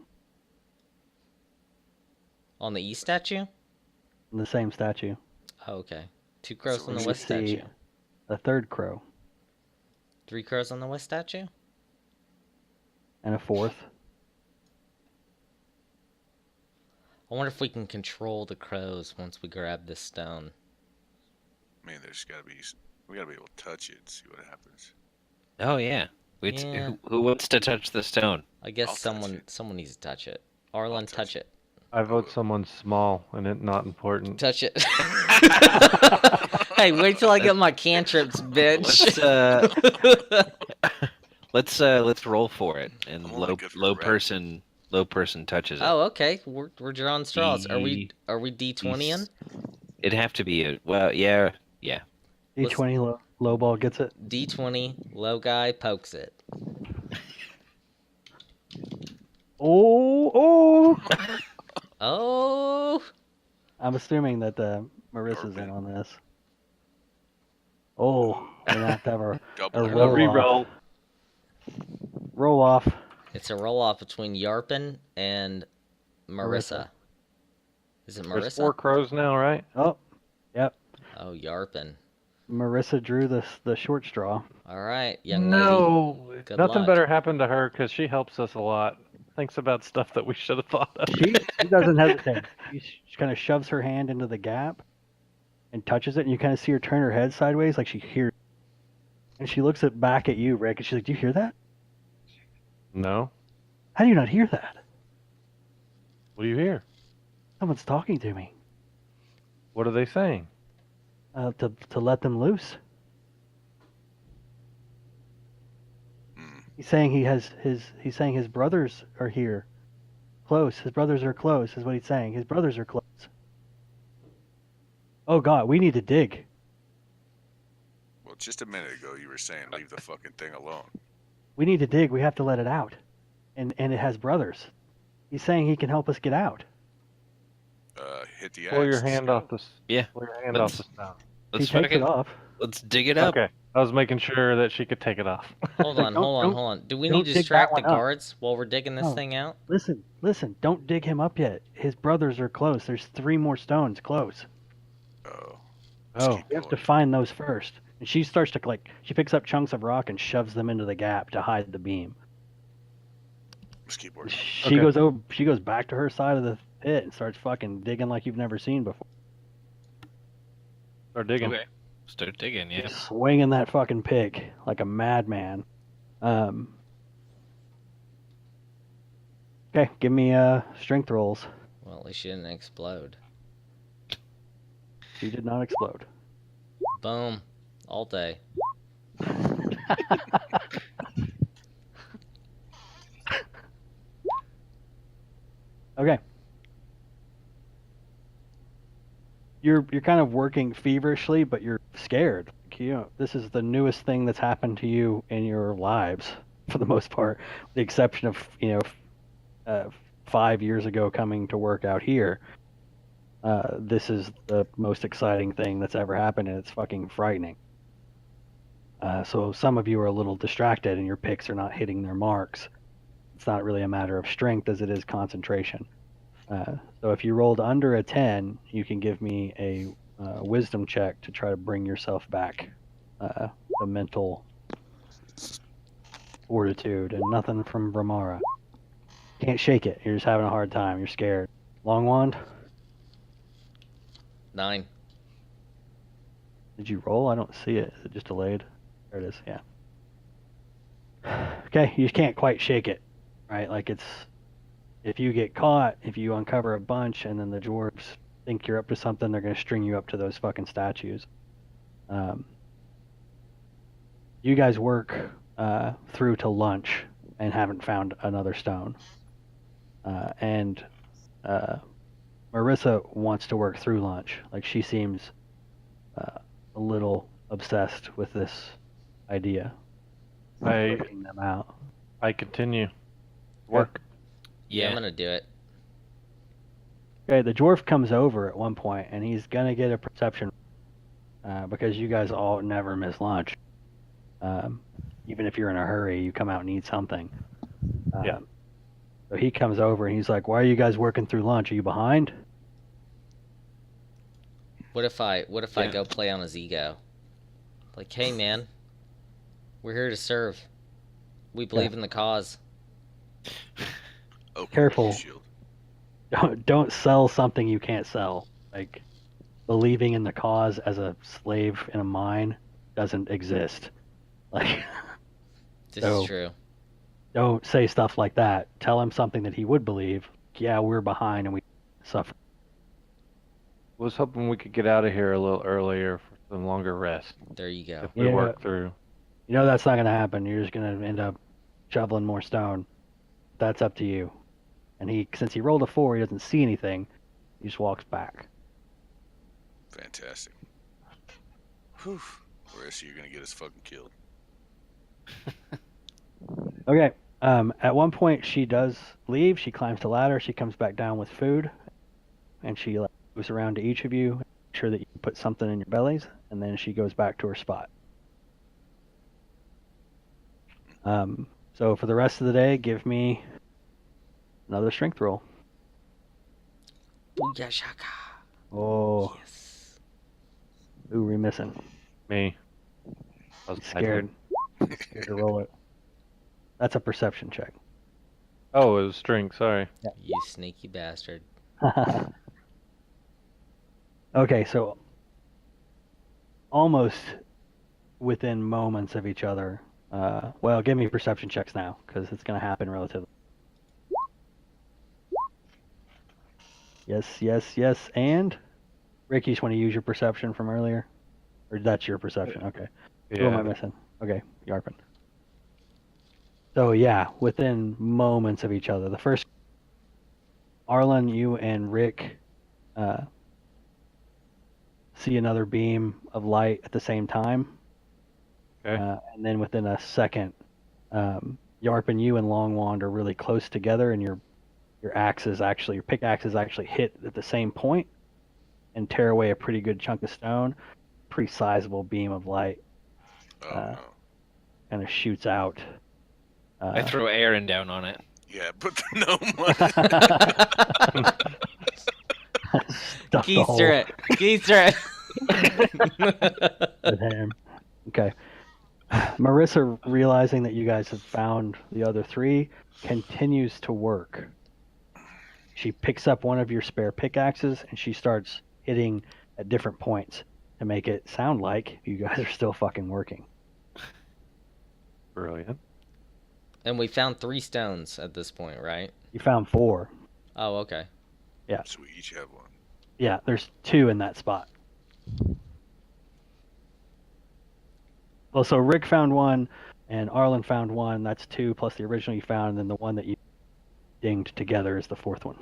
On the east statue? in the same statue. Oh, okay. 2 crows So on the we west see- statue. A third crow 3 crows on the west statue? and a fourth. I wonder if we can control the crows once we grab this stone. I mean, there's got to be. We got to be able to touch it and see what happens. Oh yeah. Yeah. Who wants to touch the stone? I guess I'll touch someone needs to touch it. Arlen, touch touch it. I vote someone small and it not important. Touch it. Hey, wait till I get my cantrips, bitch. Let's roll for it, and I'm only good for low rat. person touches it. Oh, okay. We're drawing straws. Are we D20ing? It'd have to be yeah. D20 low ball gets it. D20, low guy pokes it. Oh. Oh, I'm assuming that Marissa's in on this. Oh, we're gonna have to have a Double A it. roll. Reroll. roll off. it's a roll off between Yarpin and Marissa. Marissa. Is it There's Marissa? 4 crows now, right? Oh, yep. Oh, Yarpin. Marissa drew the short straw. All right, young lady. No. Good Nothing luck. better happened to her because she helps us a lot. Thinks about stuff that we should have thought of. She doesn't hesitate. She kind of shoves her hand into the gap and touches it, and you kind of see her turn her head sideways like she hears. And she looks back at you, Rick, and she's like, "Do you hear that? No. How do you not hear that? What do you hear? Someone's talking to me. What are they saying? To let them loose. Mm. He's saying he's saying his brothers are here, close. His brothers are close, is what he's saying. His brothers are close. Oh God, we need to dig. Well, just a minute ago, you were saying leave the fucking thing alone. We need to dig. We have to let it out, and it has brothers. He's saying he can help us get out. Hit the axe. Pull your hand off the. Yeah. Pull your hand off Let's- the stone. He Let's takes fucking it off. let's dig it up. Okay. I was making sure that she could take it off. Hold on, Don't- hold on, don't- hold on. Do we don't need to dig that distract the one up. guards while we're digging this No. thing out? Listen. Don't dig him up yet. His brothers are close. There's 3 more stones close. Oh. Oh, keep we have to going. find those first. And she starts to she picks up chunks of rock and shoves them into the gap to hide the beam. Let's keep working. She Okay. She goes back to her side of the pit and starts fucking digging like you've never seen before. Start digging. Okay. Start digging, yeah. Just swinging that fucking pick like a madman. Okay, give me strength rolls. Well, at least she didn't explode. She did not explode. Boom. All day. Okay. You're kind of working feverishly, but you're scared. This is the newest thing that's happened to you in your lives, for the most part, with the exception of 5 years ago coming to work out here. This is the most exciting thing that's ever happened, and it's fucking frightening. So some of you are a little distracted, and your picks are not hitting their marks. It's not really a matter of strength as it is concentration. So if you rolled under a 10, you can give me a wisdom check to try to bring yourself back the mental fortitude, and nothing from Bramara. Can't shake it. You're just having a hard time. You're scared. Long wand? 9. Did you roll? I don't see it. Is it just delayed? There it is. Yeah. Okay, you just can't quite shake it, right? Like if you get caught, if you uncover a bunch, and then the dwarves think you're up to something, they're gonna string you up to those fucking statues. You guys work through to lunch and haven't found another stone. And Marissa wants to work through lunch. Like, she seems a little obsessed with this idea. Working them out. I continue. Work. Yeah, I'm gonna do it. Okay, the dwarf comes over at one point, and he's gonna get a perception because you guys all never miss lunch. Even if you're in a hurry, you come out and eat something. Yeah. So he comes over and he's like, "Why are you guys working through lunch? Are you behind?" What if I go play on his ego? Like, hey man, we're here to serve. We believe in the cause. Open Careful. shield. Don't sell something you can't sell. Like, believing in the cause as a slave in a mine doesn't exist. Like, This is true. don't say stuff like that. Tell him something that he would believe. Yeah, we're behind and we suffer. Was hoping we could get out of here a little earlier for some longer rest There you go. if we work through. You know that's not going to happen. You're just going to end up shoveling more stone. That's up to you. And since he rolled a 4, he doesn't see anything. He just walks back. Fantastic. Whew. Marissa, you're gonna get us fucking killed. Okay. At one point, she does leave. She climbs the ladder. She comes back down with food, and she moves around to each of you, make sure that you put something in your bellies, and then she goes back to her spot. So for the rest of the day, give me another strength roll. Booyah shaka. Oh, Yes. who are we missing? Me. I was Scared. Scared to roll it. That's a perception check. Oh, it was strength. Sorry. You sneaky bastard. Okay, so almost within moments of each other. Well, give me perception checks now, because it's going to happen relatively. Yes, and Rick, you just want to use your perception from earlier? Or that's your perception, okay. Who am I missing? Okay, Yarpin. So yeah, within moments of each other. The first, Arlen, you and Rick see another beam of light at the same time. Okay. And then within a second, Yarpin, you and Longwand are really close together, and your pickaxes actually hit at the same point and tear away a pretty good chunk of stone. Pretty sizable beam of light Oh no. kind of shoots out. I throw Aaron down on it. Yeah, put the gnome on it. Stuff the hole Keister it. Keister it. with him. Okay. Marissa, realizing that you guys have found the other 3, continues to work. She picks up one of your spare pickaxes and she starts hitting at different points. to make it sound like you guys are still fucking working. Brilliant. And we found 3 stones at this point, right? You found 4. Oh, okay. So we each have one. Yeah, there's 2 in that spot. Well, so Rick found 1, and Arlen found 1. That's 2 plus the original you found, and then the one that you dinged together is the 4th one.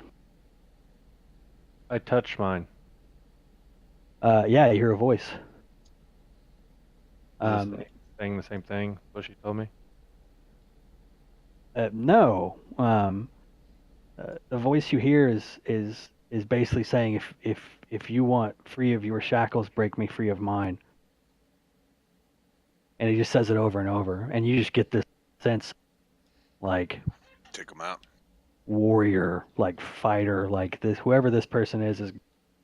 I touched mine. Yeah, you hear a voice. Is this saying the same thing? What she told me? No. The voice you hear is basically saying, if you want free of your shackles, break me free of mine. And he just says it over and over, and you just get this sense, like, Take them out. warrior, like fighter, like this. Whoever this person is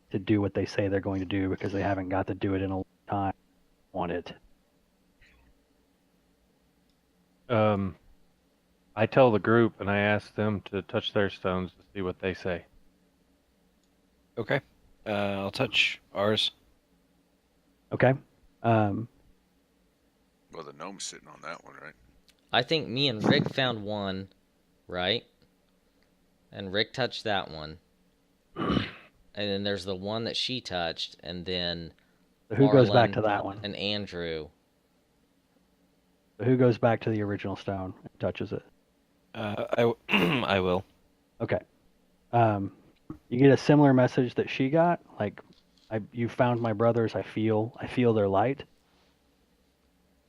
to do what they say they're going to do because they haven't got to do it in a long time. Want it? I tell the group and I ask them to touch their stones to see what they say. Okay. I'll touch ours. Okay. Well, the gnome's sitting on that one, right? I think me and Rick found 1, right? And Rick touched that one. And then there's the one that she touched, and then So who goes back Arlen to that one? and Andrew. So who goes back to the original stone and touches it? I will. Okay. You get a similar message that she got, like, you found my brothers. I feel their light.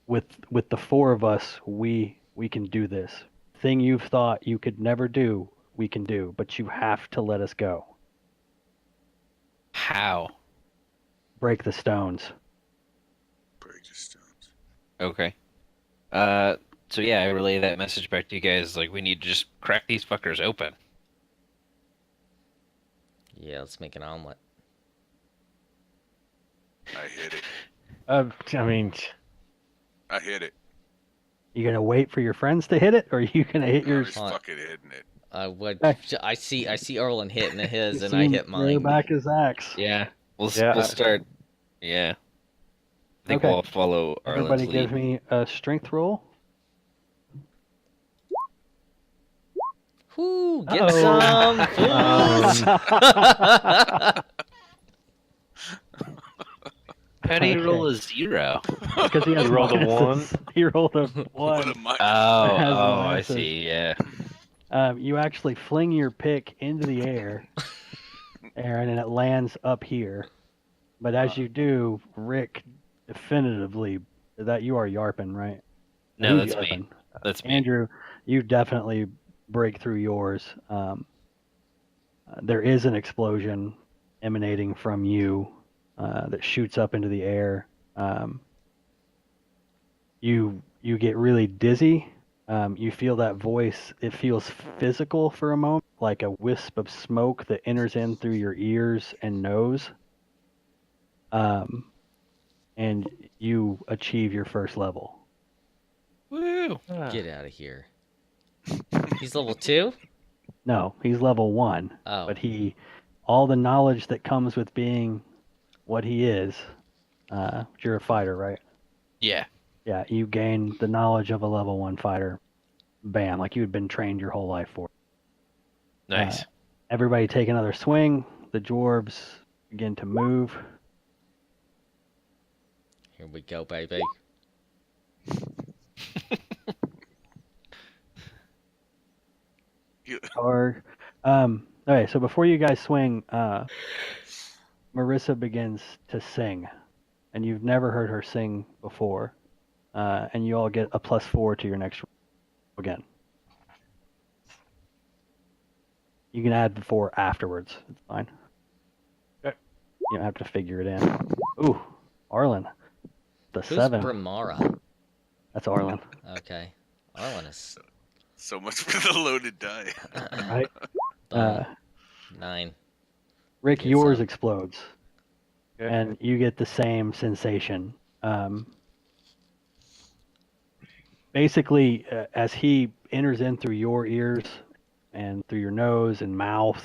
With the 4 of us, we can do this thing you've thought you could never do. We can do, but you have to let us go. How? Break the stones. Break the stones. Okay. So yeah, I relay that message back to you guys. Like, we need to just crack these fuckers open. Yeah, let's make an omelet. I hit it. I mean, I hit it. You gonna wait for your friends to hit it, or are you gonna hit I'm yours? just fucking hitting it. I see Arlen hitting his, You and see I him hit throw mine. back his axe. Yeah. We'll Yeah. start. Yeah. I think Okay. we'll follow Arlen's Everybody, lead. give me a strength roll. Whoo, get Uh-oh. some, fools! How do you Okay. roll a 0? Because he has You rolled a minuses. 1? He rolled a What 1. am I? Oh, Has I minuses. see. Yeah. You actually fling your pick into the air, Aaron, and it lands up here. But as you do, Rick definitively that you are yarping, right? No, Who's that's me. yarping? That's me. Andrew, you definitely break through yours. There is an explosion emanating from you that shoots up into the air. You get really dizzy. You feel that voice. It feels physical for a moment, like a wisp of smoke that enters in through your ears and nose. And you achieve your first level. Woo! Get out of here. He's level 2? No, he's level 1. Oh. But all the knowledge that comes with being what he is, you're a fighter, right? Yeah. Yeah, you gain the knowledge of a level 1 fighter. Bam, like you had been trained your whole life for. Nice. Everybody take another swing. The dwarves begin to move. Here we go, baby. Okay, so before you guys swing, Marissa begins to sing, and you've never heard her sing before, and you all get a +4 to your next roll again. You can add the 4 afterwards. It's fine. Okay. You don't have to figure it in. Ooh, Arlen. The Who's 7. Bramara? That's Arlen. Okay. Arlen is... So much for the loaded die. Right? Boom. 9. Rick, Get yours some. explodes, Okay. and you get the same sensation. Basically, as he enters in through your ears and through your nose and mouth,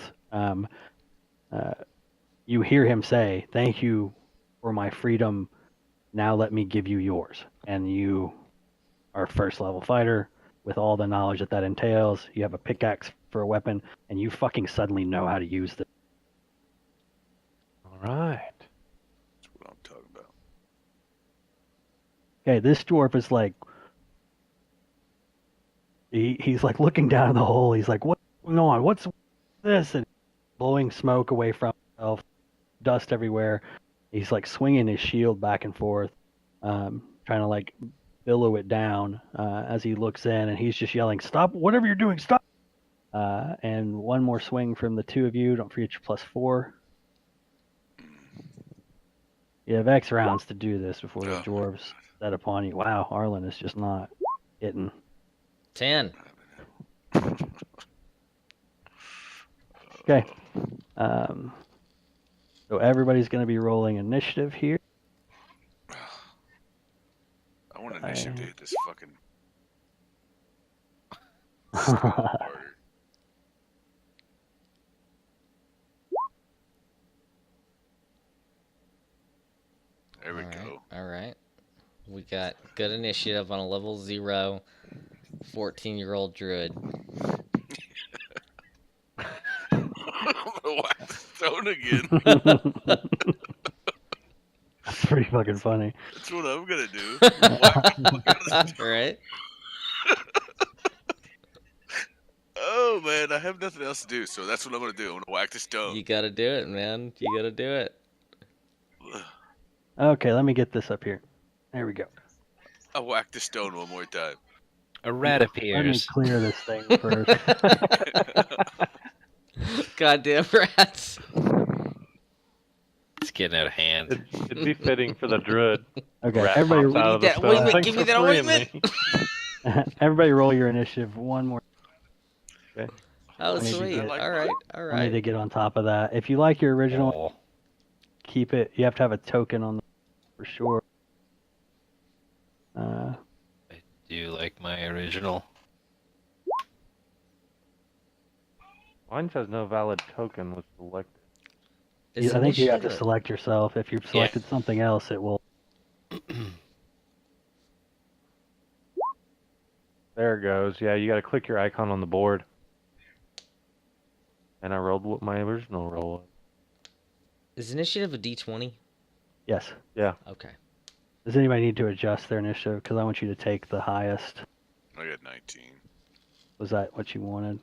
you hear him say, "Thank you for my freedom. Now let me give you yours. And you are a first level fighter with all the knowledge that entails. You have a pickaxe for a weapon, and you fucking suddenly know how to use this. All right. That's what I'm talking about. Okay, this dwarf is like, he's like looking down the hole. He's like, what's going on? What's this? And blowing smoke away from himself, dust everywhere. He's like swinging his shield back and forth, trying to like billow it down as he looks in, and he's just yelling, "Stop! Whatever you're doing, stop!" And one more swing from the two of you. Don't forget your +4. You have X rounds to do this before the Oh my dwarves set upon you. Wow, Arlen is just not hitting. 10. Okay. So everybody's going to be rolling initiative here. I want initiative to hit this fucking stone harder. There we go. All right. We got good initiative on a level 0, 14-year-old druid. Whack the stone again. That's pretty fucking funny. That's what I'm gonna do. Whack the fuck out of the stone. Right? Oh man, I have nothing else to do, so that's what I'm gonna do. I'm gonna whack the stone. You gotta do it, man. You gotta do it. Okay, let me get this up here. There we go. I whack the stone one more time. A rat Let me appears. clear this thing first. Goddamn rats. It's getting out of hand. It'd be fitting for the druid. Okay, Rat everybody, pops out of the that stone. ointment. Thanks Give me for that freeing ointment. me. everybody, roll your initiative. One more. Oh, I need to sweet. get- All right. All I need to right. get on top of that. If you like your original, Oh, keep it. You have to have a token on the for sure. do you like my original? Mine says no valid token was selected. It's I think you have to initiative. select yourself. If you've selected something else, it will. There it goes. Yeah, you got to click your icon on the board. And I rolled what my original roll was. Is initiative a D20? Yes. Yeah. Okay. Does anybody need to adjust their initiative? Because I want you to take the highest. I got 19. Was that what you wanted?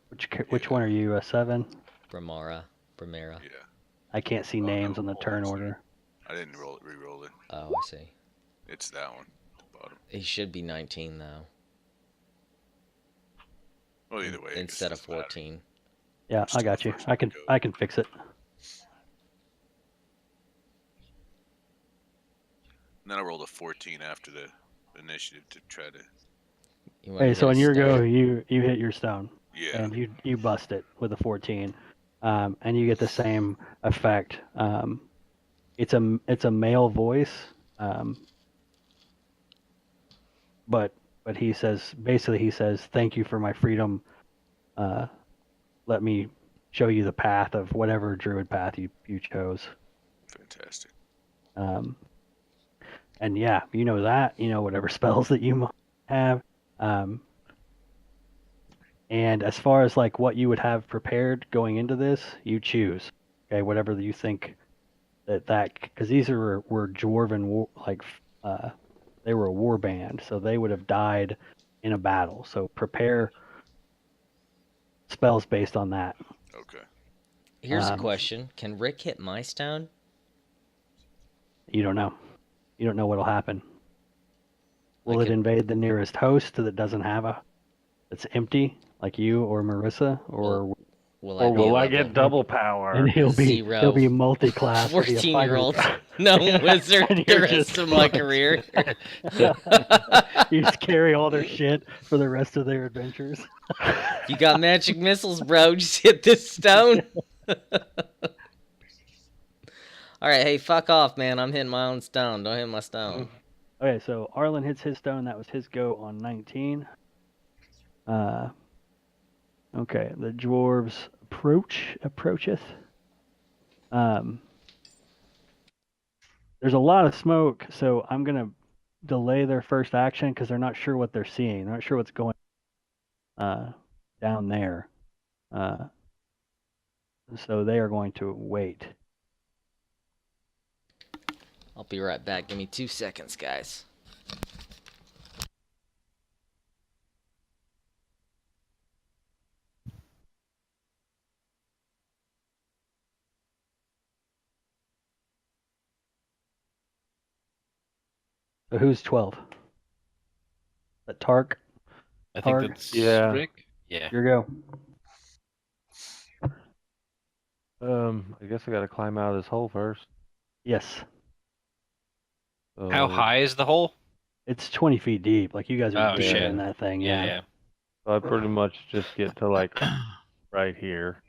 Which Yeah. one are you? A 7? Brimera. Yeah. I can't see Oh, names no, on the hold turn on a order. I didn't re-roll it. Oh, I see. It's that one, at the bottom. He should be 19 though, Well, either way, it just instead of doesn't matter. 14. Yeah, Just I do got the you. first I can go. I can fix it. And then I rolled a 14 after the initiative to try to. You wanna Hey, hit so a on your go, stone? you hit your stone Yeah. and you bust it with a 14, and you get the same effect. It's a male voice, but he says basically he says thank you for my freedom. Let me show you the path of whatever druid path you chose. Fantastic. And yeah, you know that, you know whatever spells that you might have. And as far as like what you would have prepared going into this, you choose. Okay, whatever you think that because these were dwarven they were a war band, so they would have died in a battle. So prepare spells based on that. Okay. Here's a Um, question: can Rick hit my stone? You don't know. You don't know what'll happen. Will I it could- invade the nearest host that doesn't have that's empty, like you or Marissa, or Will Or I be will a I level get double power? and he'll be Zero. multi-class. He'll be a fighter. 14-year-old no wizard And the you're rest just of my fucking- career? You just carry all their shit for the rest of their adventures. You got magic missiles, bro. Just hit this stone. All right, hey, fuck off, man. I'm hitting my own stone. Don't hit my stone. Okay, so Arlen hits his stone. That was his go on 19. Okay, the dwarves approacheth. There's a lot of smoke, so I'm gonna delay their first action because they're not sure what they're seeing. They're not sure what's going uh, down there. Uh, so they are going to wait. I'll be right back. Give me 2 seconds, guys. So who's 12? That Tark? I think Targ? that's Yeah. Rick. Yeah. Here go. I guess I gotta climb out of this hole first. Yes. How So, high is the hole? It's 20 feet deep. Like you guys are Oh deep shit. in that thing. Yeah, Yeah. yeah. so I pretty much just get to like right here.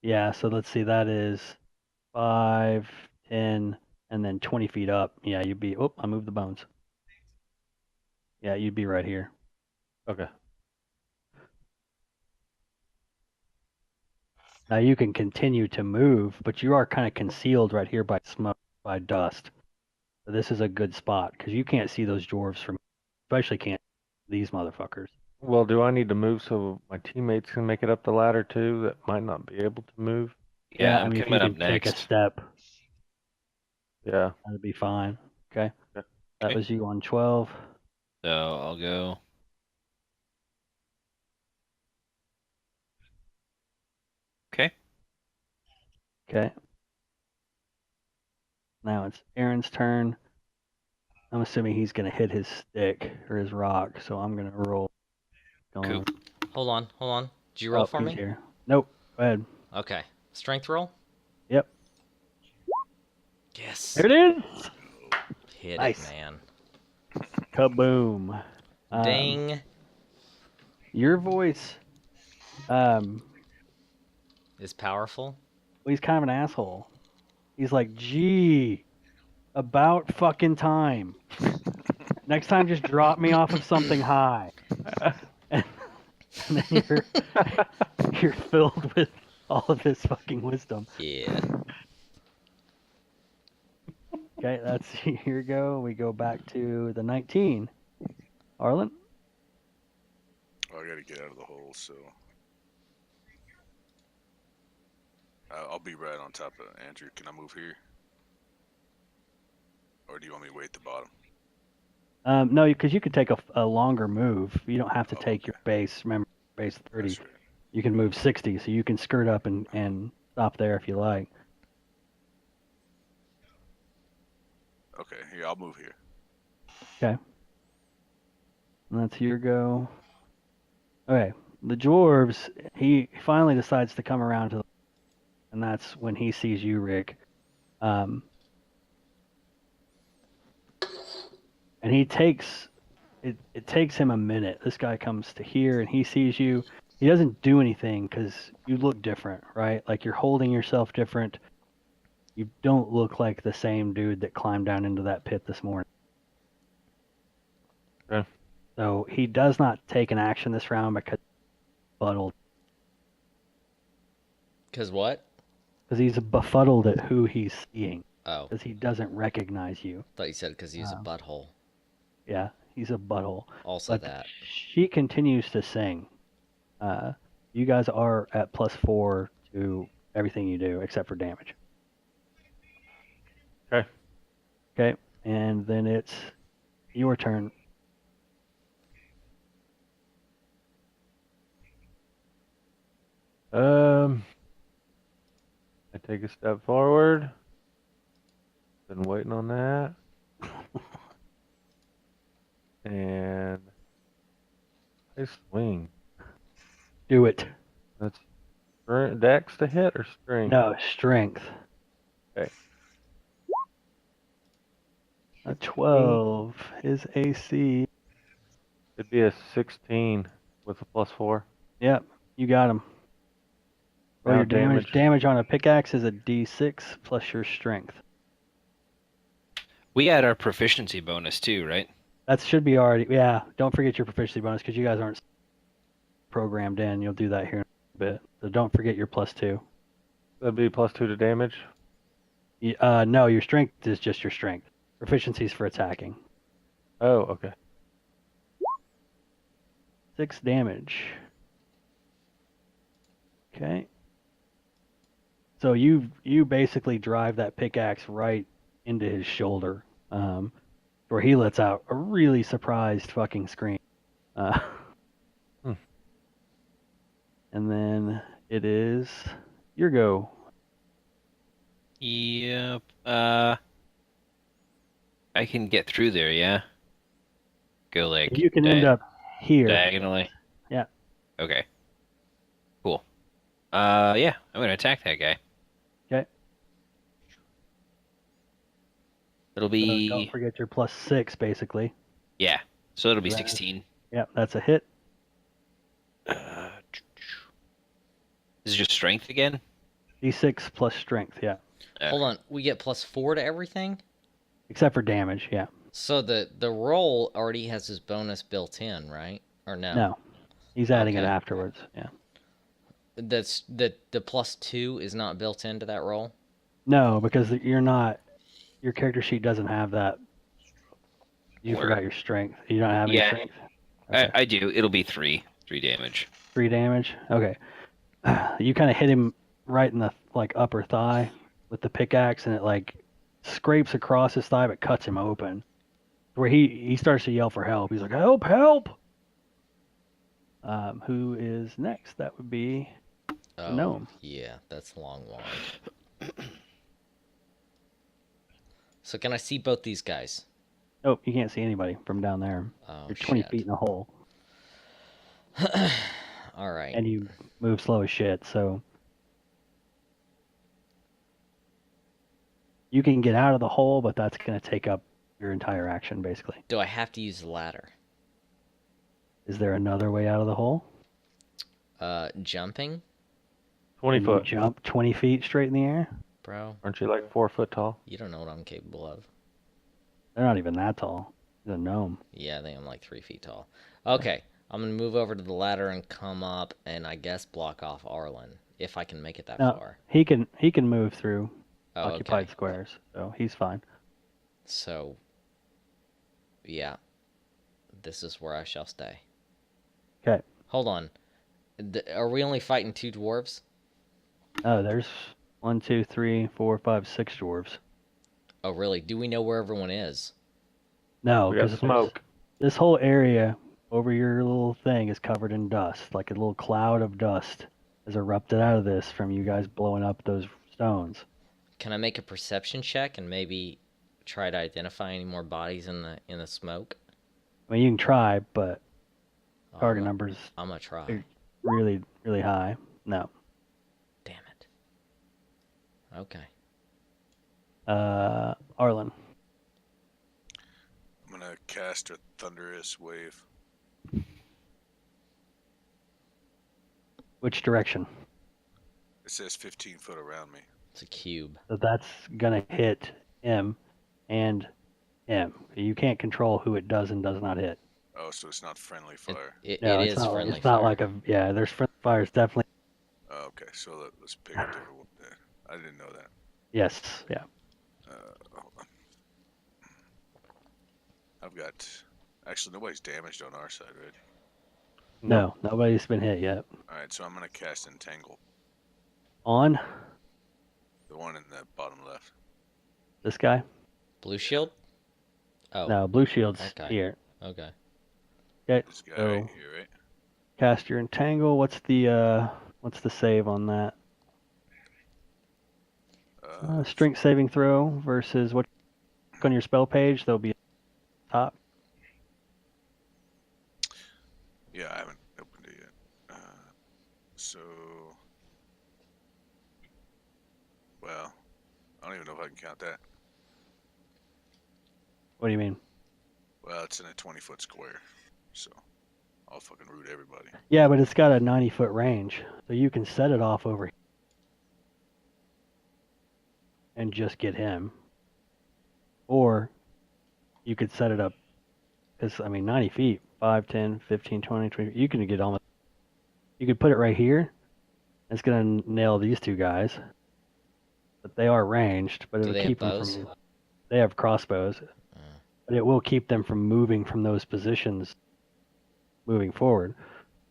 Yeah. So let's see. That is 5, 10, and then 20 feet up. Yeah, you'd be. Oh, I moved the bones. Yeah, you'd be right here. Okay. Now you can continue to move, but you are kind of concealed right here by smoke, by dust. So this is a good spot because you can't see those dwarves from, especially can't these motherfuckers. Well, do I need to move so my teammates can make it up the ladder too that might not be able to move? Yeah, I I'm mean, if coming you up can take a next. step, Yeah. that'd be fine. Okay. Okay. That Okay. was you on 12. So I'll go. Okay. Okay. Now it's Aaron's turn. I'm assuming he's going to hit his stick or his rock, so I'm going to roll. Cool. Hold on. Did you roll Oh, for he's me? here. Nope. Go ahead. Okay. Strength roll? Yep. Yes. There it is. Hit Nice. it, man. Kaboom. Ding. Your voice, um, Is powerful. well, he's kind of an asshole. He's like, gee, about fucking time. Next time, just drop me off of something high. And, and then you're filled with all of this fucking wisdom. Yeah. Okay, that's here we go. We go back to the 19. Arlen? Oh, I gotta get out of the hole, so I'll be right on top of Andrew. Can I move here, or do you want me to wait at the bottom? No, because you could take a longer move. You don't have to Oh, take your okay. base. Remember, base 30. That's right. You can move 60, so you can skirt up and stop there if you like. Okay, here I'll move here. And that's your go. Okay, the dwarves. He finally decides to come around to, and that's when he sees you, Rick. And he takes it. It takes him a minute. This guy comes to here, and he sees you. He doesn't do anything because you look different, right? Like you're holding yourself different. You don't look like the same dude that climbed down into that pit this morning. Okay. So he does not take an action this round because befuddled. Cause what? Because he's befuddled at who he's seeing. Oh, Because he doesn't recognize you. thought you said because he was a butthole. Yeah, he's a butthole. Also But that. she continues to sing. You guys are at +4 to everything you do except for damage. Okay. Okay, and then it's your turn. I take a step forward. Been waiting on that. And I swing. Do it. That's dex to hit or strength? No, strength. Okay. A 12 is AC. It'd be a 16 with a +4. Yep, you got him. Roll Now your damage. damage. Damage on a pickaxe is a D6 plus your strength. We had our proficiency bonus too, right? That should be already. Yeah, don't forget your proficiency bonus because you guys aren't programmed in. You'll do that here in a bit. So don't forget your +2. That'd be +2 to damage. No, your strength is just your strength. Proficiency is for attacking. Oh, okay. 6 damage. Okay. So you basically drive that pickaxe right into his shoulder, where he lets out a really surprised fucking scream. Uh, Hmm. And then it is your go. Yep. I can get through there, yeah? Go like You can end up here. diagonally. Yeah. Okay. Cool. Yeah, I'm gonna attack that guy. Okay. It'll So be don't forget your +6, basically. yeah. So it'll be That- 16. Yeah, that's a hit. Uh, this is just strength again. D6 plus strength, yeah. Hold on, we get +4 to everything. Except for damage, yeah. So the roll already has his bonus built in, right? Or no? No. He's adding it Okay. afterwards, yeah. That's the +2 is not built into that roll. No, because you're not. Your character sheet doesn't have that. You Where? forgot your strength. You don't have any Yeah. strength. Okay. I do. It'll be 3 damage. 3 damage. Okay. You kind of hit him right in the upper thigh with the pickaxe, and it scrapes across his thigh, but cuts him open. Where he starts to yell for help. He's like, "Help! Help!" Who is next? That would be Oh, gnome. yeah, that's long wand. So can I see both these guys? Oh, you can't see anybody from down there. Oh, You're 20 shit. feet in a hole, All right. and you move slow as shit. So you can get out of the hole, but that's going to take up your entire action, basically. Do I have to use the ladder? Is there another way out of the hole? Jumping, 20 Can foot. you jump 20 feet straight in the air? bro. Aren't you like 4 foot tall? You don't know what I'm capable of. They're not even that tall. He's a gnome. Yeah, I think I'm like 3 feet tall. Okay, I'm gonna move over to the ladder and come up, and I guess block off Arlen if I can make it that No, far. he can move through Oh, occupied okay. squares, so he's fine. So, yeah, this is where I shall stay. Okay. Hold on. Are we only fighting 2 dwarves? Oh, there's 1, 2, 3, 4, 5, 6 dwarves. Oh, really? Do we know where everyone is? No, We got because smoke. this whole area over your little thing is covered in dust. Like a little cloud of dust has erupted out of this from you guys blowing up those stones. Can I make a perception check and maybe try to identify any more bodies in the smoke? I mean, you can try, but target I'm numbers gonna try. are really, really high. No. Damn it. Okay. Arlen. I'm gonna cast a thunderous wave. Which direction? It says 15 foot around me. It's a cube. So that's gonna hit him and him. You can't control who it does and does not hit. Oh, so it's not friendly fire. No, It it's is not. friendly It's not fire. like there's friendly fires definitely. Oh, okay, so let's pick a different one then. I didn't know that. Yes. Yeah. Hold on. I've got. Actually, nobody's damaged on our side, right? No, nobody's been hit yet. Alright, so I'm gonna cast Entangle. On The one in the bottom left. this guy. Blue shield? Oh, No, blue shield's Okay. here. okay. Okay. This guy So right here, right? cast your entangle. What's the save on that? Strength saving throw versus what on your spell page? There'll be top. Yeah, I haven't opened it yet. So. Well, I don't even know if I can count that. What do you mean? Well, it's in a 20-foot square, so I'll fucking root everybody. Yeah, but it's got a 90-foot range, so you can set it off over here and just get him, or you could set it up because 90 feet, 5, 10, 15, 20, 20. You can get almost. You could put it right here. It's gonna nail these two guys. but they are ranged. But Do it'll they have keep them bows? from. They have crossbows, but it will keep them from moving from those positions moving forward.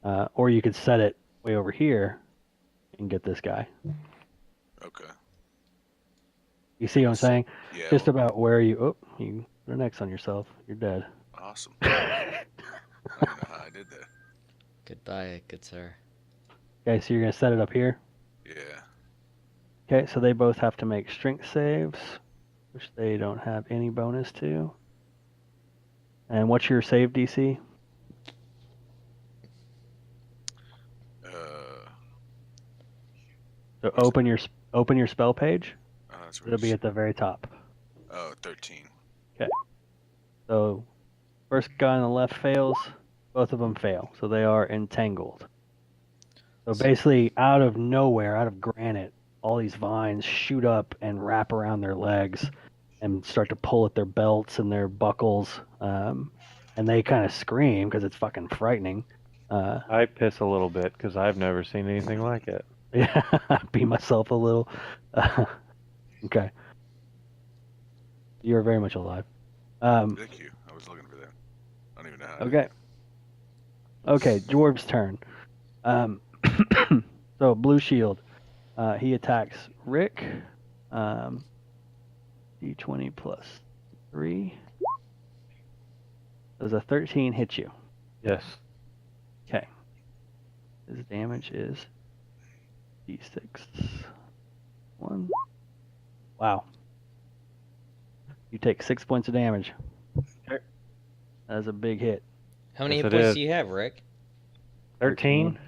Or you could set it way over here and get this guy. Okay. You see what I'm saying? Yeah. Just Well, about where you put an X on yourself. You're dead. awesome. I don't even know how I did that. Goodbye, good sir. Okay, so you're gonna set it up here. Yeah. Okay, so they both have to make strength saves, which they don't have any bonus to. And what's your save DC? So Where's open your spell page. oh, that's where It'll be it's. at the very top. Oh, 13. So first guy on the left fails. Both of them fail, so they are entangled. So basically, out of nowhere, out of granite, all these vines shoot up and wrap around their legs and start to pull at their belts and their buckles. And they kind of scream because it's fucking frightening. I piss a little bit because I've never seen anything like it. Yeah, I beat myself a little. Okay. You're very much alive. Thank you. I was looking for that. I don't even know how. I did Okay. Okay, Dwarf's turn. So blue shield. He attacks Rick. D20 plus 3. Does a 13 hit you? Yes. Okay. His damage is D6. 1. Wow. You take 6 points of damage. Okay. That's a big hit. How many Yes, hit it points is. do you have, Rick? 13.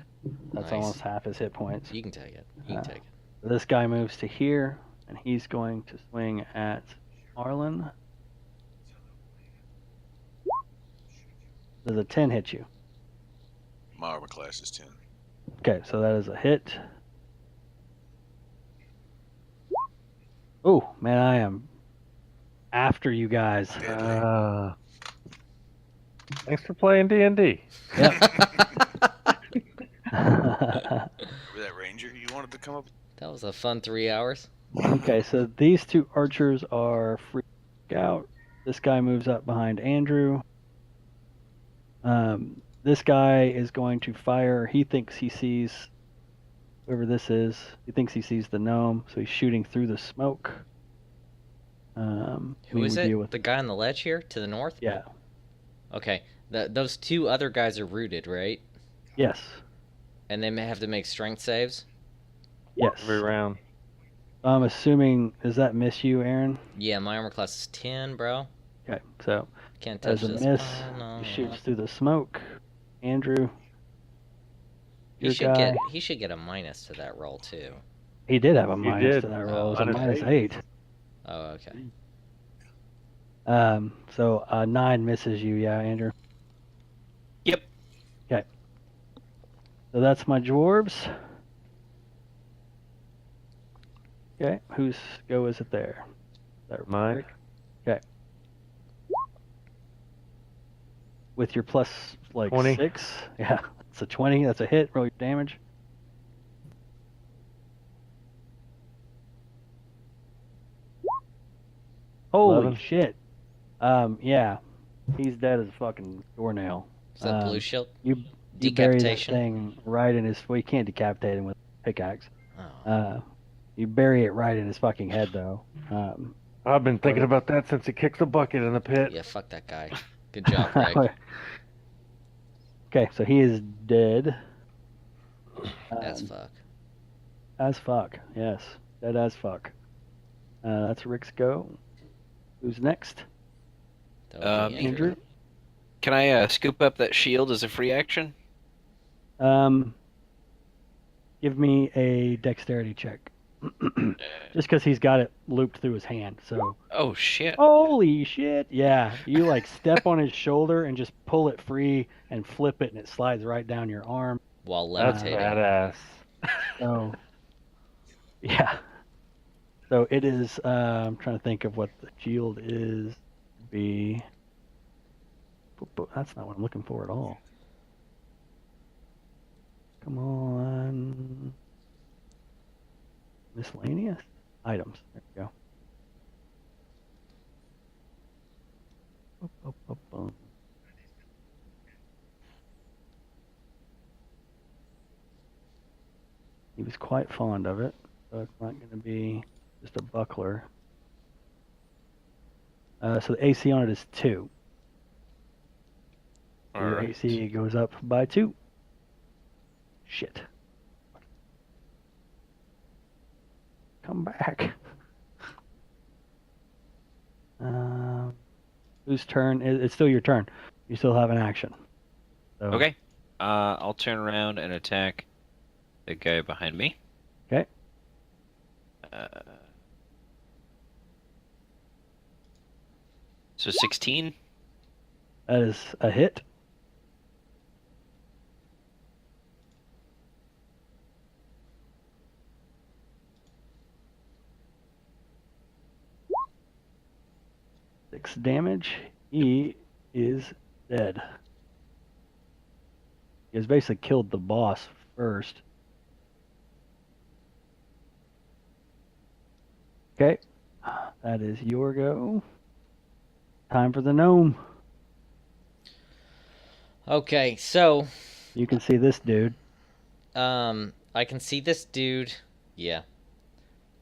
That's Nice. almost half his hit points. You can take it. You can take it. This guy moves to here, and he's going to swing at Arlen. Does a 10 hit you? My armor class is 10. Okay, so that is a hit. Oh, man, I am after you guys. Deadly. Thanks for playing D&D. Remember that ranger you wanted to come up? That was a fun 3 hours. Okay, so these two archers are freaked out. This guy moves up behind Andrew. This guy is going to fire. He thinks he sees whoever this is. He thinks he sees the gnome, so he's shooting through the smoke. Who is it? The guy on the ledge here to the north? Yeah. Okay. Those two other guys are rooted, right? Yes. And they may have to make strength saves? Yes. Every round. I'm assuming, does that miss you, Aaron? Yeah, my armor class is 10, bro. Okay, so Can't touch as a this. miss, Oh, no. he shoots through the smoke. Andrew, He should get a minus to that roll too. He did have a He minus did. to that roll. It was a Minus -8. Oh, okay. So 9 misses you, yeah, Andrew. Yep. Okay. So that's my dwarves. Okay, whose go is it there? That Mine. Rick? Okay. With your plus 20. 6, yeah, it's a 20. That's a hit. Roll your damage. Holy 11. shit. Yeah, he's dead as a fucking doornail. Is that blue shield? You bury that Decapitation? thing right in his. Well, you can't decapitate him with a pickaxe. Oh. You bury it right in his fucking head, though. I've been thinking about that since he kicked the bucket in the pit. Yeah, fuck that guy. Good job, Rick. Okay, so he is dead. As fuck. As fuck, yes. Dead as fuck. That's Rick's go. Who's next? That would be Andrew? Can I scoop up that shield as a free action? Give me a dexterity check. Just because he's got it looped through his hand, so. Oh shit! Holy shit! Yeah, you like step on his shoulder and just pull it free and flip it, and it slides right down your arm. While That's levitating. badass. So, yeah. So it is. I'm trying to think of what the shield is. That's not what I'm looking for at all. Come on. Miscellaneous? items. There you go. Boop, boop, boop, boom. He was quite fond of it, so it's not going to be just a buckler. So the AC on it is 2. So your Alright. AC goes up by 2. Shit. Come back. Whose turn? It's still your turn. You still have an action. So, Okay. I'll turn around and attack the guy behind me. Okay. So 16. That is a hit. Six damage. He is dead. He has basically killed the boss first. Okay. That is your go. Time for the gnome. Okay, so You can see this dude. I can see this dude. Yeah.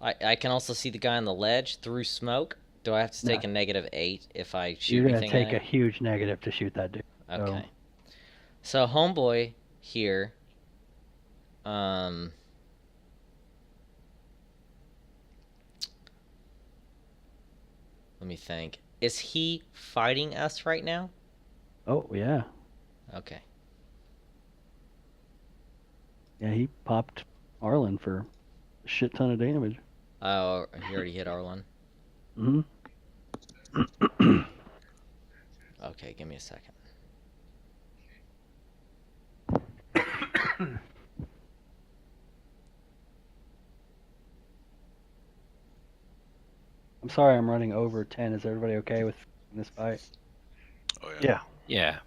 I can also see the guy on the ledge through smoke. Do I have to take No. a -8 if I shoot You're going to anything take at a him? huge negative to shoot that dude. Okay. So homeboy here. Let me think. Is he fighting us right now? Oh, yeah. Okay. Yeah, he popped Arlen for a shit ton of damage. Oh, he already hit Arlen. Mm-hmm. Okay, give me a second. I'm sorry I'm running over 10. Is everybody okay with this fight? Oh yeah. Yeah.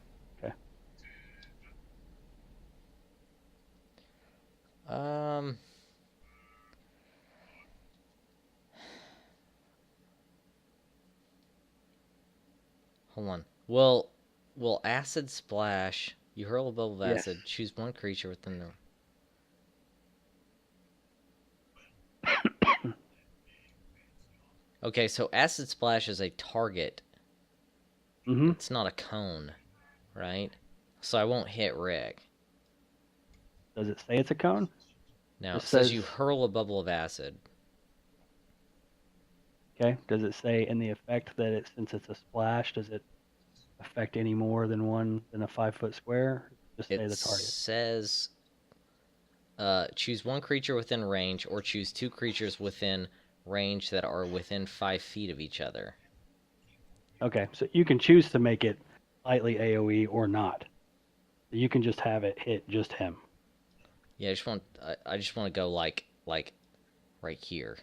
Um. Hold on. Will acid splash? You hurl a bubble of Yes. acid. Choose one creature within the. Okay, so acid splash is a target. Mm-hmm. It's not a cone, right? So I won't hit Rick. Does it say it's a cone? Now It it says you says- hurl a bubble of acid. Okay. Does it say in the effect that since it's a splash, does it affect any more than a 5-foot square? Just say It the target. says choose one creature within range or choose two creatures within range that are within 5 feet of each other. Okay, so you can choose to make it slightly AoE or not. You can just have it hit just him. Yeah, I just want to go like right here.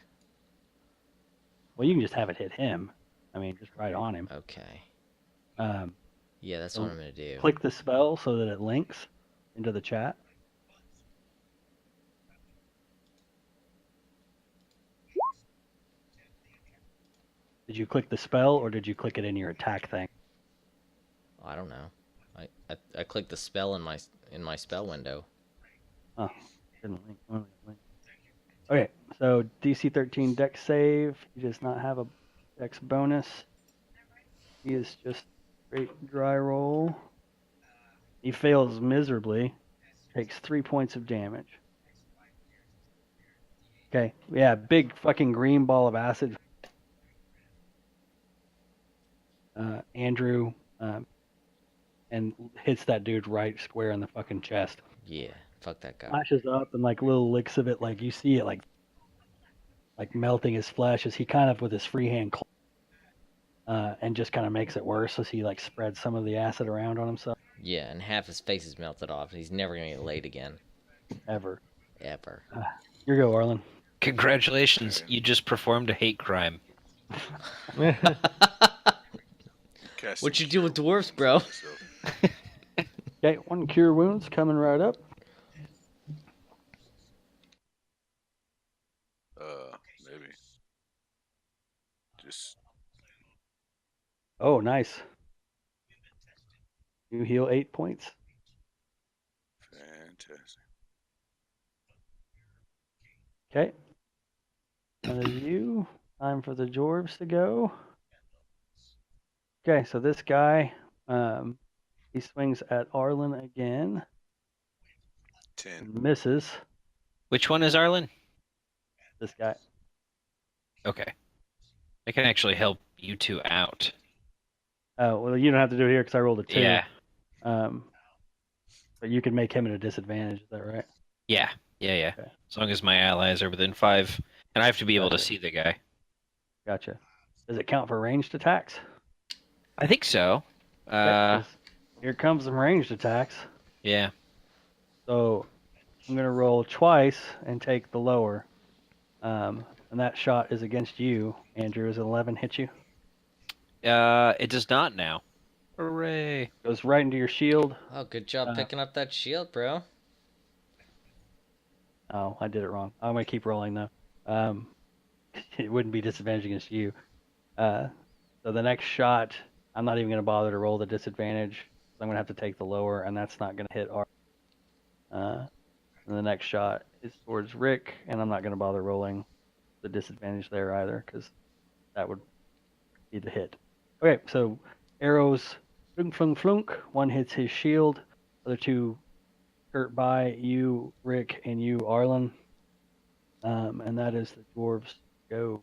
Well, you can just have it hit him. I mean, just right on him. Okay. Um, Yeah, that's So what I'm gonna do. click the spell so that it links into the chat. Did you click the spell or did you click it in your attack thing? I don't know. I clicked the spell in my spell window. Oh, didn't link. Only link. Okay, so DC 13 Dex save. He does not have a Dex bonus. He is just straight dry roll. He fails miserably. Takes 3 points of damage. Okay, yeah, big fucking green ball of acid. Andrew, and hits that dude right square in the fucking chest. Yeah, fuck that guy. Flashes up and like little licks of it, like you see it like melting his flesh as he kind of with his free hand and just kind of makes it worse as he like spreads some of the acid around on himself. Yeah, and half his face is melted off. He's never gonna get laid again. Ever. Here you go, Arlen. Congratulations, you just performed a hate crime. Casting What you do with Cure dwarves, Wounds on bro? myself. Okay, 1 cure wounds coming right up. Maybe. this. Oh, nice. You heal 8 points. Fantastic. Okay. That is you. Time for the dwarves to go. Okay, so this guy, he swings at Arlen again 10. and misses. Which one is Arlen? This guy. Okay. I can actually help you two out. Oh, well, you don't have to do it here because I rolled a 2. Yeah. Um, but you can make him at a disadvantage. Is that right? Yeah. Yeah. Okay. As long as my allies are within 5. And I have to be able to Gotcha. see the guy. Gotcha. Does it count for ranged attacks? I think so. Okay, 'cause here comes some ranged attacks. Yeah. So I'm going to roll twice and take the lower. And that shot is against you, Andrew. Is 11 hit you? It does not now. Hooray. Goes right into your shield. Oh, good job Uh, picking up that shield, bro. Oh, I did it wrong. I'm going to keep rolling though. It wouldn't be disadvantage against you. So the next shot, I'm not even going to bother to roll the disadvantage. I'm going to have to take the lower, and that's not going to hit our. And the next shot is towards Rick, and I'm not going to bother rolling the disadvantage there either, because that would be the hit. Okay, so arrows, flunk, flunk, flunk. One hits his shield. Other two hurt by you, Rick, and you, Arlen. And that is the dwarves go.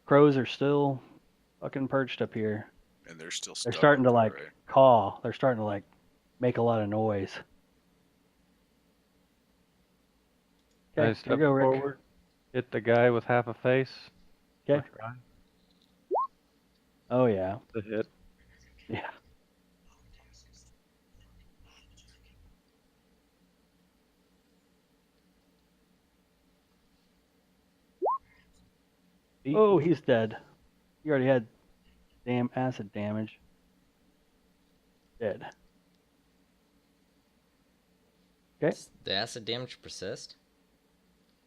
Crows are still fucking perched up here. And they're still They're stuck starting to up there, like right? caw. They're starting to like make a lot of noise. I Okay, step here you go, Rick. forward, hit the guy with half a face. Okay. Try Oh yeah. to hit. Yeah. Oh, he's dead. He already had damn acid damage. Dead. Okay. Does the acid damage persist?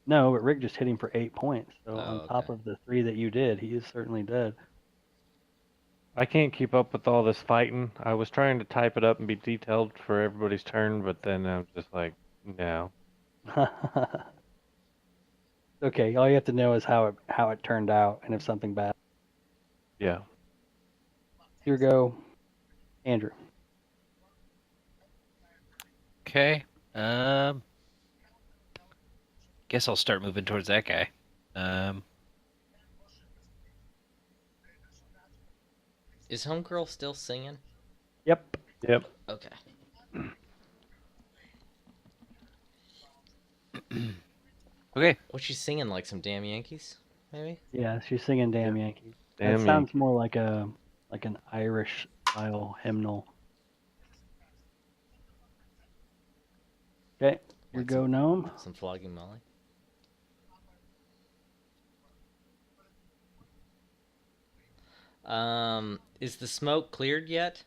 No, but Rick just hit him for 8 points. So Oh, on top okay. of the 3 that you did, he is certainly dead. I can't keep up with all this fighting. I was trying to type it up and be detailed for everybody's turn, but then I'm just like, no. Okay, all you have to know is how it turned out and if something bad. Yeah. Here go, Andrew. Okay. Guess I'll start moving towards that guy. Is Homegirl still singing? Yep. Yep. Okay. Okay. What's she singing? Like some damn Yankees, maybe? Yeah, she's singing "Damn Yankees." Damn That sounds more like an Irish style hymnal. Okay, here Want go some- gnome. Some flogging Molly. Is the smoke cleared yet?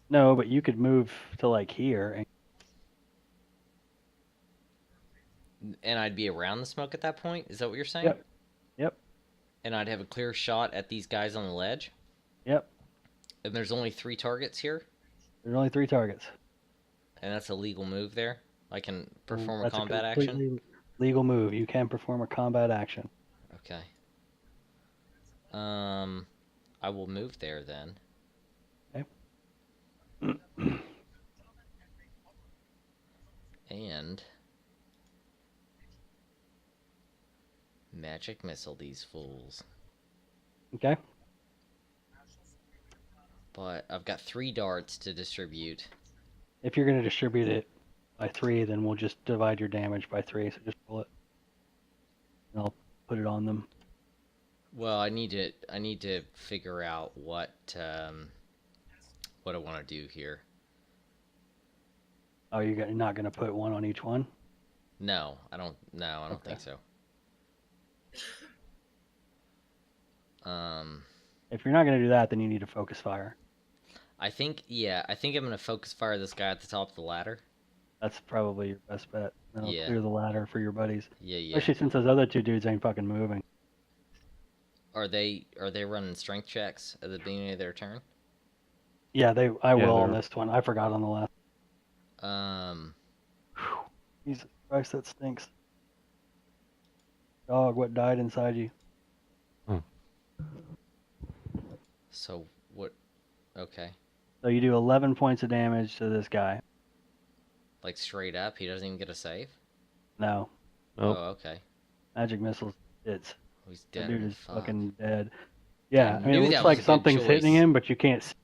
No, but you could move to like here. And I'd be around the smoke at that point? Is that what you're saying? Yep. Yep. And I'd have a clear shot at these guys on the ledge? Yep. And there's only 3 targets here? There's only 3 targets. And that's a legal move there? I can perform a That's combat a action? completely legal move. You can perform a combat action. Okay. I will move there then. Okay. And magic missile these fools. Okay. But I've got 3 darts to distribute. If you're going to distribute it by 3, then we'll just divide your damage by 3. So just roll it. And I'll put it on them. Well, I need to figure out what I want to do here. Oh, you're not going to put 1 on each one? No, I don't Okay. think so. If you're not going to do that, then you need to focus fire. I think I'm going to focus fire this guy at the top of the ladder. That's probably your best bet. That'll Yeah. clear the ladder for your buddies. Yeah. Especially since those other 2 dudes ain't fucking moving. Are they running strength checks at the beginning of their turn? Yeah, I Yeah, will on they're this one. I forgot on the last. Um, Whew. Jesus Christ, that stinks. Dog, what died inside you? so what? Okay, So you do 11 points of damage to this guy. like straight up, he doesn't even get a save. No, Nope. Oh, okay. magic missiles. It's Oh, he's the dead. dude is Fuck. fucking dead. I Yeah, I mean, it knew looks that was like a good something's hitting choice. him, but you can't see.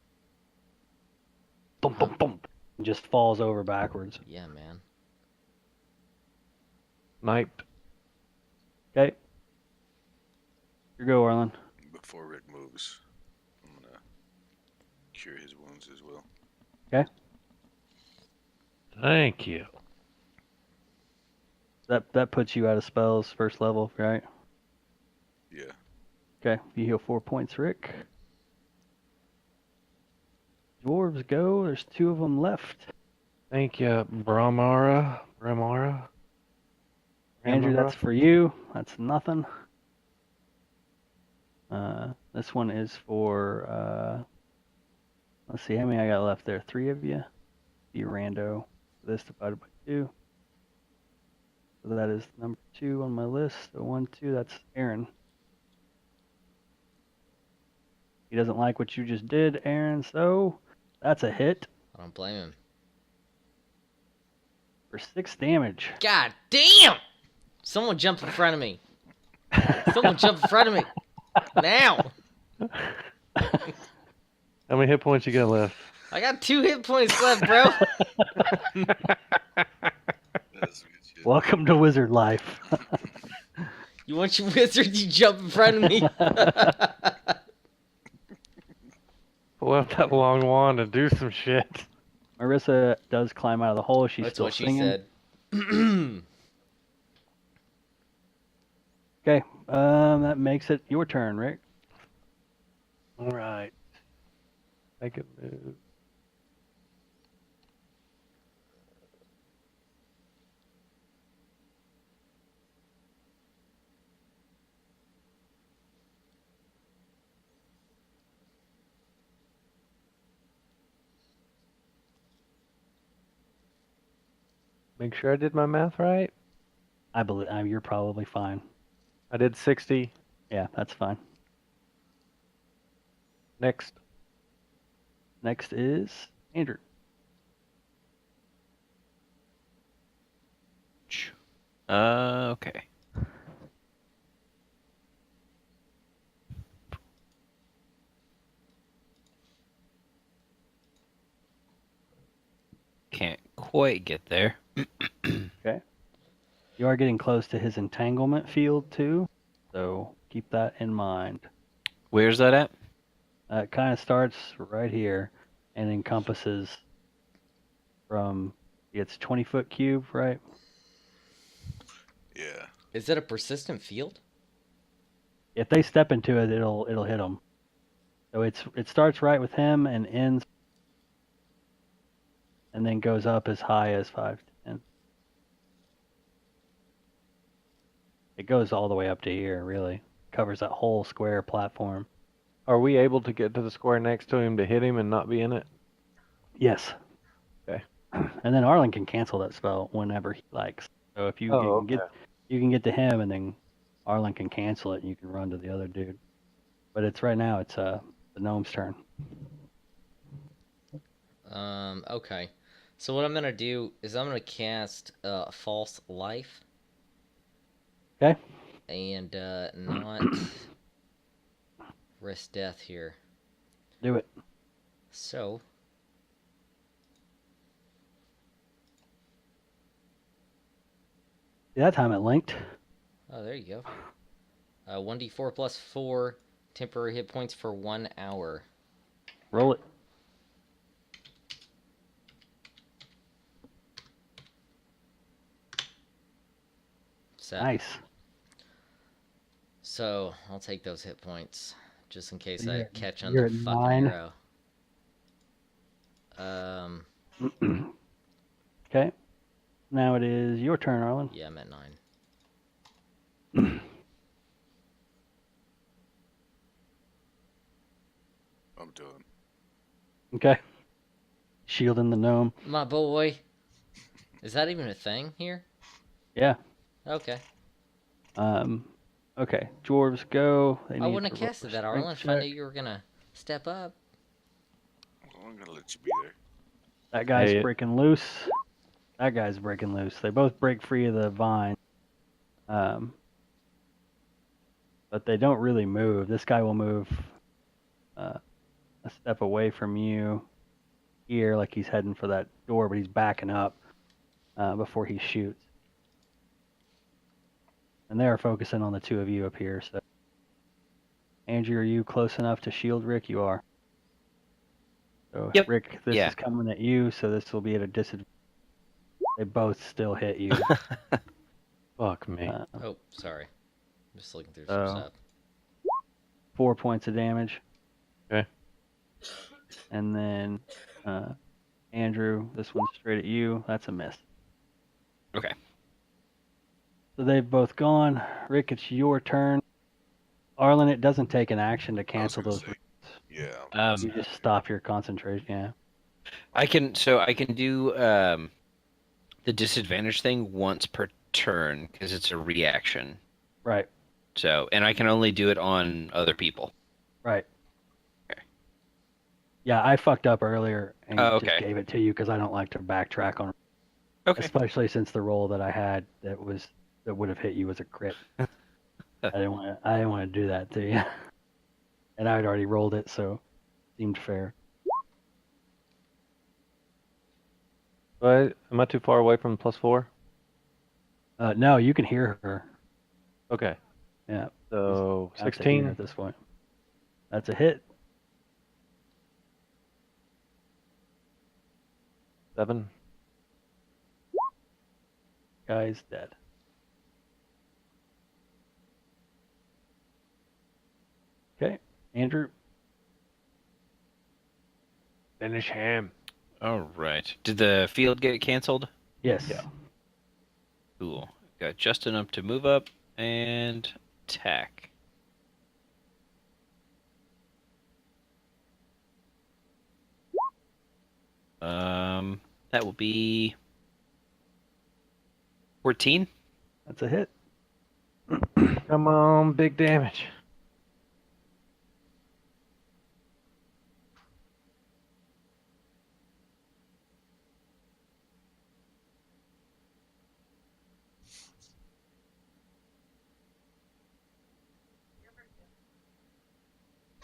Boom, Huh. boom, boom. And just falls over backwards. Yeah, man. Sniped. Okay. Here you go, Arlen. Before Rick moves, I'm gonna cure his wounds as well. Thank you. That puts you out of spells first level, right? Yeah. Okay. You heal 4 points, Rick. Dwarves go. There's 2 of them left. Thank you, Bramara. Andrew, that's for you. That's nothing. This one is for, let's see, how many I got left there? 3 of you. You rando. This divided by 2. So that is number 2 on my list. So 1, 2, that's Aaron. He doesn't like what you just did, Aaron, so that's a hit I don't blame him. for 6 damage. God damn! Someone jump in front of me. Someone jump in front of me. Now! How many hit points you got left? I got 2 hit points left, bro. That's some good shit. Welcome to wizard life. You want your wizard, you jump in front of me. Pull out that long wand and do some shit. Marissa does climb out of the hole. She's That's still what she singing. said. Okay, that makes it your turn, Rick. All right. Make it move. Make sure I did my math right. I believe you're probably fine. I did 60. Yeah, that's fine. Next. Next is Andrew. Okay. Can't quite get there. Okay. You are getting close to his entanglement field too, so keep that in mind. Where's that at? It kind of starts right here and encompasses from it's 20-foot cube, right? Yeah. Is it a persistent field? If they step into it, it'll hit them. So it starts right with him and ends, and then goes up as high as 5 to 10. It goes all the way up to here, really. Covers that whole square platform. Are we able to get to the square next to him to hit him and not be in it? Yes. Okay. And then Arlen can cancel that spell whenever he likes. So if you you can get to him, and then Arlen can cancel it, and you can run to the other dude. But it's right now. It's the gnome's turn. Okay. So what I'm gonna do is I'm gonna cast False Life. Okay. And not risk death here. Do it. So That time it linked. oh, there you go. 1d4 plus 4 temporary hit points for 1 hour. Roll it. So, Nice. So I'll take those hit points just in case So I you're- catch on you're the at fucking 9. arrow. Okay. Now it is your turn, Arlen. Yeah, I'm at 9. done. Okay. Shielding the gnome. My boy. Is that even a thing here? Yeah. Okay. Okay. Dwarves go. They I need wouldn't to have roll casted a that, strength Arlen, if I knew check. you were gonna step up. Well, I'm gonna let you be there. That guy's Hey, breaking loose. That guy's breaking loose. They both break free of the vine. Um, but they don't really move. This guy will move a step away from you here, like he's heading for that door, but he's backing up before he shoots. And they are focusing on the two of you up here. So, Andrew, are you close enough to shield Rick? You are. So, Yep. Rick, this Yeah. is coming at you, so this will be at a disadvantage. They both still hit you. fuck me. Oh, sorry. I'm just looking through some So, stuff. 4 points of damage. Okay. And then, Andrew, this one's straight at you. That's a miss. Okay. So they've both gone. Rick, it's your turn. Arlen, it doesn't take an action to I was cancel gonna those. say, yeah. You just stop your concentration. Yeah. I can do the disadvantage thing once per turn because it's a reaction. Right. So, and I can only do it on other people. Right. Okay. Yeah, I fucked up earlier and Oh, just okay. gave it to you because I don't like to backtrack on, Okay. especially since the roll that I had that would have hit you was a crit. I didn't want to do that to you, and I had already rolled it, so it seemed fair. But am I too far away from +4? No, you can hear her. Okay. Yeah. So Out to here 16. at this point. That's a hit. 7. Guy's dead. Okay, Andrew. Finish him. All right. Did the field get canceled? Yes. Yeah. Cool. Got just enough to move up and attack. That will be 14. That's a hit. Come on, big damage.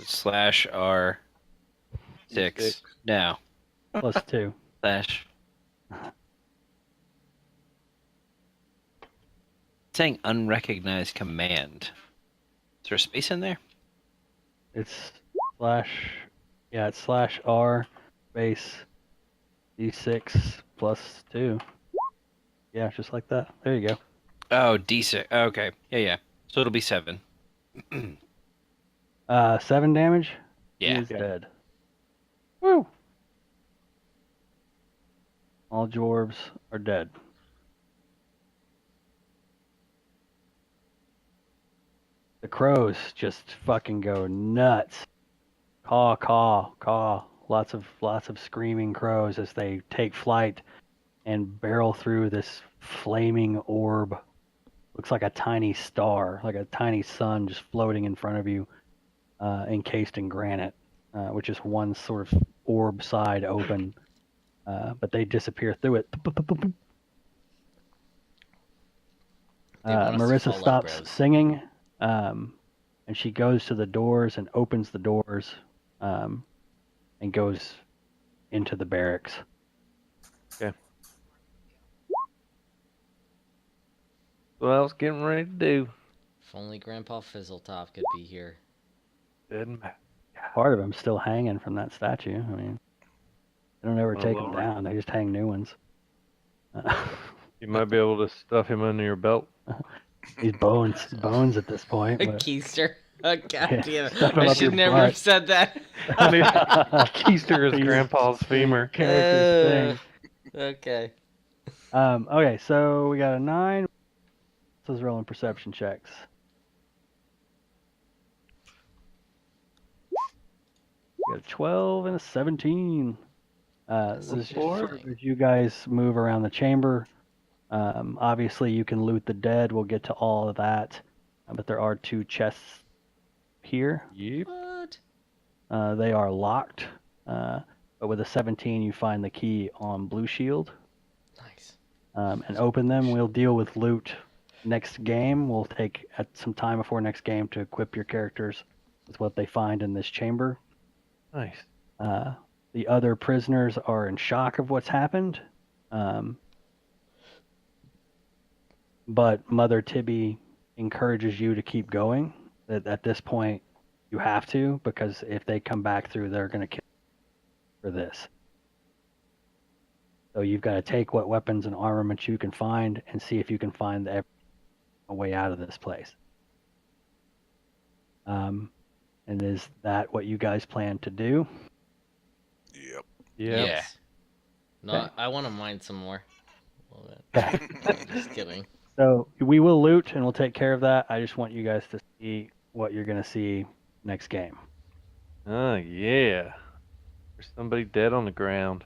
Slash R 6. D6. No. +2. Slash. Saying unrecognized command. Is there a space in there? It's it's /R space D6 +2. Yeah, just like that. There you go. Oh, D6. Okay. Yeah. So it'll be 7. 7 damage. He Yeah. is dead. Woo! All dwarves are dead. The crows just fucking go nuts. Caw, caw, caw. Lots of screaming crows as they take flight and barrel through this flaming orb. Looks like a tiny star, like a tiny sun just floating in front of you, encased in granite, which is one sort of orb side open. But they disappear through it. They want us to Marissa fall like stops bros. singing, and she goes to the doors and opens the doors, and goes into the barracks. Okay. What I was getting ready to do. If only Grandpa Fizzletop could be here. Didn't matter. Part of him's still hanging from that statue. I mean, they don't ever Oh, take them Lord. down. They just hang new ones. You might be able to stuff him under your belt. These bones at this point. A But keister. Oh, God damn it. stuff him I up should your never butt. have said that. Keister is Your- Grandpa's femur. Character's thing. Okay. Okay, so we got a 9. This is rolling perception checks. got a 12 and a 17. That's This is just boy. sort of as you guys move around the chamber. Obviously, you can loot the dead. We'll get to all of that. But there are 2 chests here. Yep. What? They are locked. But with a 17, you find the key on Blue Shield. Nice. And open them. We'll deal with loot next game. We'll take some time before next game to equip your characters with what they find in this chamber. Nice. The other prisoners are in shock of what's happened. But Mother Tibby encourages you to keep going. That at this point, you have to, because if they come back through, they're going to kill you for this. So you've got to take what weapons and armaments you can find and see if you can find a way out of this place. And is that what you guys plan to do? Yep. Yep. Yeah. No, Okay. I want to mine some more. A little bit. Okay. Just kidding. So we will loot and we'll take care of that. I just want you guys to see what you're going to see next game. Oh, yeah. There's somebody dead on the ground.